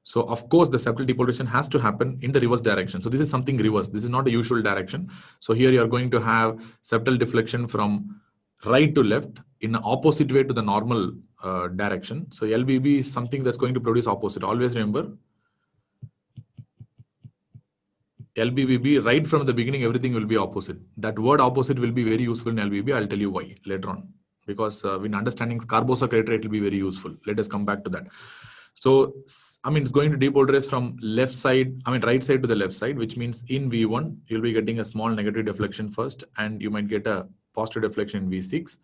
So of course the septal depolarization has to happen in the reverse direction. So this is something reverse. This is not a usual direction. So here you are going to have septal deflection from right to left in an opposite way to the normal direction. So LBB is something that's going to produce opposite. Always remember, LBBB, right from the beginning, everything will be opposite. That word opposite will be very useful in LBB. I'll tell you why later on. Because in understanding Scarbosa criteria, it will be very useful. Let us come back to that. So, I mean, it's going to depolarize from left side, right side to the left side, which means in V1, you'll be getting a small negative deflection first, and you might get a positive deflection in V6.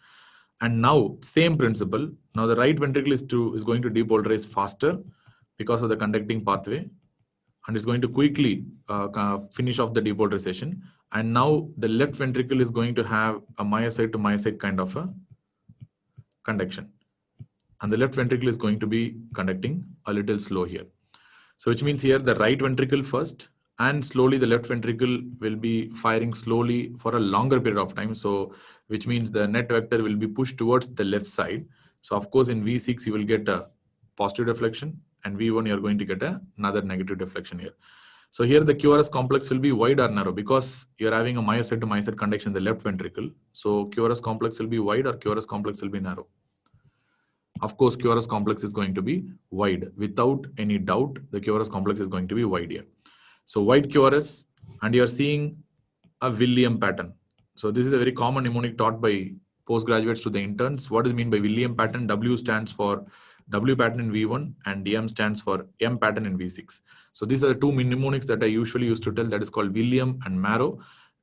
And now, same principle. Now, the right ventricle is going to depolarize faster because of the conducting pathway. and it's going to quickly finish off the depolarization. And now the left ventricle is going to have a myocyte to myocyte kind of a conduction. And the left ventricle is going to be conducting a little slow here. So which means here the right ventricle first, and slowly the left ventricle will be firing slowly for a longer period of time. So which means the net vector will be pushed towards the left side. So of course in V6 you will get a positive deflection, and V1 you are going to get another negative deflection here. So here the QRS complex will be wide or narrow because you're having a myocyte to myocyte conduction in the left ventricle. So QRS complex will be wide or QRS complex will be narrow. Of course, QRS complex is going to be wide. Without any doubt, the QRS complex is going to be wide here. So wide QRS, and you're seeing a William pattern. So this is a very common mnemonic taught by postgraduates to the interns. What does it mean by William pattern? W stands for W pattern in V1 and M stands for M pattern in V6. So these are the two mnemonics that I usually used to tell, that is called William and Marrow.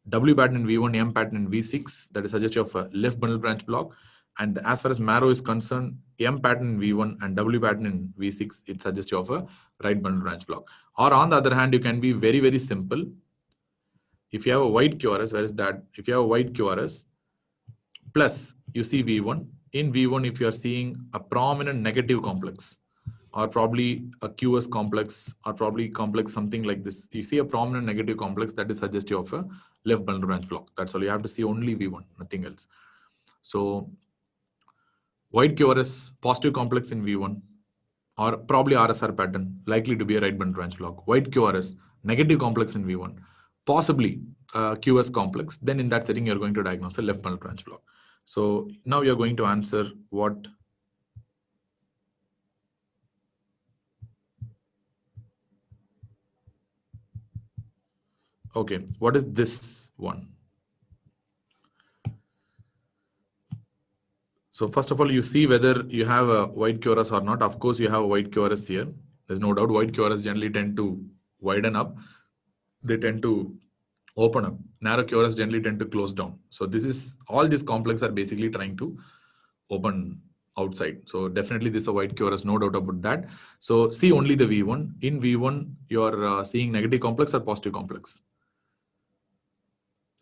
W pattern in V1, M pattern in V6, that is suggestive of a left bundle branch block. And as far as Marrow is concerned, M pattern in V1 and W pattern in V6, it's suggestive of a right bundle branch block. Or on the other hand, you can be very, very simple. If you have a wide QRS, where is that? If you have a wide QRS, plus you see V1, in V1, if you are seeing a prominent negative complex, or probably a QS complex, or probably complex something like this, you see a prominent negative complex, that is suggestive of a left bundle branch block. That's all. You have to see only V1, nothing else. So wide QRS, positive complex in V1, or probably RSR pattern, likely to be a right bundle branch block. Wide QRS, negative complex in V1, possibly QS complex. Then in that setting, you're going to diagnose a left bundle branch block. So now you're going to answer what? Okay, what is this one? So first of all, you see whether you have a wide QRS or not. Of course, you have a wide QRS here. There's no doubt. Wide QRS generally tend to widen up. They tend to open up. Narrow QRS generally tend to close down. So this is, all these complexes are basically trying to open outside. So definitely this is a wide QRS, no doubt about that. So see only the V1. In V1, you're seeing negative complex or positive complex?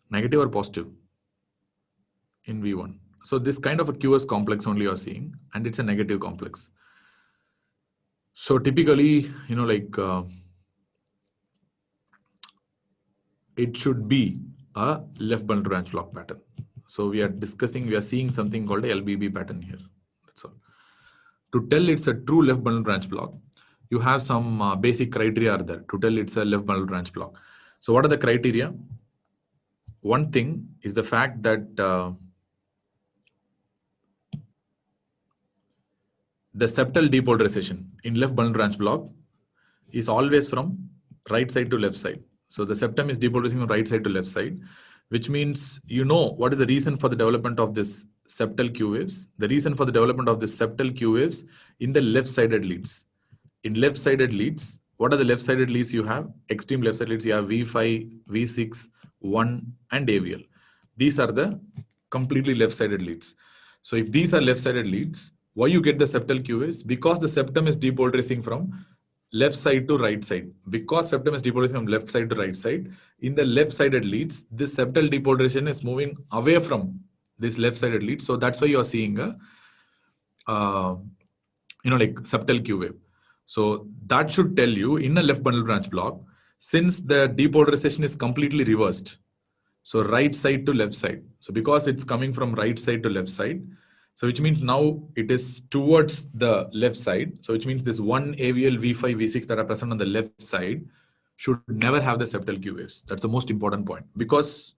Negative or positive in V1. So this kind of a QS complex only you're seeing, and it's a negative complex. So typically, it should be a left bundle branch block pattern. So we are seeing something called a LBB pattern here. That's all. To tell it's a true left bundle branch block, you have some basic criteria are there to tell it's a left bundle branch block. So what are the criteria? One thing is the fact that the septal depolarization in left bundle branch block is always from right side to left side. So the septum is depolarizing from right side to left side, which means what is the reason for the development of this septal Q waves? The reason for the development of this septal Q waves in the left-sided leads. In left-sided leads, what are the left-sided leads you have? Extreme left-sided leads, you have V5, V6, 1, and AVL. These are the completely left-sided leads. So if these are left-sided leads, why you get the septal Q waves? Because the septum is depolarizing from left side to right side. Because septum is depolarizing from left side to right side, in the left-sided leads, this septal depolarization is moving away from this left-sided lead. So that's why you are seeing a, septal Q wave. So that should tell you in a left bundle branch block, since the depolarization is completely reversed, so right side to left side. So because it's coming from right side to left side, so which means now it is towards the left side. So which means this 1 AVL, V5, V6 that are present on the left side should never have the septal Q waves. That's the most important point. Because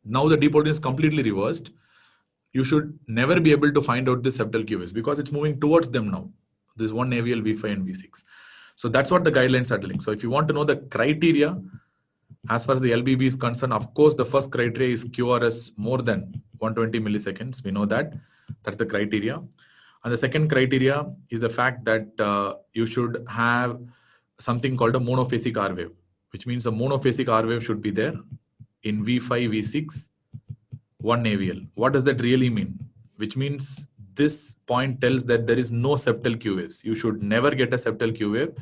now the depolarization is completely reversed, you should never be able to find out the septal Q waves because it's moving towards them now. This 1 AVL, V5 and V6. So that's what the guidelines are telling. So if you want to know the criteria, as far as the LBB is concerned, of course, the first criteria is QRS more than 120 milliseconds. We know that. That's the criteria. And the second criteria is the fact that you should have something called a monophasic R wave, which means a monophasic R wave should be there in V5, V6, 1 AVL. What does that really mean? Which means this point tells that there is no septal Q waves. You should never get a septal Q wave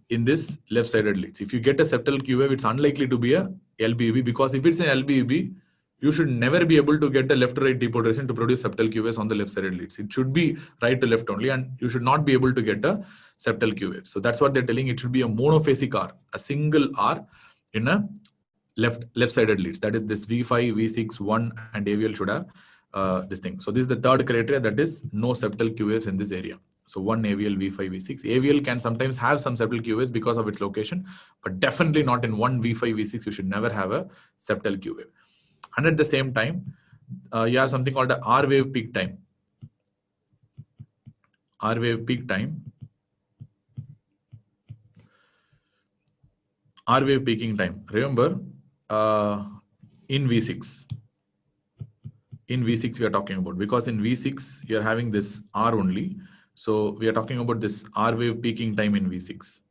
in this left-sided leads. If you get a septal Q wave, it's unlikely to be a LBB, because if it's an LBB, you should never be able to get a left to right depolarization to produce septal Q waves on the left-sided leads. It should be right to left only, and you should not be able to get a septal Q wave. So that's what they're telling. It should be a monophasic R, a single R in a left-sided leads. That is this V5, V6, 1 and AVL should have this thing. So this is the third criteria, that is no septal Q waves in this area. So 1 AVL, V5, V6. AVL can sometimes have some septal Q waves because of its location, but definitely not in 1 V5, V6. You should never have a septal Q wave. And at the same time, you have something called the R wave peak time. R wave peak time. R wave peaking time. Remember, in V6. In V6 we are talking about, because in V6 you are having this R only. So we are talking about this R wave peaking time in V6.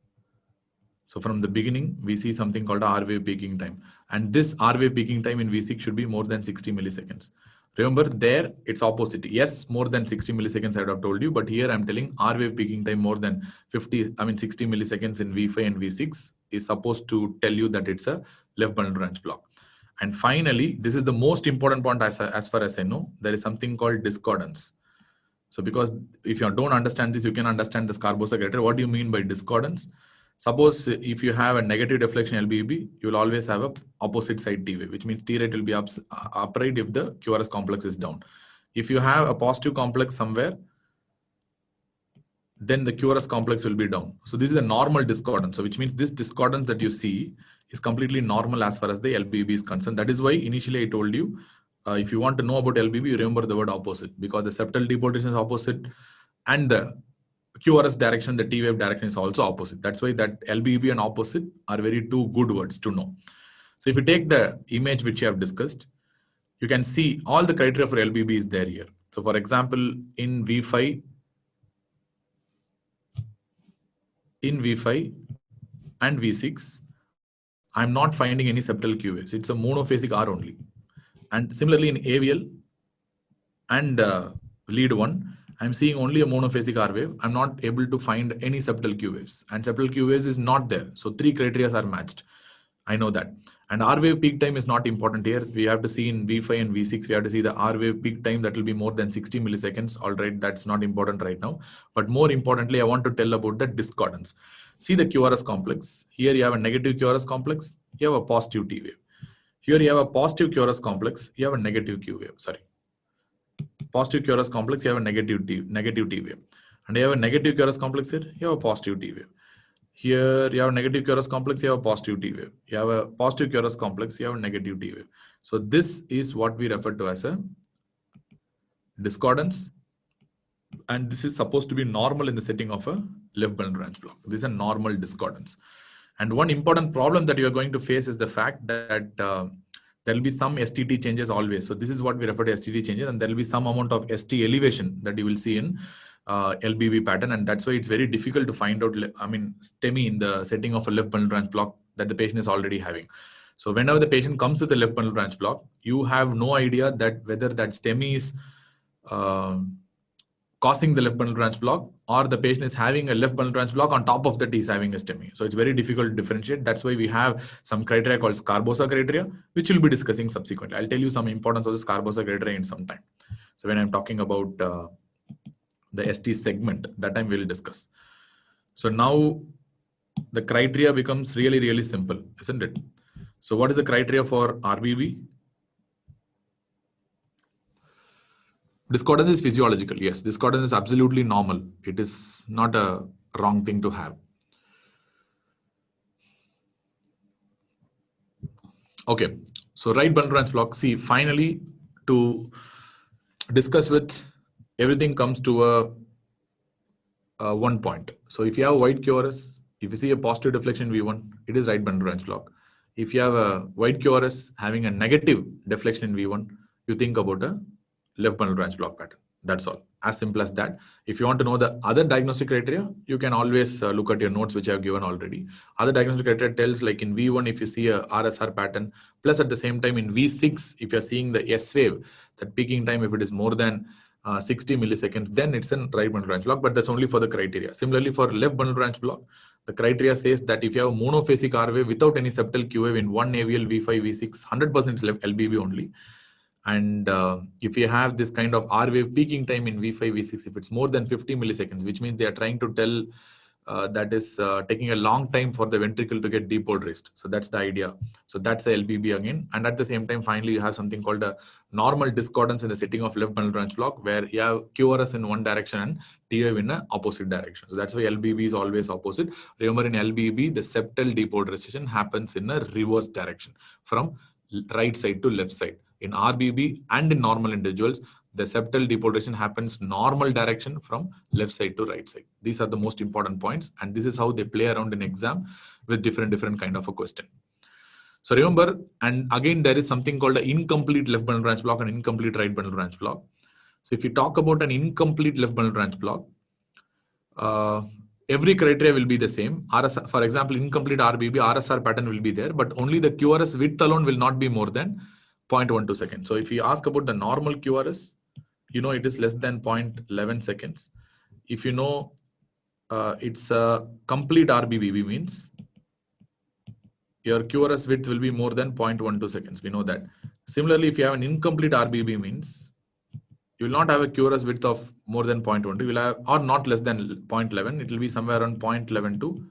So from the beginning, we see something called R wave peaking time. And this R wave peaking time in V6 should be more than 60 milliseconds. Remember, there it's opposite. Yes, more than 60 milliseconds I would have told you, but here I'm telling R wave peaking time more than 60 milliseconds in V5 and V6 is supposed to tell you that it's a left bundle branch block. And finally, this is the most important point as far as I know, there is something called discordance. So because if you don't understand this, you can understand the Scarbosa criteria. What do you mean by discordance? Suppose if you have a negative deflection LBB, you will always have a opposite side T wave, which means T rate will be upright if the QRS complex is down. If you have a positive complex somewhere, then the QRS complex will be down. So this is a normal discordance. So which means this discordance that you see is completely normal as far as the LBB is concerned. That is why initially I told you, if you want to know about LBB, you remember the word opposite, because the septal depolarization is opposite and the QRS direction, the T wave direction is also opposite. That's why that LBB and opposite are very two good words to know. So if you take the image which you have discussed, you can see all the criteria for LBB is there here. So for example, in V5 and V6, I'm not finding any septal Q waves. It's a monophasic R only. And similarly in AVL and lead 1, I'm seeing only a monophasic R wave. I'm not able to find any septal Q waves, and septal Q waves is not there. So 3 criteria are matched. I know that. And R wave peak time is not important here. We have to see in V5 and V6, we have to see the R wave peak time that will be more than 60 milliseconds. All right, that's not important right now. But more importantly, I want to tell about the discordance. See the QRS complex. Here you have a negative QRS complex. You have a positive T wave. Here you have a positive QRS complex. You have a negative Q wave. Sorry. Positive QRS complex, you have a negative T wave. And you have a negative QRS complex here, you have a positive T wave. Here you have a negative QRS complex, you have a positive T wave. You have a positive QRS complex, you have a negative T wave. So this is what we refer to as a discordance. And this is supposed to be normal in the setting of a left bundle branch block. This is a normal discordance. And one important problem that you are going to face is the fact that there will be some STT changes always. So this is what we refer to STT changes, and there will be some amount of ST elevation that you will see in LBB pattern, and that's why it's very difficult to find out, STEMI in the setting of a left bundle branch block that the patient is already having. So whenever the patient comes with a left bundle branch block, you have no idea that whether that STEMI is causing the left bundle branch block, or the patient is having a left bundle branch block on top of that he's having a STEMI. So it's very difficult to differentiate. That's why we have some criteria called Scarbosa criteria, which we'll be discussing subsequently. I'll tell you some importance of the Scarbosa criteria in some time. So when I'm talking about the ST segment, that time we'll discuss. So now the criteria becomes really, really simple, isn't it? So what is the criteria for RBB? Discordance is physiological. Yes, discordance is absolutely normal. It is not a wrong thing to have. Okay, so right bundle branch block. See, finally, to discuss with, everything comes to a one point. So if you have white QRS, if you see a positive deflection V1, it is right bundle branch block. If you have a white QRS having a negative deflection in V1, you think about a left bundle branch block pattern. That's all. As simple as that. If you want to know the other diagnostic criteria, you can always look at your notes, which I have given already. Other diagnostic criteria tells, like in V1, if you see a RSR pattern, plus at the same time in V6, if you're seeing the S wave, that peaking time, if it is more than 60 milliseconds, then it's a right bundle branch block, but that's only for the criteria. Similarly, for left bundle branch block, The criteria says that if you have a monophasic R wave without any septal Q wave in one AVL, V5, V6, 100% is left LBB only. And if you have this kind of R wave peaking time in V5, V6, if it's more than 50 milliseconds, which means they are trying to tell that is taking a long time for the ventricle to get depolarized. So that's the idea. So that's the LBB again. And at the same time, finally, you have something called a normal discordance in the setting of left bundle branch block, where you have QRS in one direction and T wave in an opposite direction. So that's why LBB is always opposite. Remember, in LBB, the septal depolarization happens in a reverse direction from right side to left side. In RBB and in normal individuals, the septal depolarization happens normal direction from left side to right side. These are the most important points, and this is how they play around in exam with different kind of a question. So remember, and again, there is something called an incomplete left bundle branch block and incomplete right bundle branch block. So if you talk about an incomplete left bundle branch block, every criteria will be the same. RSR, for example, incomplete RBB, RSR pattern will be there, but only the QRS width alone will not be more than 0.12 seconds. So if you ask about the normal QRS, you know it is less than 0.11 seconds. If you know it's a complete RBBB, means your QRS width will be more than 0.12 seconds. We know that. Similarly, if you have an incomplete RBB, means you will not have a QRS width of more than 0.12. You will have, or not less than 0.11. It will be somewhere around 0.11 to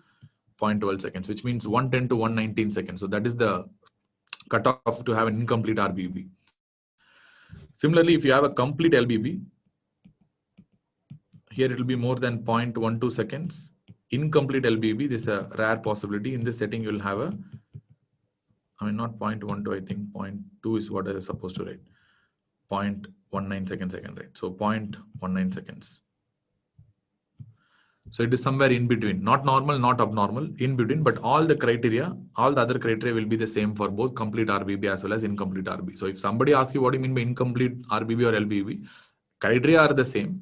0.12 seconds, which means 110 to 119 seconds. So that is the cutoff to have an incomplete RBB. Similarly, if you have a complete LBB, here it will be more than 0.12 seconds. Incomplete LBB, this is a rare possibility. In this setting, you will have a, not 0.12, I think 0.2 is what I was supposed to write. 0.19 seconds, right? So 0.19 seconds. So it is somewhere in between, not normal, not abnormal, in between, but all the criteria, all the other criteria will be the same for both complete RBB as well as incomplete RBB. So if somebody asks you what do you mean by incomplete RBB or LBB, criteria are the same,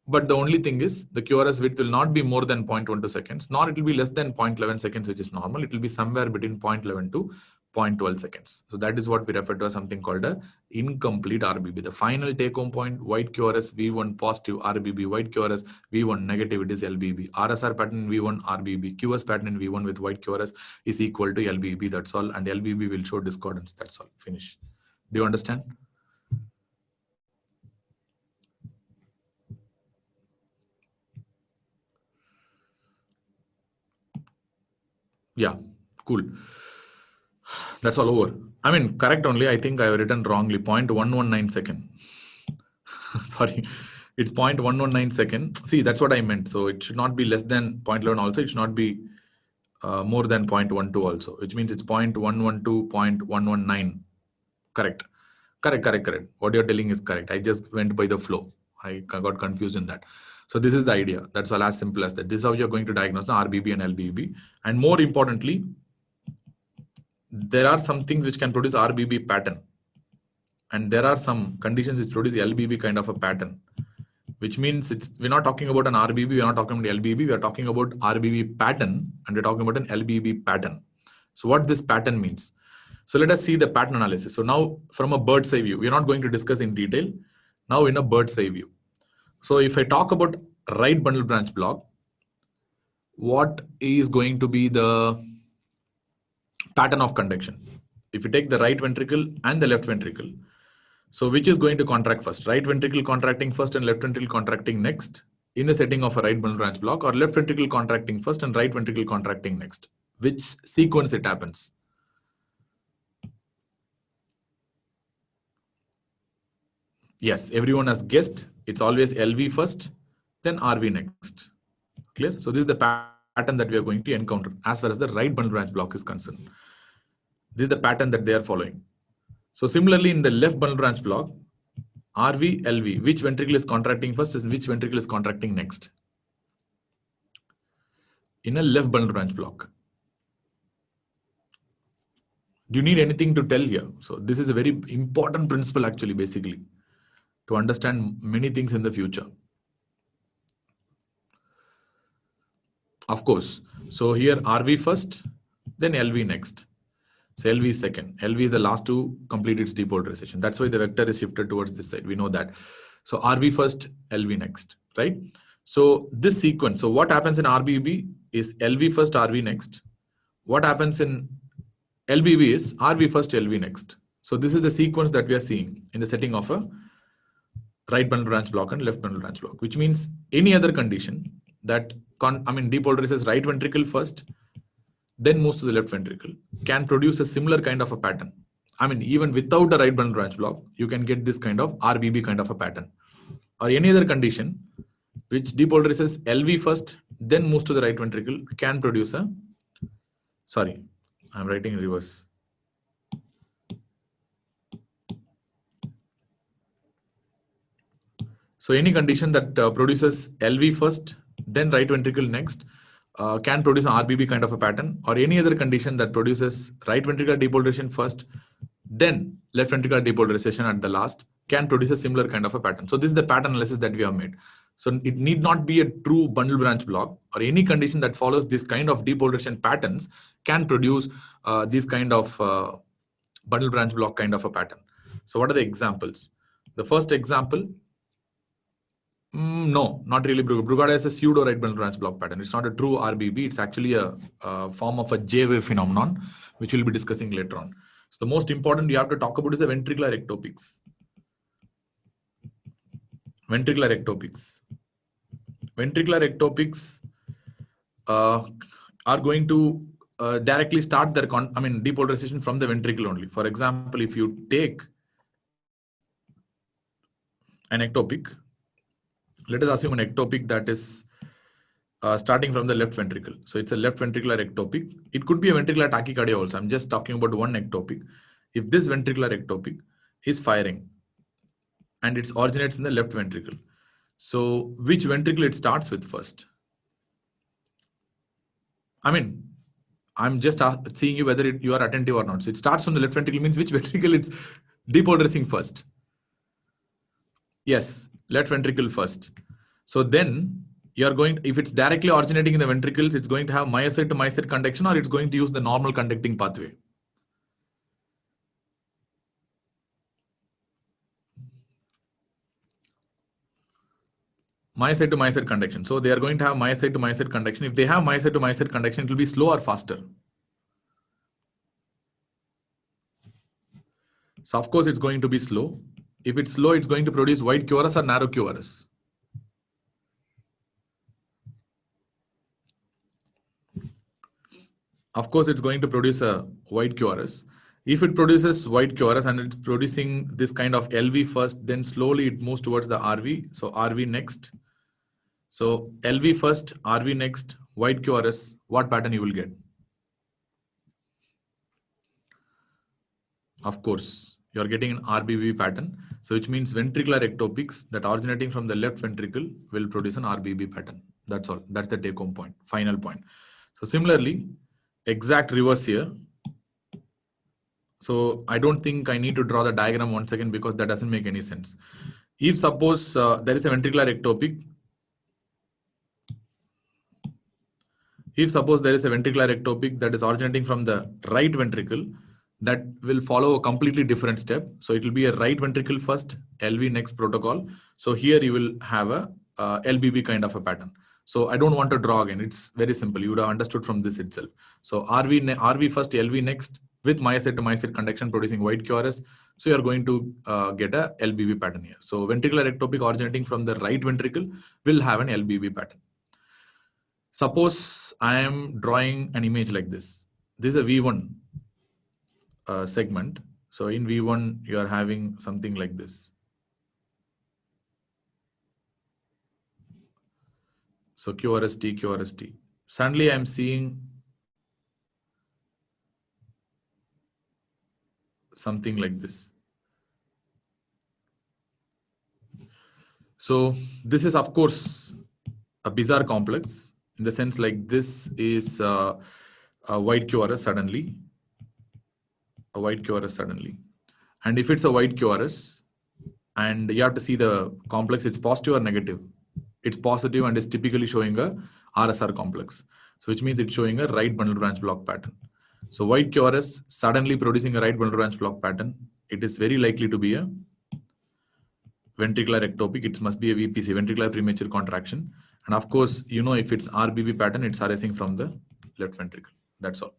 but the only thing is the QRS width will not be more than 0.12 seconds, nor it will be less than 0.11 seconds, which is normal. It will be somewhere between 0.11 to 0.12 seconds. So that is what we refer to as something called a incomplete RBB. The final take home point, white QRS V1 positive RBB, white QRS V1 negative, it is LBB. RSR pattern V1 RBB, QS pattern in V1 with white QRS is equal to LBB. That's all. And LBB will show discordance. That's all. Finish. Do you understand? Yeah, cool. That's all over. I mean, correct only. I think I have written wrongly. 0.119 second. Sorry, it's 0.119 second. See, that's what I meant. So it should not be less than 0.11 also. It should not be more than 0.12 also, which means it's 0.112, 0.119. Correct. Correct. What you're telling is correct. I just went by the flow. I got confused in that. So this is the idea. That's all, as simple as that. This is how you're going to diagnose the RBB and LBB. And more importantly, there are some things which can produce RBB pattern. And there are some conditions which produce LBB kind of a pattern, which means we're not talking about an RBB, we're not talking about LBB, we're talking about RBB pattern, and we're talking about an LBB pattern. So what this pattern means. So let us see the pattern analysis. So now from a bird's eye view, we're not going to discuss in detail. Now in a bird's eye view. So if I talk about right bundle branch block, what is going to be the pattern of conduction? If you take the right ventricle and the left ventricle, so which is going to contract first? Right ventricle contracting first and left ventricle contracting next in the setting of a right bundle branch block, or left ventricle contracting first and right ventricle contracting next? Which sequence it happens? Yes, everyone has guessed. It's always LV first, then RV next. Clear? So this is the pattern that we are going to encounter as far as the right bundle branch block is concerned. This is the pattern that they are following. So similarly, in the left bundle branch block, RV, LV, which ventricle is contracting first and which ventricle is contracting next? In a left bundle branch block. Do you need anything to tell here? So this is a very important principle actually, basically, to understand many things in the future. Of course. So here RV first, then LV next. So LV is second. LV is the last to complete its depolarization. That's why the vector is shifted towards this side. We know that. So RV first, LV next, right? So this sequence, so what happens in RBB is LV first, RV next. What happens in LBV is RV first, LV next. So this is the sequence that we are seeing in the setting of a right bundle branch block and left bundle branch block, which means any other condition that depolarizes right ventricle first, then moves to the left ventricle, can produce a similar kind of a pattern. I mean, even without a right bundle branch block, you can get this kind of RBB kind of a pattern. Or any other condition which depolarizes LV first, then moves to the right ventricle, can produce a, sorry, I'm writing in reverse. So any condition that produces LV first, then right ventricle next, can produce an RBB kind of a pattern, or any other condition that produces right ventricular depolarization first, then left ventricular depolarization at the last, can produce a similar kind of a pattern. So this is the pattern analysis that we have made. So it need not be a true bundle branch block, or any condition that follows this kind of depolarization patterns can produce this kind of bundle branch block kind of a pattern. So what are the examples? The first example, no, not really. Brugada is a pseudo right bundle branch block pattern. It's not a true RBB. It's actually a form of a J-wave phenomenon, which we'll be discussing later on. So the most important you have to talk about is the ventricular ectopics. Ventricular ectopics. Ventricular ectopics are going to directly start their depolarization from the ventricle only. For example, if you take an ectopic, let us assume an ectopic that is starting from the left ventricle. So it's a left ventricular ectopic. It could be a ventricular tachycardia also. I'm just talking about one ectopic. If this ventricular ectopic is firing and it originates in the left ventricle, so which ventricle it starts with first? I mean, I'm just seeing you whether you are attentive or not. So it starts from the left ventricle means which ventricle it's depolarizing first? Yes, left ventricle first. So then you are going, if it's directly originating in the ventricles, it's going to have myocyte to myocyte conduction, or it's going to use the normal conducting pathway. Myocyte to myocyte conduction. So they are going to have myocyte to myocyte conduction. If they have myocyte to myocyte conduction, it will be slow or faster. So of course it's going to be slow. If it's slow, it's going to produce wide QRS or narrow QRS. Of course, it's going to produce a wide QRS. If it produces wide QRS and it's producing this kind of LV first, then slowly it moves towards the RV. So RV next. So LV first, RV next, wide QRS, what pattern you will get? Of course, you are getting an RBB pattern. So which means ventricular ectopics that originating from the left ventricle will produce an RBB pattern. That's all. That's the take home point, final point. So similarly, exact reverse here. So I don't think I need to draw the diagram once again because that doesn't make any sense. If suppose there is a ventricular ectopic, if suppose there is a ventricular ectopic that is originating from the right ventricle, that will follow a completely different step. So it will be a right ventricle first, LV next protocol. So here you will have a LBB kind of a pattern. So I don't want to draw again. It's very simple. You would have understood from this itself. So RV first, LV next with myocyte to myocyte conduction producing wide QRS. So you are going to get a LBB pattern here. So ventricular ectopic originating from the right ventricle will have an LBB pattern. Suppose I am drawing an image like this. This is a V1 segment. So in V1, you are having something like this. So QRST, QRST. Suddenly I'm seeing something like this. So this is of course a bizarre complex in the sense like this is a wide QRS suddenly. A wide QRS suddenly. And if it's a wide QRS and you have to see the complex, it's positive or negative. It's positive and is typically showing a RSR complex. So which means it's showing a right bundle branch block pattern. So wide QRS suddenly producing a right bundle branch block pattern. It is very likely to be a ventricular ectopic. It must be a VPC, ventricular premature contraction. And of course, you know, if it's RBB pattern, it's arising from the left ventricle. That's all.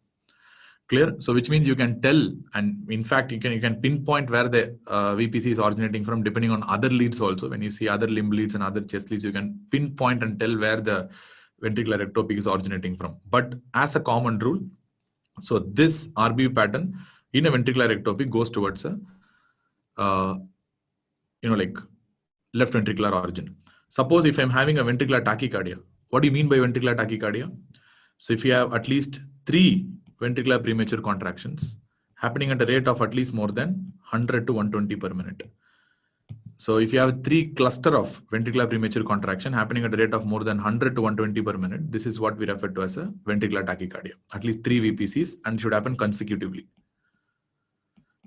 Clear? So which means you can tell, and in fact, you can pinpoint where the VPC is originating from, depending on other leads also. When you see other limb leads and other chest leads, you can pinpoint and tell where the ventricular ectopic is originating from. But as a common rule, so this RBB pattern in a ventricular ectopic goes towards a, like left ventricular origin. Suppose if I'm having a ventricular tachycardia, what do you mean by ventricular tachycardia? So if you have at least 3 ventricular premature contractions happening at a rate of at least more than 100 to 120 per minute. So if you have 3 cluster of ventricular premature contraction happening at a rate of more than 100 to 120 per minute, this is what we refer to as a ventricular tachycardia. At least 3 VPCs, and should happen consecutively.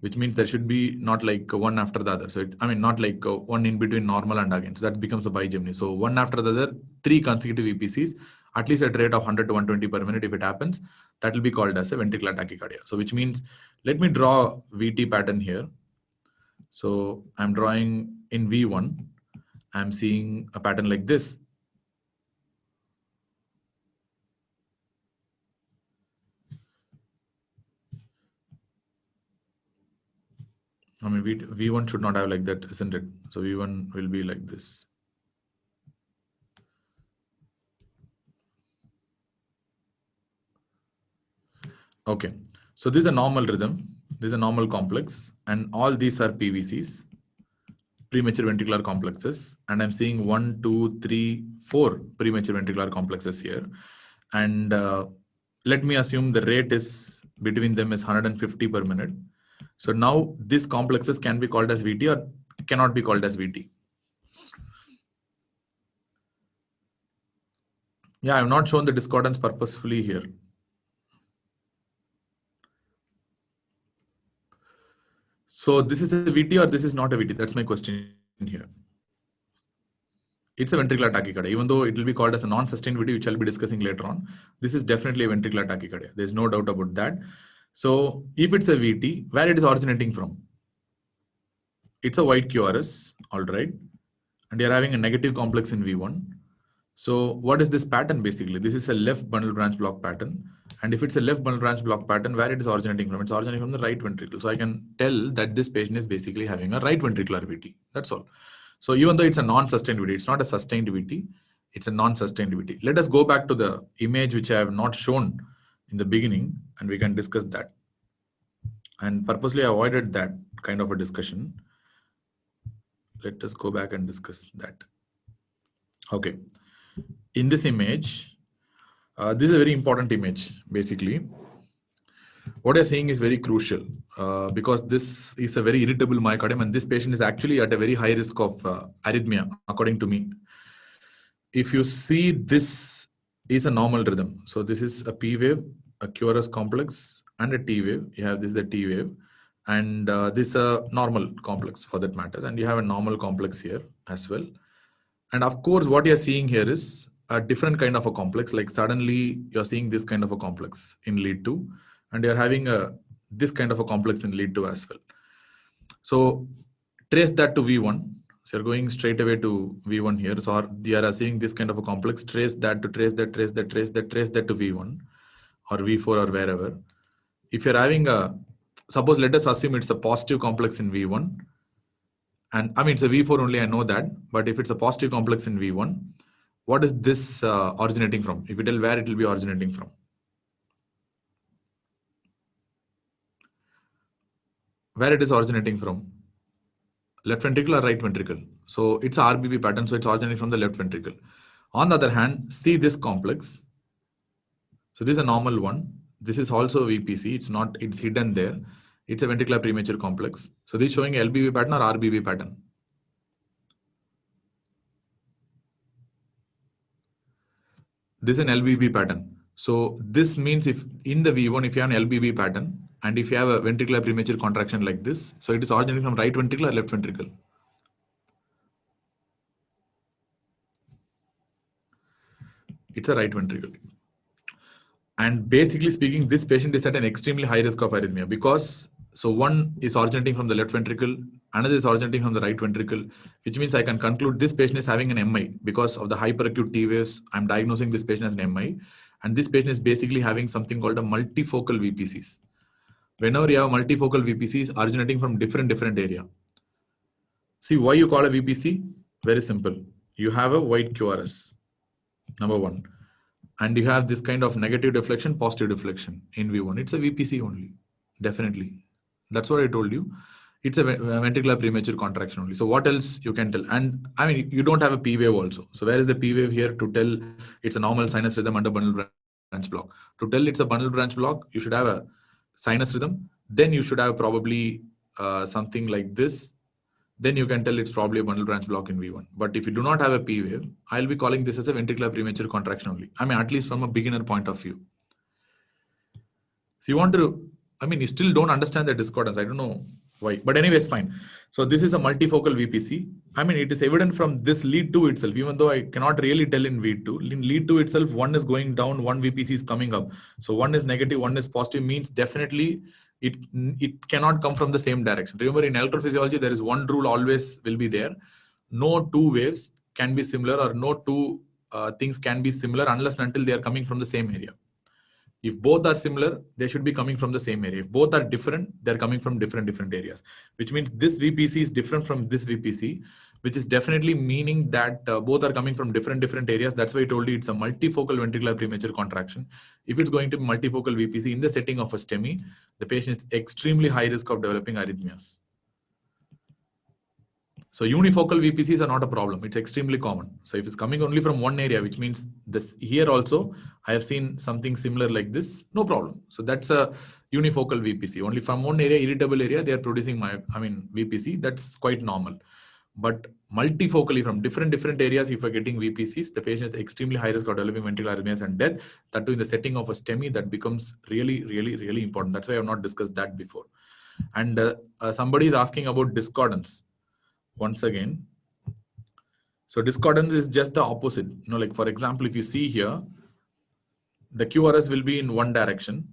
Which means there should be not like one after the other. So not like one in between normal and again. So that becomes a bigeminy. So one after the other, 3 consecutive VPCs, at least at a rate of 100 to 120 per minute. If it happens, that will be called as a ventricular tachycardia. So which means, let me draw VT pattern here. So I'm drawing in V1, I'm seeing a pattern like this. V1 should not have like that, isn't it? So V1 will be like this. Okay, so this is a normal rhythm. This is a normal complex, and all these are PVCs, premature ventricular complexes. And I'm seeing 1, 2, 3, 4 premature ventricular complexes here. And let me assume the rate is between them is 150 per minute. So now these complexes can be called as VT or cannot be called as VT. Yeah, I have not shown the discordance purposefully here. So this is a VT or this is not a VT? That's my question here. It's a ventricular tachycardia, even though it will be called as a non-sustained VT, which I'll be discussing later on. This is definitely a ventricular tachycardia. There's no doubt about that. So if it's a VT, where it is originating from? It's a white QRS, all right. And you're having a negative complex in V1. So what is this pattern basically? This is a left bundle branch block pattern. And if it's a left bundle branch block pattern, where it is originating from? It's originating from the right ventricle. So I can tell that this patient is basically having a right ventricular VT. That's all. So even though it's a non-sustained VT, it's not a sustained VT, it's a non-sustained VT. Let us go back to the image which I have not shown in the beginning, and we can discuss that. And purposely I avoided that kind of a discussion. Let us go back and discuss that. Okay. In this image, this is a very important image, basically. What you're saying is very crucial because this is a very irritable myocardium, and this patient is actually at a very high risk of arrhythmia, according to me. If you see, this is a normal rhythm. So this is a P wave, a QRS complex, and a T wave. You have this is the T wave, and this is a normal complex for that matters. And you have a normal complex here as well. And of course, what you're seeing here is a different kind of a complex. Like suddenly you're seeing this kind of a complex in lead 2, and you're having this kind of a complex in lead 2 as well. So trace that to V1. So you're going straight away to V1 here. So you are seeing this kind of a complex. Trace that to trace that to V1 or V4 or wherever. If you're having suppose let us assume it's a positive complex in V1. And it's a V4 only, I know that. But if it's a positive complex in V1, what is this originating from? If you tell where it will be originating from. Where it is originating from? Left ventricle or right ventricle? So it's a RBB pattern, so it's originating from the left ventricle. On the other hand, see this complex. So this is a normal one. This is also VPC. It's hidden there. It's a ventricular premature complex. So this is showing LBB pattern or RBB pattern. This is an LBB pattern. So this means if in the V1, if you have an LBB pattern, and if you have a ventricular premature contraction like this, so it is originating from right ventricle or left ventricle? It's a right ventricle. And basically speaking, this patient is at an extremely high risk of arrhythmia because, so one is originating from the left ventricle, Another is originating from the right ventricle, which means I can conclude this patient is having an MI because of the hyperacute T waves. I'm diagnosing this patient as an MI, and this patient is basically having something called a multifocal VPCs. Whenever you have multifocal VPCs originating from different area. See why you call a VPC? Very simple. You have a white QRS, number one, and you have this kind of negative deflection, positive deflection in V1. It's a VPC only, definitely. That's what I told you. It's a ventricular premature contraction only. So what else you can tell? And I mean, you don't have a P wave also. So where is the P wave here to tell it's a normal sinus rhythm under bundle branch block? To tell it's a bundle branch block, you should have a sinus rhythm. Then you should have probably something like this. Then you can tell it's probably a bundle branch block in V1. But if you do not have a P wave, I'll be calling this as a ventricular premature contraction only. I mean, at least from a beginner point of view. So you want to, I mean, you still don't understand the discordance. I don't know why, but anyways, fine. So this is a multifocal VPC. I mean, it is evident from this lead 2 itself, even though I cannot really tell in lead 2. In lead 2 itself, one is going down, one VPC is coming up. So one is negative, one is positive, means definitely it cannot come from the same direction. Remember, in electrophysiology, there is one rule always will be there. No two waves can be similar, or no two things can be similar unless and until they are coming from the same area. If both are similar, they should be coming from the same area. If both are different, they're coming from different areas, which means this VPC is different from this VPC, which is definitely meaning that both are coming from different areas. That's why I told you it's a multifocal ventricular premature contraction. If it's going to be multifocal VPC in the setting of a STEMI, the patient is extremely high risk of developing arrhythmias. So unifocal VPCs are not a problem. It's extremely common. So if it's coming only from one area, which means this here also, I have seen something similar like this, no problem. So that's a unifocal VPC. Only from one area, irritable area, they are producing VPC. That's quite normal. But multifocally from different areas, if you're getting VPCs, the patient is extremely high risk of developing ventricular arrhythmias and death. That too in the setting of a STEMI, that becomes really important. That's why I have not discussed that before. And somebody is asking about discordance. Once again, so discordance is just the opposite. You know, like for example, if you see here, the QRS will be in one direction,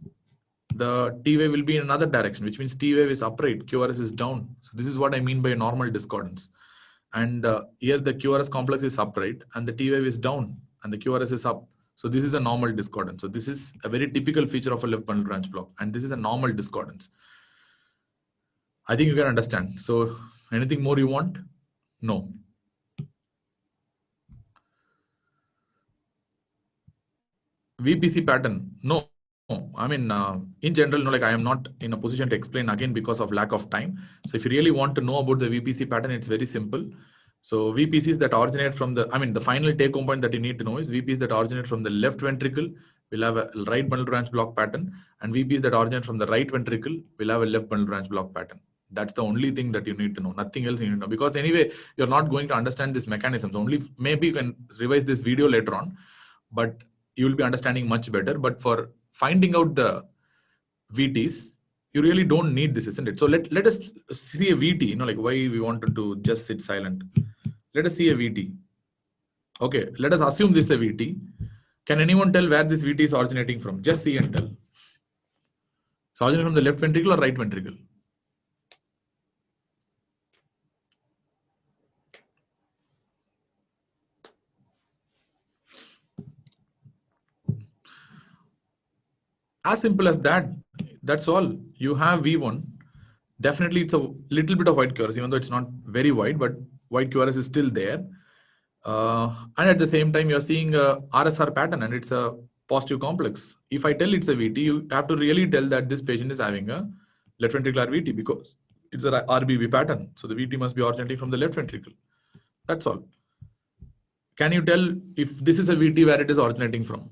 the T wave will be in another direction, which means T wave is upright, QRS is down. So this is what I mean by a normal discordance. And here the QRS complex is upright and the T wave is down and the QRS is up. So this is a normal discordance. So this is a very typical feature of a left bundle branch block, and this is a normal discordance. I think you can understand. So anything more you want? No. VPC pattern? No. I mean, in general, no, like I am not in a position to explain again because of lack of time. So if you really want to know about the VPC pattern, it's very simple. So VPCs that originate from the, the final take home point that you need to know is VPCs that originate from the left ventricle will have a right bundle branch block pattern, and VPCs that originate from the right ventricle will have a left bundle branch block pattern. That's the only thing that you need to know. Nothing else you need to know, because anyway, you're not going to understand these mechanisms. Only maybe you can revise this video later on, but you will be understanding much better. But for finding out the VTs, you really don't need this, isn't it? So let us see a VT, like why we wanted to just sit silent. Let us see a VT. Okay, let us assume this is a VT. Can anyone tell where this VT is originating from? Just see and tell. It's originating from the left ventricle or right ventricle? As simple as that. That's all. You have V1. Definitely, it's a little bit of white QRS, even though it's not very white, but white QRS is still there. And at the same time, you're seeing a RSR pattern, and it's a positive complex. If I tell it's a VT, you have to really tell that this patient is having a left ventricular VT because it's a RBB pattern. So the VT must be originating from the left ventricle. That's all. Can you tell if this is a VT where it is originating from?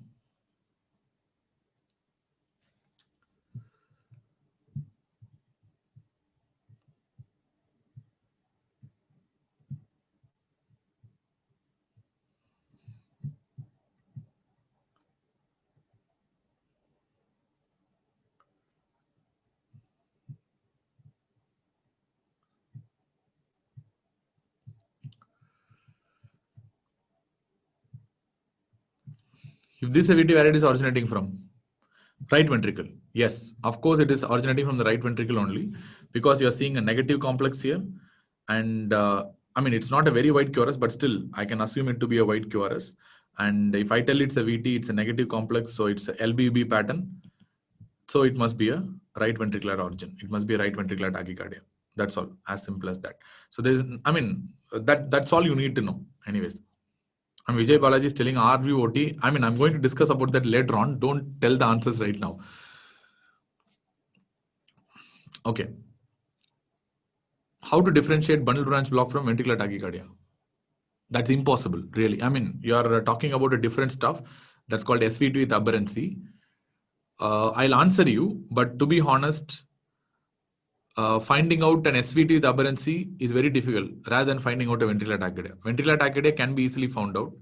If this is a VT, where it is originating from? Right ventricle. Yes, of course it is originating from the right ventricle only, because you are seeing a negative complex here. And I mean, it's not a very wide QRS, but still I can assume it to be a wide QRS. And if I tell it's a VT, it's a negative complex, so it's a LBB pattern. So it must be a right ventricular origin. It must be a right ventricular tachycardia. That's all, as simple as that. So there's, I mean, that's all you need to know. Anyways, and Vijay Balaji is telling RVOT. I mean, I'm going to discuss about that later on. Don't tell the answers right now. Okay. How to differentiate bundle branch block from ventricular tachycardia? That's impossible, really. I mean, you are talking about a different stuff. That's called SVT with aberrancy. I'll answer you, but to be honest, finding out an SVT with aberrancy is very difficult rather than finding out a ventricular tachycardia. Ventricular tachycardia can be easily found out,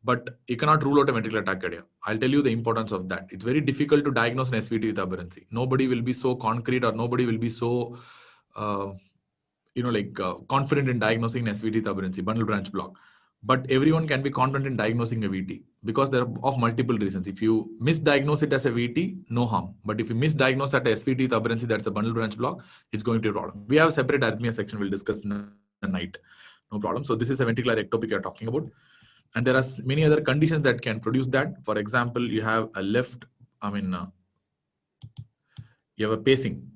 but you cannot rule out a ventricular tachycardia. I'll tell you the importance of that. It's very difficult to diagnose an SVT with aberrancy. Nobody will be so concrete, or nobody will be so, confident in diagnosing an SVT with aberrancy, bundle branch block. But everyone can be confident in diagnosing a VT because there are of multiple reasons. If you misdiagnose it as a VT, no harm. But if you misdiagnose at a SVT with aberrancy, that's a bundle branch block, it's going to be a problem. We have a separate arrhythmia section we'll discuss in the night. No problem. So this is a ventricular ectopic you're talking about. And there are many other conditions that can produce that. For example, you have a you have a pacing.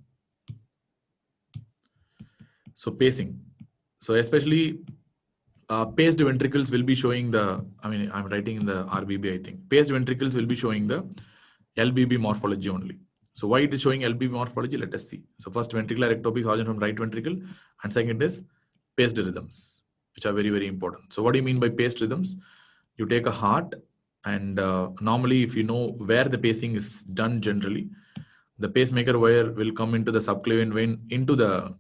So pacing. So especially paced ventricles will be showing the, I'm writing in the RBB, I think. Paced ventricles will be showing the LBB morphology only. So why it is showing LBB morphology, let us see. So first, ventricular ectopy is origin from right ventricle, and second is paced rhythms, which are very, very important. So what do you mean by paced rhythms? You take a heart, and normally if you know where the pacing is done generally, the pacemaker wire will come into the subclavian vein into the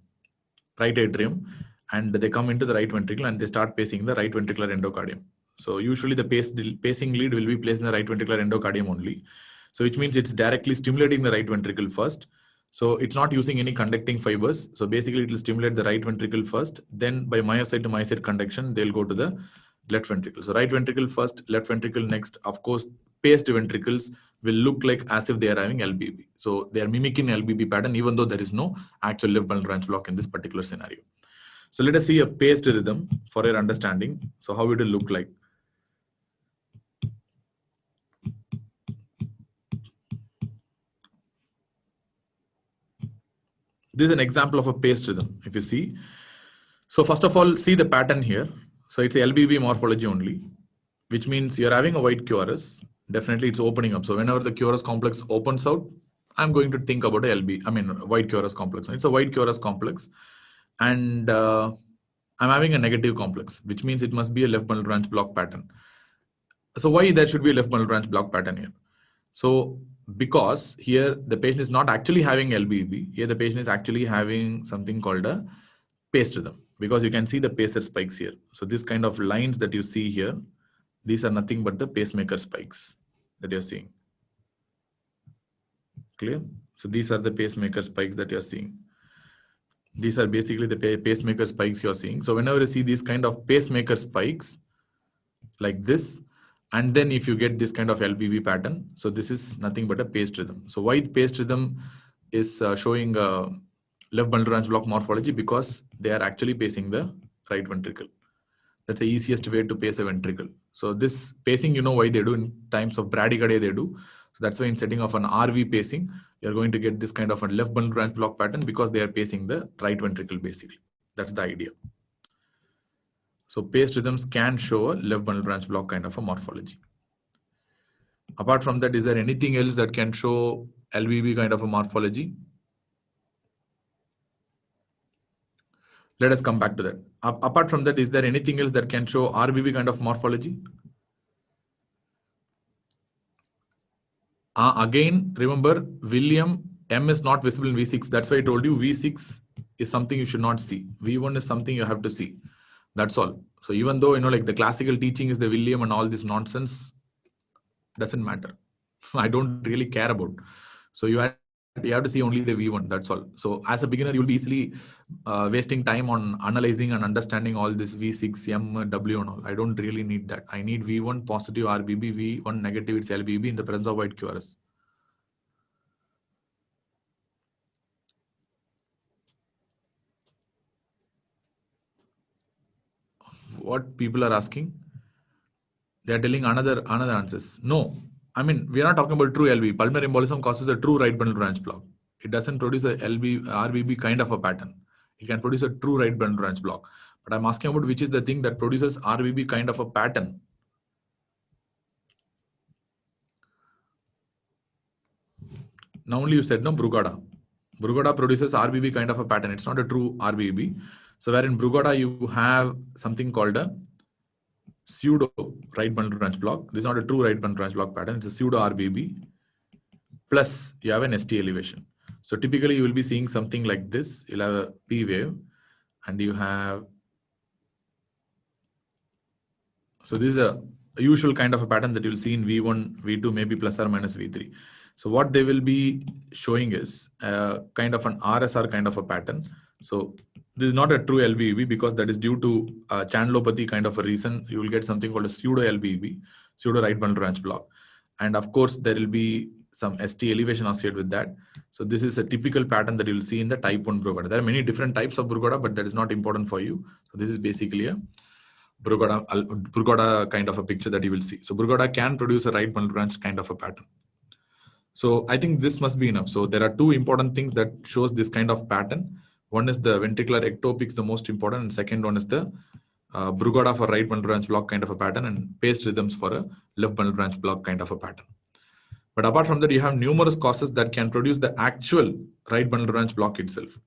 right atrium, and they come into the right ventricle and they start pacing the right ventricular endocardium. So usually the pacing lead will be placed in the right ventricular endocardium only. So which means it's directly stimulating the right ventricle first. So it's not using any conducting fibers. So basically it will stimulate the right ventricle first. Then by myocyte to myocyte conduction, they'll go to the left ventricle. So right ventricle first, left ventricle next. Of course, paced ventricles will look like as if they are having LBB. So they are mimicking LBB pattern, even though there is no actual left bundle branch block in this particular scenario. So let us see a paced rhythm for your understanding. So how it will look like. This is an example of a paced rhythm, if you see. So first of all, see the pattern here. So it's a LBB morphology only, which means you're having a wide QRS. Definitely it's opening up. So whenever the QRS complex opens out, I'm going to think about a wide QRS complex. It's a wide QRS complex. And I'm having a negative complex, which means it must be a left bundle branch block pattern. So why there should be a left bundle branch block pattern here? So because here the patient is not actually having LBB, here the patient is actually having something called a paced rhythm, because you can see the pacer spikes here. So this kind of lines that you see here, these are nothing but the pacemaker spikes that you're seeing. Clear? So these are the pacemaker spikes that you're seeing. These are basically the pacemaker spikes you're seeing. So whenever you see these kind of pacemaker spikes like this, and then if you get this kind of LBB pattern, so this is nothing but a paced rhythm. So why the paced rhythm is showing left bundle branch block morphology? Because they are actually pacing the right ventricle. That's the easiest way to pace a ventricle. So this pacing, you know why they do in times of bradycardia they do. So that's why in setting of an RV pacing, you're going to get this kind of a left bundle branch block pattern, because they are pacing the right ventricle basically. That's the idea. So paced rhythms can show a left bundle branch block kind of a morphology. Apart from that, is there anything else that can show LBB kind of a morphology? Let us come back to that. Apart from that, is there anything else that can show RBB kind of morphology? Again, remember, William, M is not visible in V6. That's why I told you V6 is something you should not see. V1 is something you have to see. That's all. So even though, like the classical teaching is the William and all this nonsense, doesn't matter. I don't really care about. So you have to see only the V1. That's all. So as a beginner, you'll be easily wasting time on analyzing and understanding all this V6, M, W and all. I don't really need that. I need V1 positive RBB, V1 negative it's LBB in the presence of wide QRS. what people are asking. They are telling another answers. No, I mean, we are not talking about true LV. Pulmonary embolism causes a true right bundle branch block. It doesn't produce a LV RBB kind of a pattern. It can produce a true right bundle branch block. But I'm asking about which is the thing that produces RBB kind of a pattern. Now only you said no, Brugada. Brugada produces RBB kind of a pattern. It's not a true RBB. So where in Brugada you have something called a pseudo right bundle branch block. This is not a true right bundle branch block pattern. It's a pseudo RBB. Plus you have an ST elevation. So typically you will be seeing something like this. You'll have a P wave and you have, so this is a usual kind of a pattern that you'll see in V1, V2, maybe plus or minus V3. So what they will be showing is kind of an RSR kind of a pattern. So this is not a true LVEB because that is due to channelopathy kind of a reason. You will get something called a pseudo LVEB, pseudo right bundle branch block. And of course, there will be some ST elevation associated with that. So this is a typical pattern that you will see in the type 1 Brugada. There are many different types of Brugada, but that is not important for you. So this is basically a Brugada kind of a picture that you will see. So Brugada can produce a right bundle branch kind of a pattern. So I think this must be enough. So there are two important things that shows this kind of pattern. One is the ventricular ectopics, the most important, and second one is the Brugada for right bundle branch block kind of a pattern and paced rhythms for a left bundle branch block kind of a pattern. But apart from that, you have numerous causes that can produce the actual right bundle branch block itself.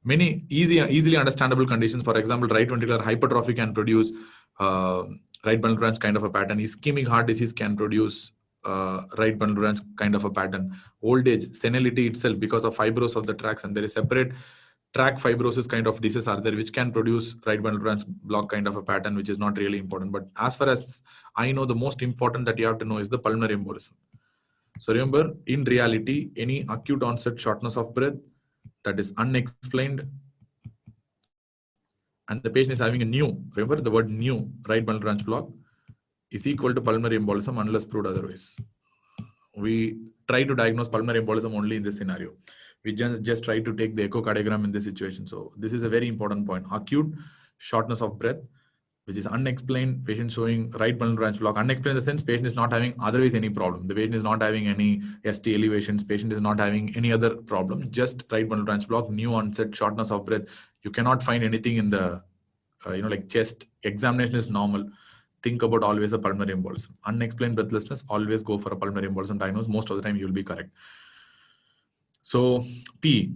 Many easily understandable conditions. For example, right ventricular hypertrophy can produce right bundle branch kind of a pattern. Ischemic heart disease can produce right bundle branch kind of a pattern. Old age, senility itself, because of fibrosis of the tracts, and there is separate tract fibrosis kind of diseases are there which can produce right bundle branch block kind of a pattern, which is not really important. But as far as I know, the most important that you have to know is the pulmonary embolism. So remember, in reality, any acute onset shortness of breath that is unexplained and the patient is having a new, remember the word new, right bundle branch block is equal to pulmonary embolism unless proved otherwise. We try to diagnose pulmonary embolism only in this scenario. We just try to take the echocardiogram in this situation. So this is a very important point. Acute shortness of breath, which is unexplained, patient showing right bundle branch block. Unexplained in the sense patient is not having otherwise any problem. The patient is not having any ST elevations. Patient is not having any other problem. Just right bundle branch block, new onset shortness of breath. You cannot find anything in the like chest. Examination is normal. Think about always a pulmonary embolism. Unexplained breathlessness, always go for a pulmonary embolism diagnosis. Most of the time you will be correct. So P,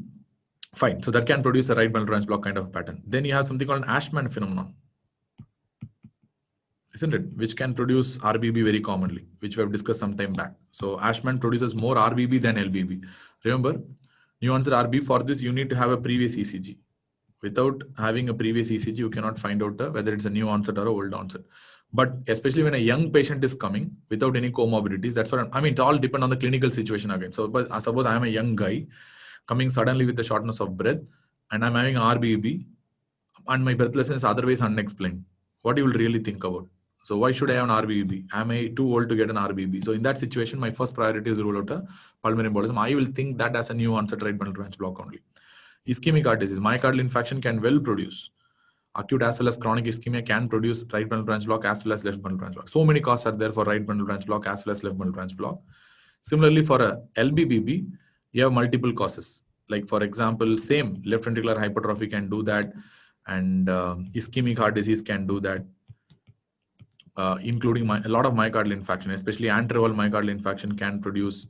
fine. So that can produce a right bundle branch block kind of pattern. Then you have something called an Ashman phenomenon, isn't it? Which can produce RBB very commonly, which we have discussed some time back. So Ashman produces more RBB than LBB. Remember, new onset RB, for this you need to have a previous ECG. Without having a previous ECG, you cannot find out whether it's a new onset or an old onset. But especially when a young patient is coming without any comorbidities, that's what I mean. It all depends on the clinical situation again. So, but suppose I am a young guy coming suddenly with the shortness of breath, and I'm having RBB, and my breathlessness is otherwise unexplained. What you will really think about? So why should I have an RBB? Am I too old to get an RBB? So in that situation, my first priority is rule out a pulmonary embolism. I will think that as a new onset right bundle branch block only. Ischemic heart disease, myocardial infarction can well produce. Acute as well as chronic ischemia can produce right bundle branch block as well as left bundle branch block. So many causes are there for right bundle branch block as well as left bundle branch block. Similarly, for a LBBB, you have multiple causes. Like for example, same left ventricular hypertrophy can do that, and ischemic heart disease can do that, including a lot of myocardial infarction, especially anterior myocardial infarction can produce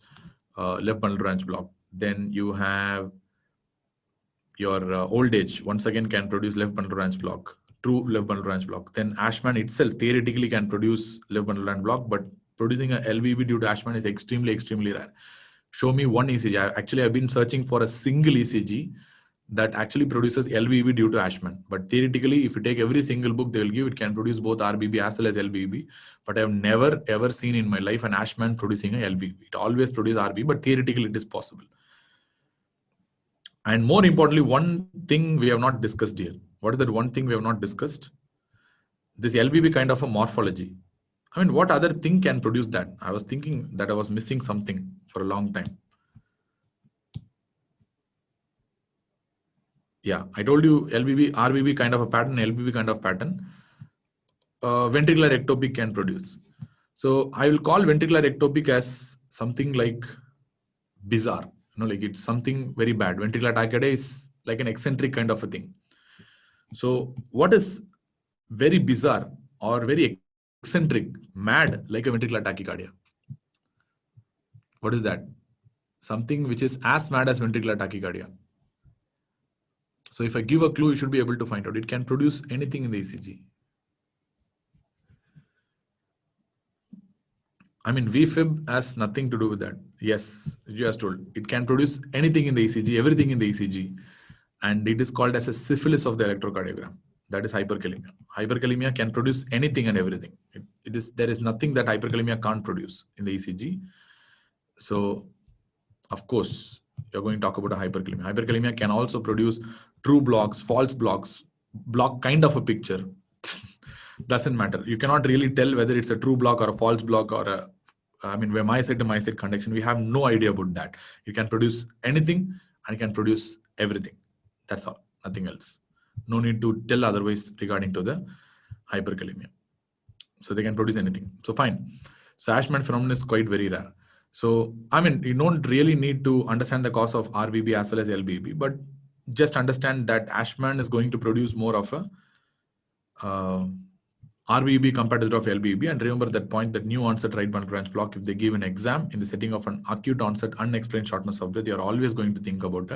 left bundle branch block. Then you have your old age, once again, can produce left bundle branch block, true left bundle branch block. Then Ashman itself theoretically can produce left bundle branch block, but producing a LVB due to Ashman is extremely rare. Show me one ECG. Actually, I've been searching for a single ECG that actually produces LVB due to Ashman. But theoretically, if you take every single book they will give, it can produce both RBB as well as LVB. But I've never ever seen in my life an Ashman producing a LVB. It always produces RB, but theoretically it is possible. And more importantly, one thing we have not discussed here. What is that one thing we have not discussed? This LBB kind of a morphology. I mean, what other thing can produce that? I was thinking that I was missing something for a long time. Yeah, I told you LBB, RBB kind of a pattern, LBB kind of pattern. ventricular ectopic can produce. So I will call ventricular ectopic as something like bizarre. Like it's something very bad. Ventricular tachycardia is like an eccentric kind of a thing. So what is very bizarre or very eccentric, mad like a ventricular tachycardia? What is that? Something which is as mad as ventricular tachycardia. So if I give a clue, you should be able to find out. It can produce anything in the ECG. I mean, VFib has nothing to do with that. Yes, you just told. It can produce anything in the ECG, everything in the ECG. And it is called as a syphilis of the electrocardiogram. That is hyperkalemia. Hyperkalemia can produce anything and everything. There is nothing that hyperkalemia can't produce in the ECG. So, of course, you're going to talk about a hyperkalemia. Hyperkalemia can also produce true blocks, false blocks, block kind of a picture. Doesn't matter. You cannot really tell whether it's a true block or a false block or a, I mean, myocyte to myocyte conduction. We have no idea about that. You can produce anything and you can produce everything. That's all, nothing else. No need to tell otherwise regarding to the hyperkalemia. So they can produce anything. So fine. So Ashman phenomenon is quite very rare. So, I mean, you don't really need to understand the cause of RBB as well as LBB, but just understand that Ashman is going to produce more of a RBB compared to that of LBB. And remember that point, that new onset right bundle branch block, if they give an exam in the setting of an acute onset unexplained shortness of breath, you are always going to think about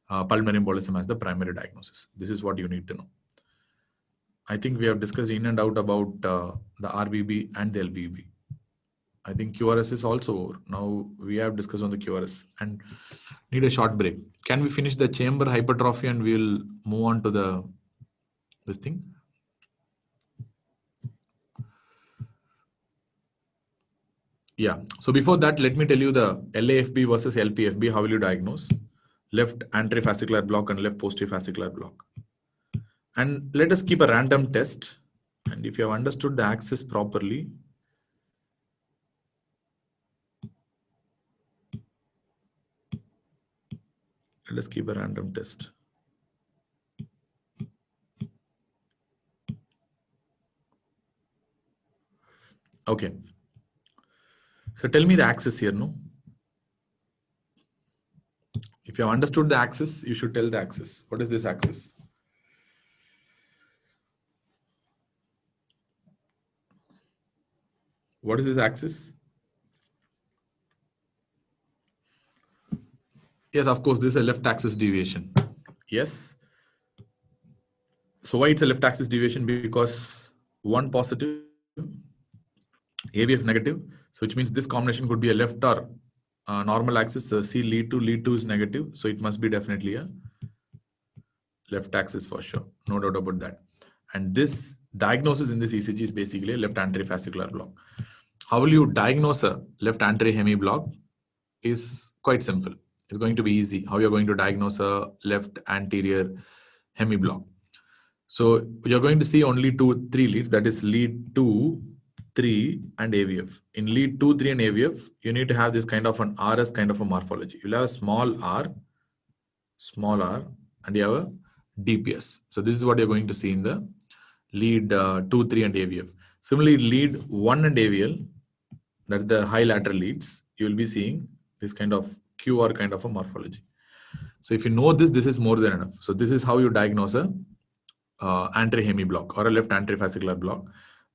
a pulmonary embolism as the primary diagnosis. This is what you need to know. I think we have discussed in and out about the RBB and the LBB. I think QRS is also over. Now we have discussed on the QRS and need a short break. Can we finish the chamber hypertrophy and we'll move on to this thing? Yeah. So before that, let me tell you the LAFB versus LPFB. How will you diagnose? Left anterofascicular block and left posterior fascicular block. And let us keep a random test. And if you have understood the axis properly, let us keep a random test. Okay. So tell me the axis here, no? If you have understood the axis, you should tell the axis. What is this axis? What is this axis? Yes, of course, this is a left axis deviation. Yes. So why it's a left axis deviation? Because one positive, AVF negative. So which means this combination could be a left or normal axis. So see lead 2 is negative. So it must be definitely a left axis for sure. No doubt about that. And this diagnosis in this ECG is basically a left anterior fascicular block. How will you diagnose a left anterior hemi block? Is quite simple. It's going to be easy. How you're going to diagnose a left anterior hemi block. So you're going to see only 2, 3 leads. That is lead 2, 3 and AVF. In lead 2, 3 and AVF, you need to have this kind of an RS kind of a morphology. You'll have a small r, and you have a DPS. So this is what you're going to see in the lead 2, 3 and AVF. Similarly, lead 1 and AVL, that's the high lateral leads, you will be seeing this kind of QR kind of a morphology. So if you know this, this is more than enough. So this is how you diagnose a anterior hemi block or a left anterior fascicular block.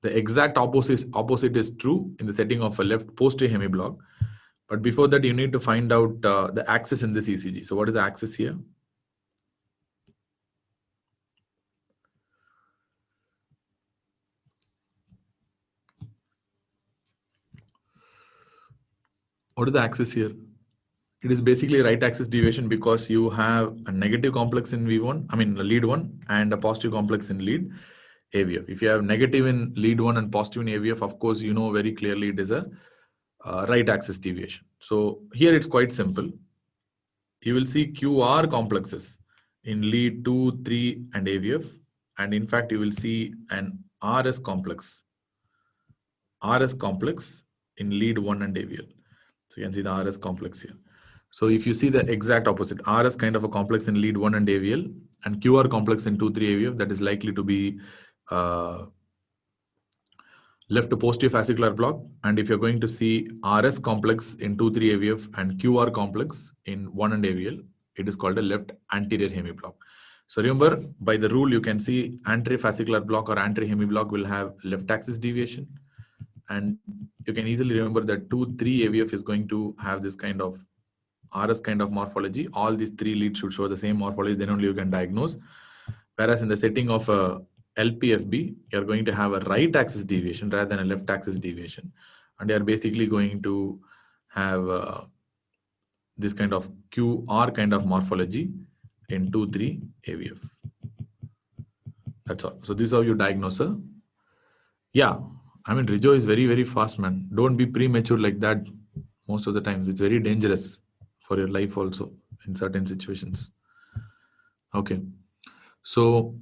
The exact opposite is true in the setting of a left posterior hemi block. But before that, you need to find out the axis in this ECG. So what is the axis here? What is the axis here? It is basically right axis deviation because you have a negative complex in V1, I mean lead 1 and a positive complex in lead AVF. If you have negative in lead 1 and positive in AVF, of course, you know very clearly it is a right axis deviation. So here it's quite simple. You will see QR complexes in lead 2, 3 and AVF. And in fact, you will see an RS complex in lead 1 and AVL. So you can see the RS complex here. So if you see the exact opposite, RS kind of a complex in lead 1 and AVL and QR complex in 2, 3 AVF, that is likely to be left posterior fascicular block. And if you're going to see RS complex in 2-3 AVF and QR complex in 1 and AVL, it is called a left anterior hemiblock. So remember, by the rule, you can see anterior fascicular block or anterior hemiblock will have left axis deviation. And you can easily remember that 2-3 AVF is going to have this kind of RS kind of morphology. All these 3 leads should show the same morphology, then only you can diagnose. Whereas in the setting of a LPFB, you're going to have a right axis deviation rather than a left axis deviation. And you're basically going to have this kind of QR kind of morphology in 2-3 AVF. That's all. So this is how you diagnose her. Yeah, I mean, Rijo is very, very fast, man. Don't be premature like that most of the times. It's very dangerous for your life also in certain situations. Okay. So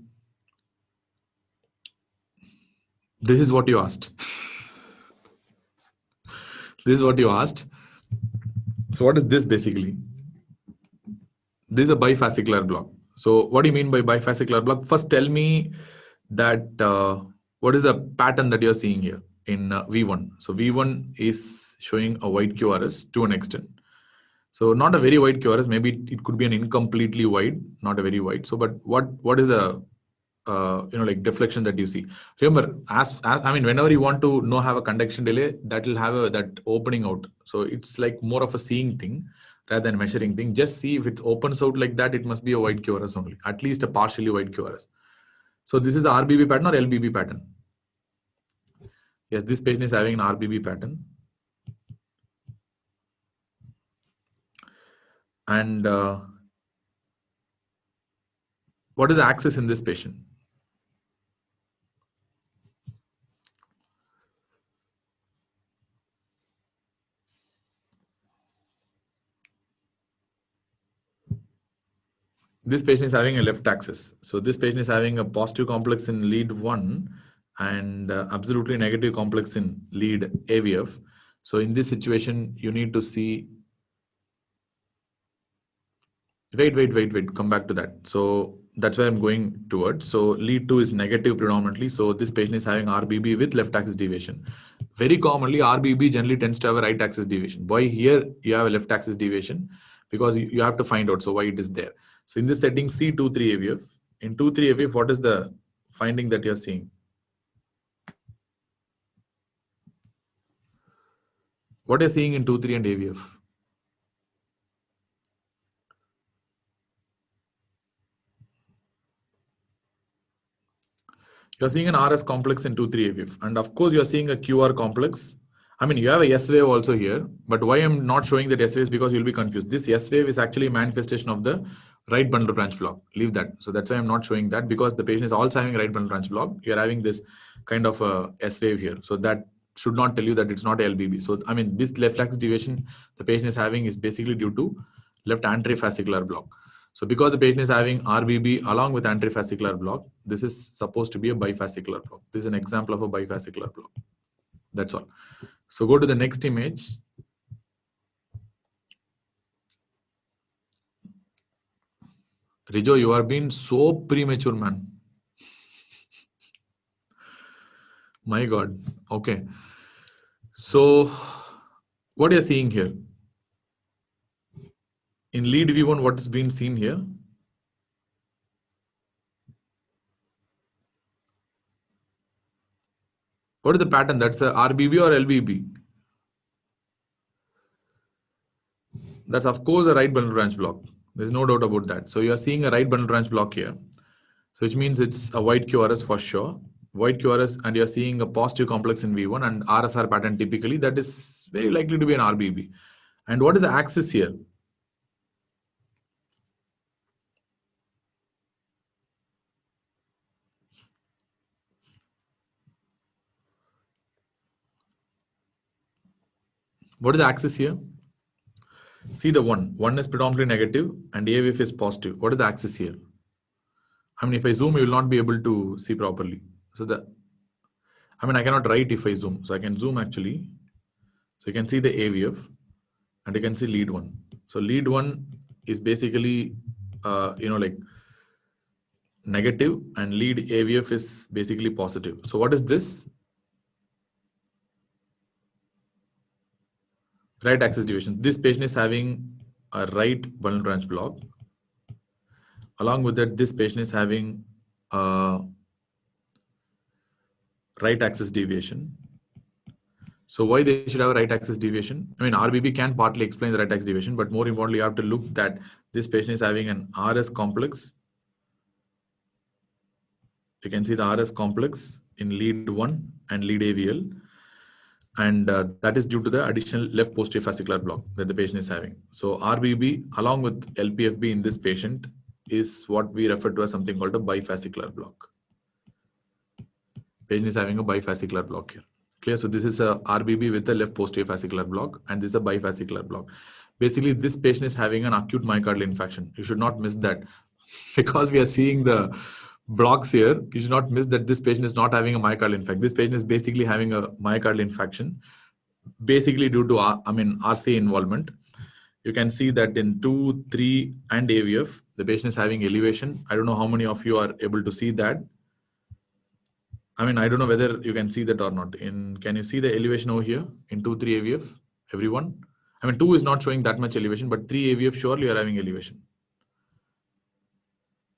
this is what you asked. This is what you asked. So what is this basically? This is a bifascicular block. So what do you mean by bifascicular block? First, tell me that what is the pattern that you're seeing here in V1? So V1 is showing a white QRS to an extent. So not a very wide QRS, maybe it could be an incompletely wide, not a very wide. So, but what is the like deflection that you see? Remember, as I mean, whenever you want to have a conduction delay, that will have that opening out. So it's like more of a seeing thing rather than measuring thing. Just see if it opens out like that, it must be a wide QRS only, at least a partially wide QRS. So this is a RBB pattern or LBB pattern? Yes, this patient is having an RBB pattern. And what is the axis in this patient? This patient is having a left axis. So this patient is having a positive complex in lead 1 and absolutely negative complex in lead AVF. So in this situation, you need to see. Wait. Come back to that. So that's where I'm going towards. So lead 2 is negative predominantly. So this patient is having RBB with left axis deviation. Very commonly, RBB generally tends to have a right axis deviation. Why here you have a left axis deviation? Because you have to find out so why it is there. So in this setting, C 2-3 AVF. In 2-3 AVF, what is the finding that you're seeing? What are you seeing in 2-3 and AVF? You're seeing an RS complex in 2-3 AVF. And of course, you're seeing a QR complex. I mean, you have a S wave also here. But why I'm not showing that S wave is because you'll be confused. This S wave is actually a manifestation of the right bundle branch block. Leave that. So that's why I'm not showing that, because the patient is also having right bundle branch block. You're having this kind of a S wave here. So that should not tell you that it's not LBB. So, I mean, this left axis deviation the patient is having is basically due to left anterior fascicular block. So because the patient is having RBB along with anterior fascicular block, this is supposed to be a bifascicular block. This is an example of a bifascicular block. That's all. So go to the next image. Rijo, you are being so premature, man. My God. Okay. So what are you seeing here? In lead V1, what is being seen here? What is the pattern? That's a RBB or LBB? That's of course a right bundle branch block. There's no doubt about that. So you are seeing a right bundle branch block here. So which means it's a white QRS for sure. White QRS, and you're seeing a positive complex in V1 and RSR pattern typically, that is very likely to be an RBB. And what is the axis here? What is the axis here? See the one. One is predominantly negative and AVF is positive. What is the axis here? I mean, if I zoom, you will not be able to see properly. So I cannot write if I zoom. So I can zoom actually. So you can see the AVF and you can see lead 1. So lead 1 is basically, like negative, and lead AVF is basically positive. So what is this? right axis deviation. This patient is having a right bundle branch block. Along with that, this patient is having a right axis deviation. So why they should have a right axis deviation? I mean, RBB can partly explain the right axis deviation, but more importantly, you have to look that this patient is having an RS complex. You can see the RS complex in lead 1 and lead AVL. And that is due to the additional left posterior fascicular block that the patient is having. So RBB along with LPFB in this patient is what we refer to as something called a bifascicular block. Patient is having a bifascicular block here. Clear? So this is a RBB with a left posterior fascicular block, and this is a bifascicular block. Basically, this patient is having an acute myocardial infarction. You should not miss that. Because we are seeing the blocks here, you should not miss that this patient is not having a myocardial infarction. This patient is basically having a myocardial infarction, basically due to RCA involvement. You can see that in 2, 3, and AVF, the patient is having elevation. I don't know how many of you are able to see that. I mean, I don't know whether you can see that or not. Can you see the elevation over here in 2, 3 AVF? Everyone? I mean, 2 is not showing that much elevation, but 3 AVF surely you are having elevation.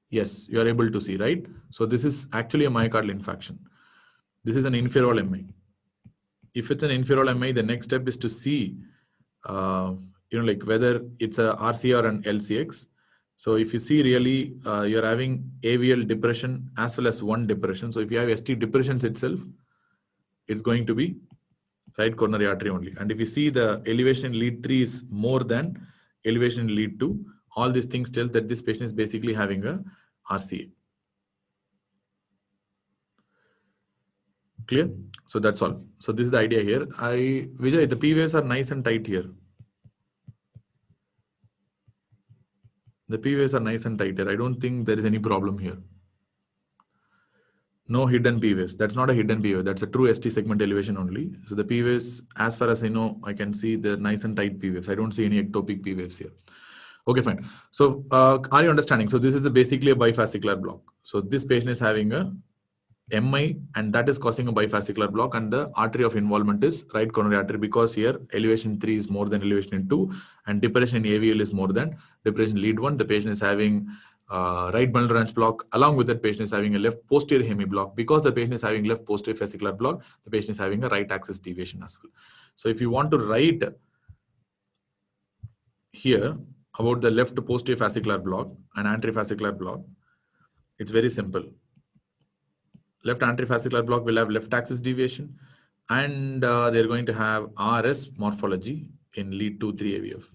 Yes, you are able to see, right? So this is actually a myocardial infarction. This is an inferior MI. If it's an inferior MI, the next step is to see, like whether it's a RCA or an LCX. So if you see really, you're having AVL depression as well as one depression. So if you have ST depressions itself, it's going to be right coronary artery only. And if you see the elevation in lead 3 is more than elevation in lead 2, all these things tell that this patient is basically having a RCA. Clear? So that's all. So this is the idea here. Vijay, the P waves are nice and tight here. The P waves are nice and tight here. I don't think there is any problem here. No hidden P waves. That's not a hidden P wave. That's a true ST segment elevation only. So the P waves, as far as I know, I can see the nice and tight P waves. I don't see any ectopic P waves here. Okay, fine. So are you understanding? So this is basically a bifascicular block. So this patient is having a MI, and that is causing a bifascicular block, and the artery of involvement is right coronary artery, because here elevation 3 is more than elevation in 2, and depression in AVL is more than depression in lead 1. The patient is having right bundle branch block. Along with that, patient is having a left posterior hemi block. Because the patient is having left posterior fascicular block, the patient is having a right axis deviation as well. So if you want to write here about the left posterior fascicular block and anterior fascicular block, it's very simple. Left anterior fascicular block will have left axis deviation, and they're going to have RS morphology in lead 2, 3 AVF.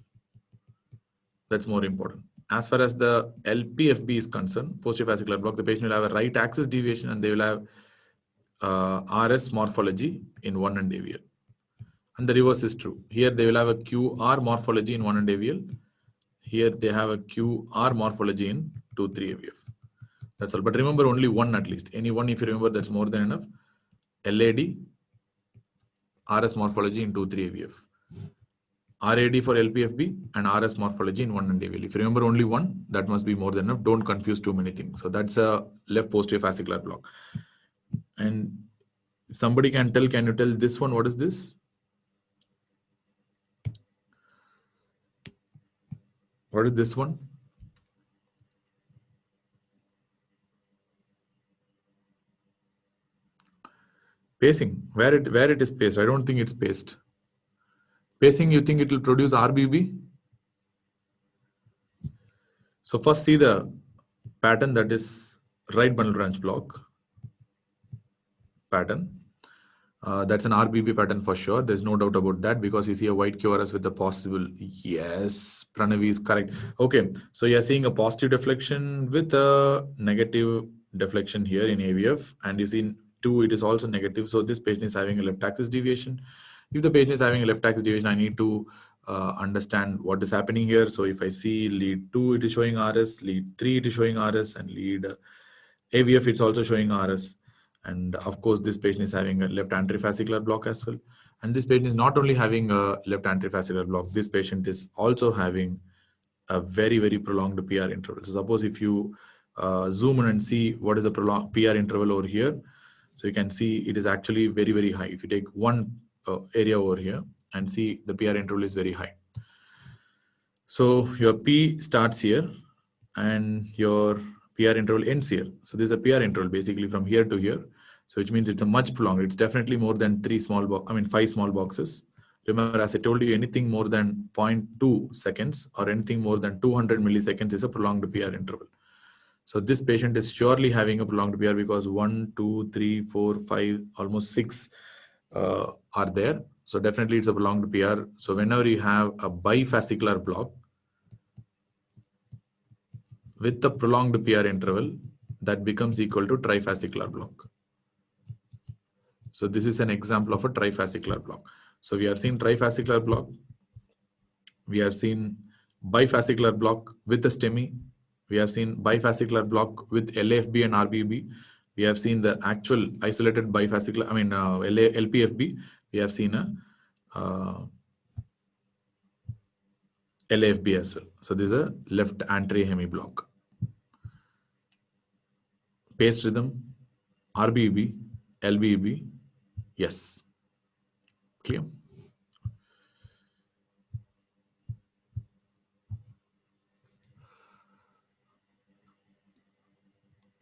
That's more important. As far as the LPFB is concerned, posterior fascicular block, the patient will have a right axis deviation, and they will have RS morphology in 1 and AVL. And the reverse is true. Here they will have a QR morphology in 1 and AVL. Here they have a QR morphology in 2, 3 AVF. That's all. But remember only one at least. Any one, if you remember, that's more than enough. LAD, RS morphology in 2, 3 AVF. RAD for LPFB and RS morphology in 1 and AVL. If you remember only one, that must be more than enough. Don't confuse too many things. So that's a left posterior fascicular block. And somebody can you tell this one, what is this? What is this one? Pacing, where it is paced. I don't think it's paced. Pacing, you think it will produce RBB? So first see the pattern, that is right bundle branch block pattern. That's an RBB pattern for sure. There's no doubt about that, because you see a white QRS with a possible, yes, Pranavi is correct. Okay, so you're seeing a positive deflection with a negative deflection here in AVF, and you see 2, it is also negative. So this patient is having a left axis deviation. If the patient is having a left axis deviation, I need to understand what is happening here. So if I see lead 2, it is showing RS, lead 3, it is showing RS, and lead AVF, it's also showing RS. And of course, this patient is having a left anterior fascicular block as well. And this patient is not only having a left anterior fascicular block, this patient is also having a very, very prolonged PR interval. So suppose if you zoom in and see what is the prolonged PR interval over here, so you can see it is actually very, very high. If you take one area over here and see the PR interval is very high. So your P starts here and your PR interval ends here. So this is a PR interval basically from here to here. So which means it's a much prolonged. It's definitely more than 5 small boxes. Remember, as I told you, anything more than 0.2 seconds or anything more than 200 milliseconds is a prolonged PR interval. So this patient is surely having a prolonged PR because 1, 2, 3, 4, 5, almost 6 are there. So definitely it's a prolonged PR. So whenever you have a bifascicular block with the prolonged PR interval, that becomes equal to trifascicular block. So this is an example of a trifascicular block. So we have seen trifascicular block. We have seen bifascicular block with the STEMI. We have seen bifascicular block with LAFB and RBB. We have seen the actual isolated bifascicular, LPFB. We have seen a LAFB as well. So this is a left anterior hemi block. Paced rhythm, RBB, LBB, yes. Clear?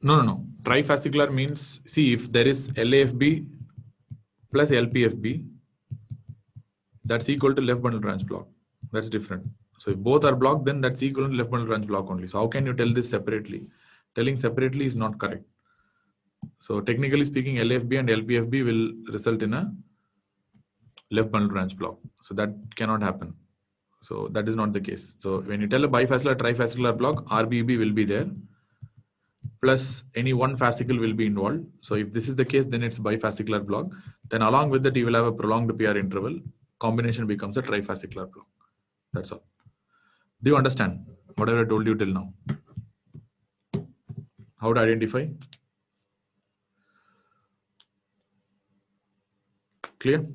No. Trifascicular means, see, if there is LAFB plus LPFB, that's equal to left bundle branch block. That's different. So if both are blocked, then that's equal to left bundle branch block only. So how can you tell this separately? Telling separately is not correct. So technically speaking, LAFB and LPFB will result in a left bundle branch block. So that cannot happen. So that is not the case. So when you tell a bifascicular, trifascicular block, RBB will be there, plus any one fascicle will be involved. So if this is the case, then it's bifascicular block. Then along with that, you will have a prolonged PR interval. Combination becomes a trifascicular block. That's all. Do you understand whatever I told you till now? How to identify? Clear?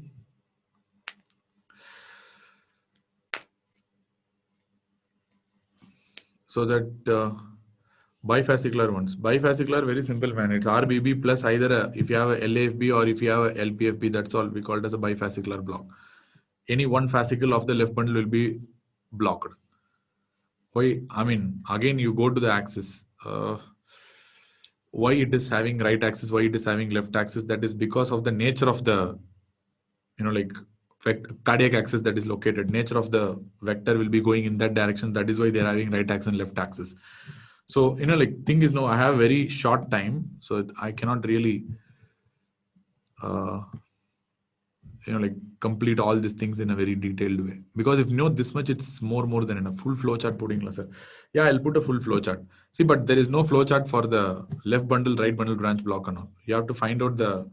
So that bifascicular ones. Bifascicular, very simple, man. It's RBB plus either if you have a LAFB or if you have a LPFB, that's all. We call it as a bifascicular block. Any one fascicle of the left bundle will be blocked. Why? I mean, again, you go to the axis. Why it is having right axis, why it is having left axis? That is because of the nature of the, cardiac axis that is located. Nature of the vector will be going in that direction. That is why they are having right axis and left axis. So, thing is, I have very short time, so I cannot really, complete all these things in a very detailed way. Because if you know this much, it's more than enough. Full flowchart putting, sir. Yeah, I'll put a full flowchart. See, but there is no flowchart for the left bundle, right bundle branch block and all. You have to find out the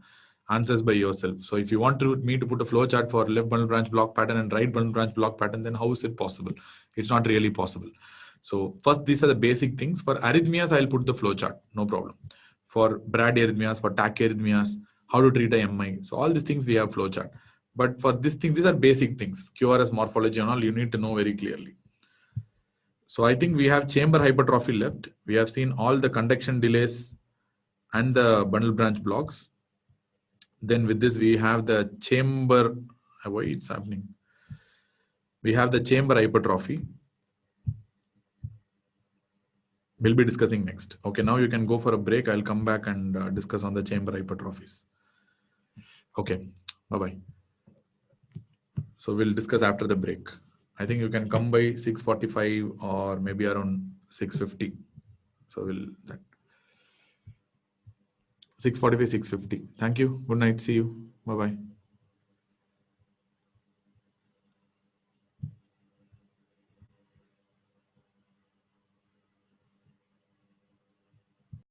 answers by yourself. So if you want me to put a flowchart for left bundle branch block pattern and right bundle branch block pattern, then how is it possible? It's not really possible. So first, these are the basic things. For arrhythmias, I'll put the flowchart, no problem. For bradyarrhythmias, for tachyarrhythmias, how to treat a MI. So all these things we have flowchart. But for this thing, these are basic things. QRS morphology and all, you need to know very clearly. So I think we have chamber hypertrophy left. We have seen all the conduction delays and the bundle branch blocks. Then with this, we have the chamber, why it's happening? We have the chamber hypertrophy. We'll be discussing next. Okay, now you can go for a break. I'll come back and discuss on the chamber hypertrophies. Okay, bye-bye. So we'll discuss after the break. I think you can come by 6:45 or maybe around 6:50. So we'll 6:45, 6:50. Thank you. Good night. See you. Bye-bye.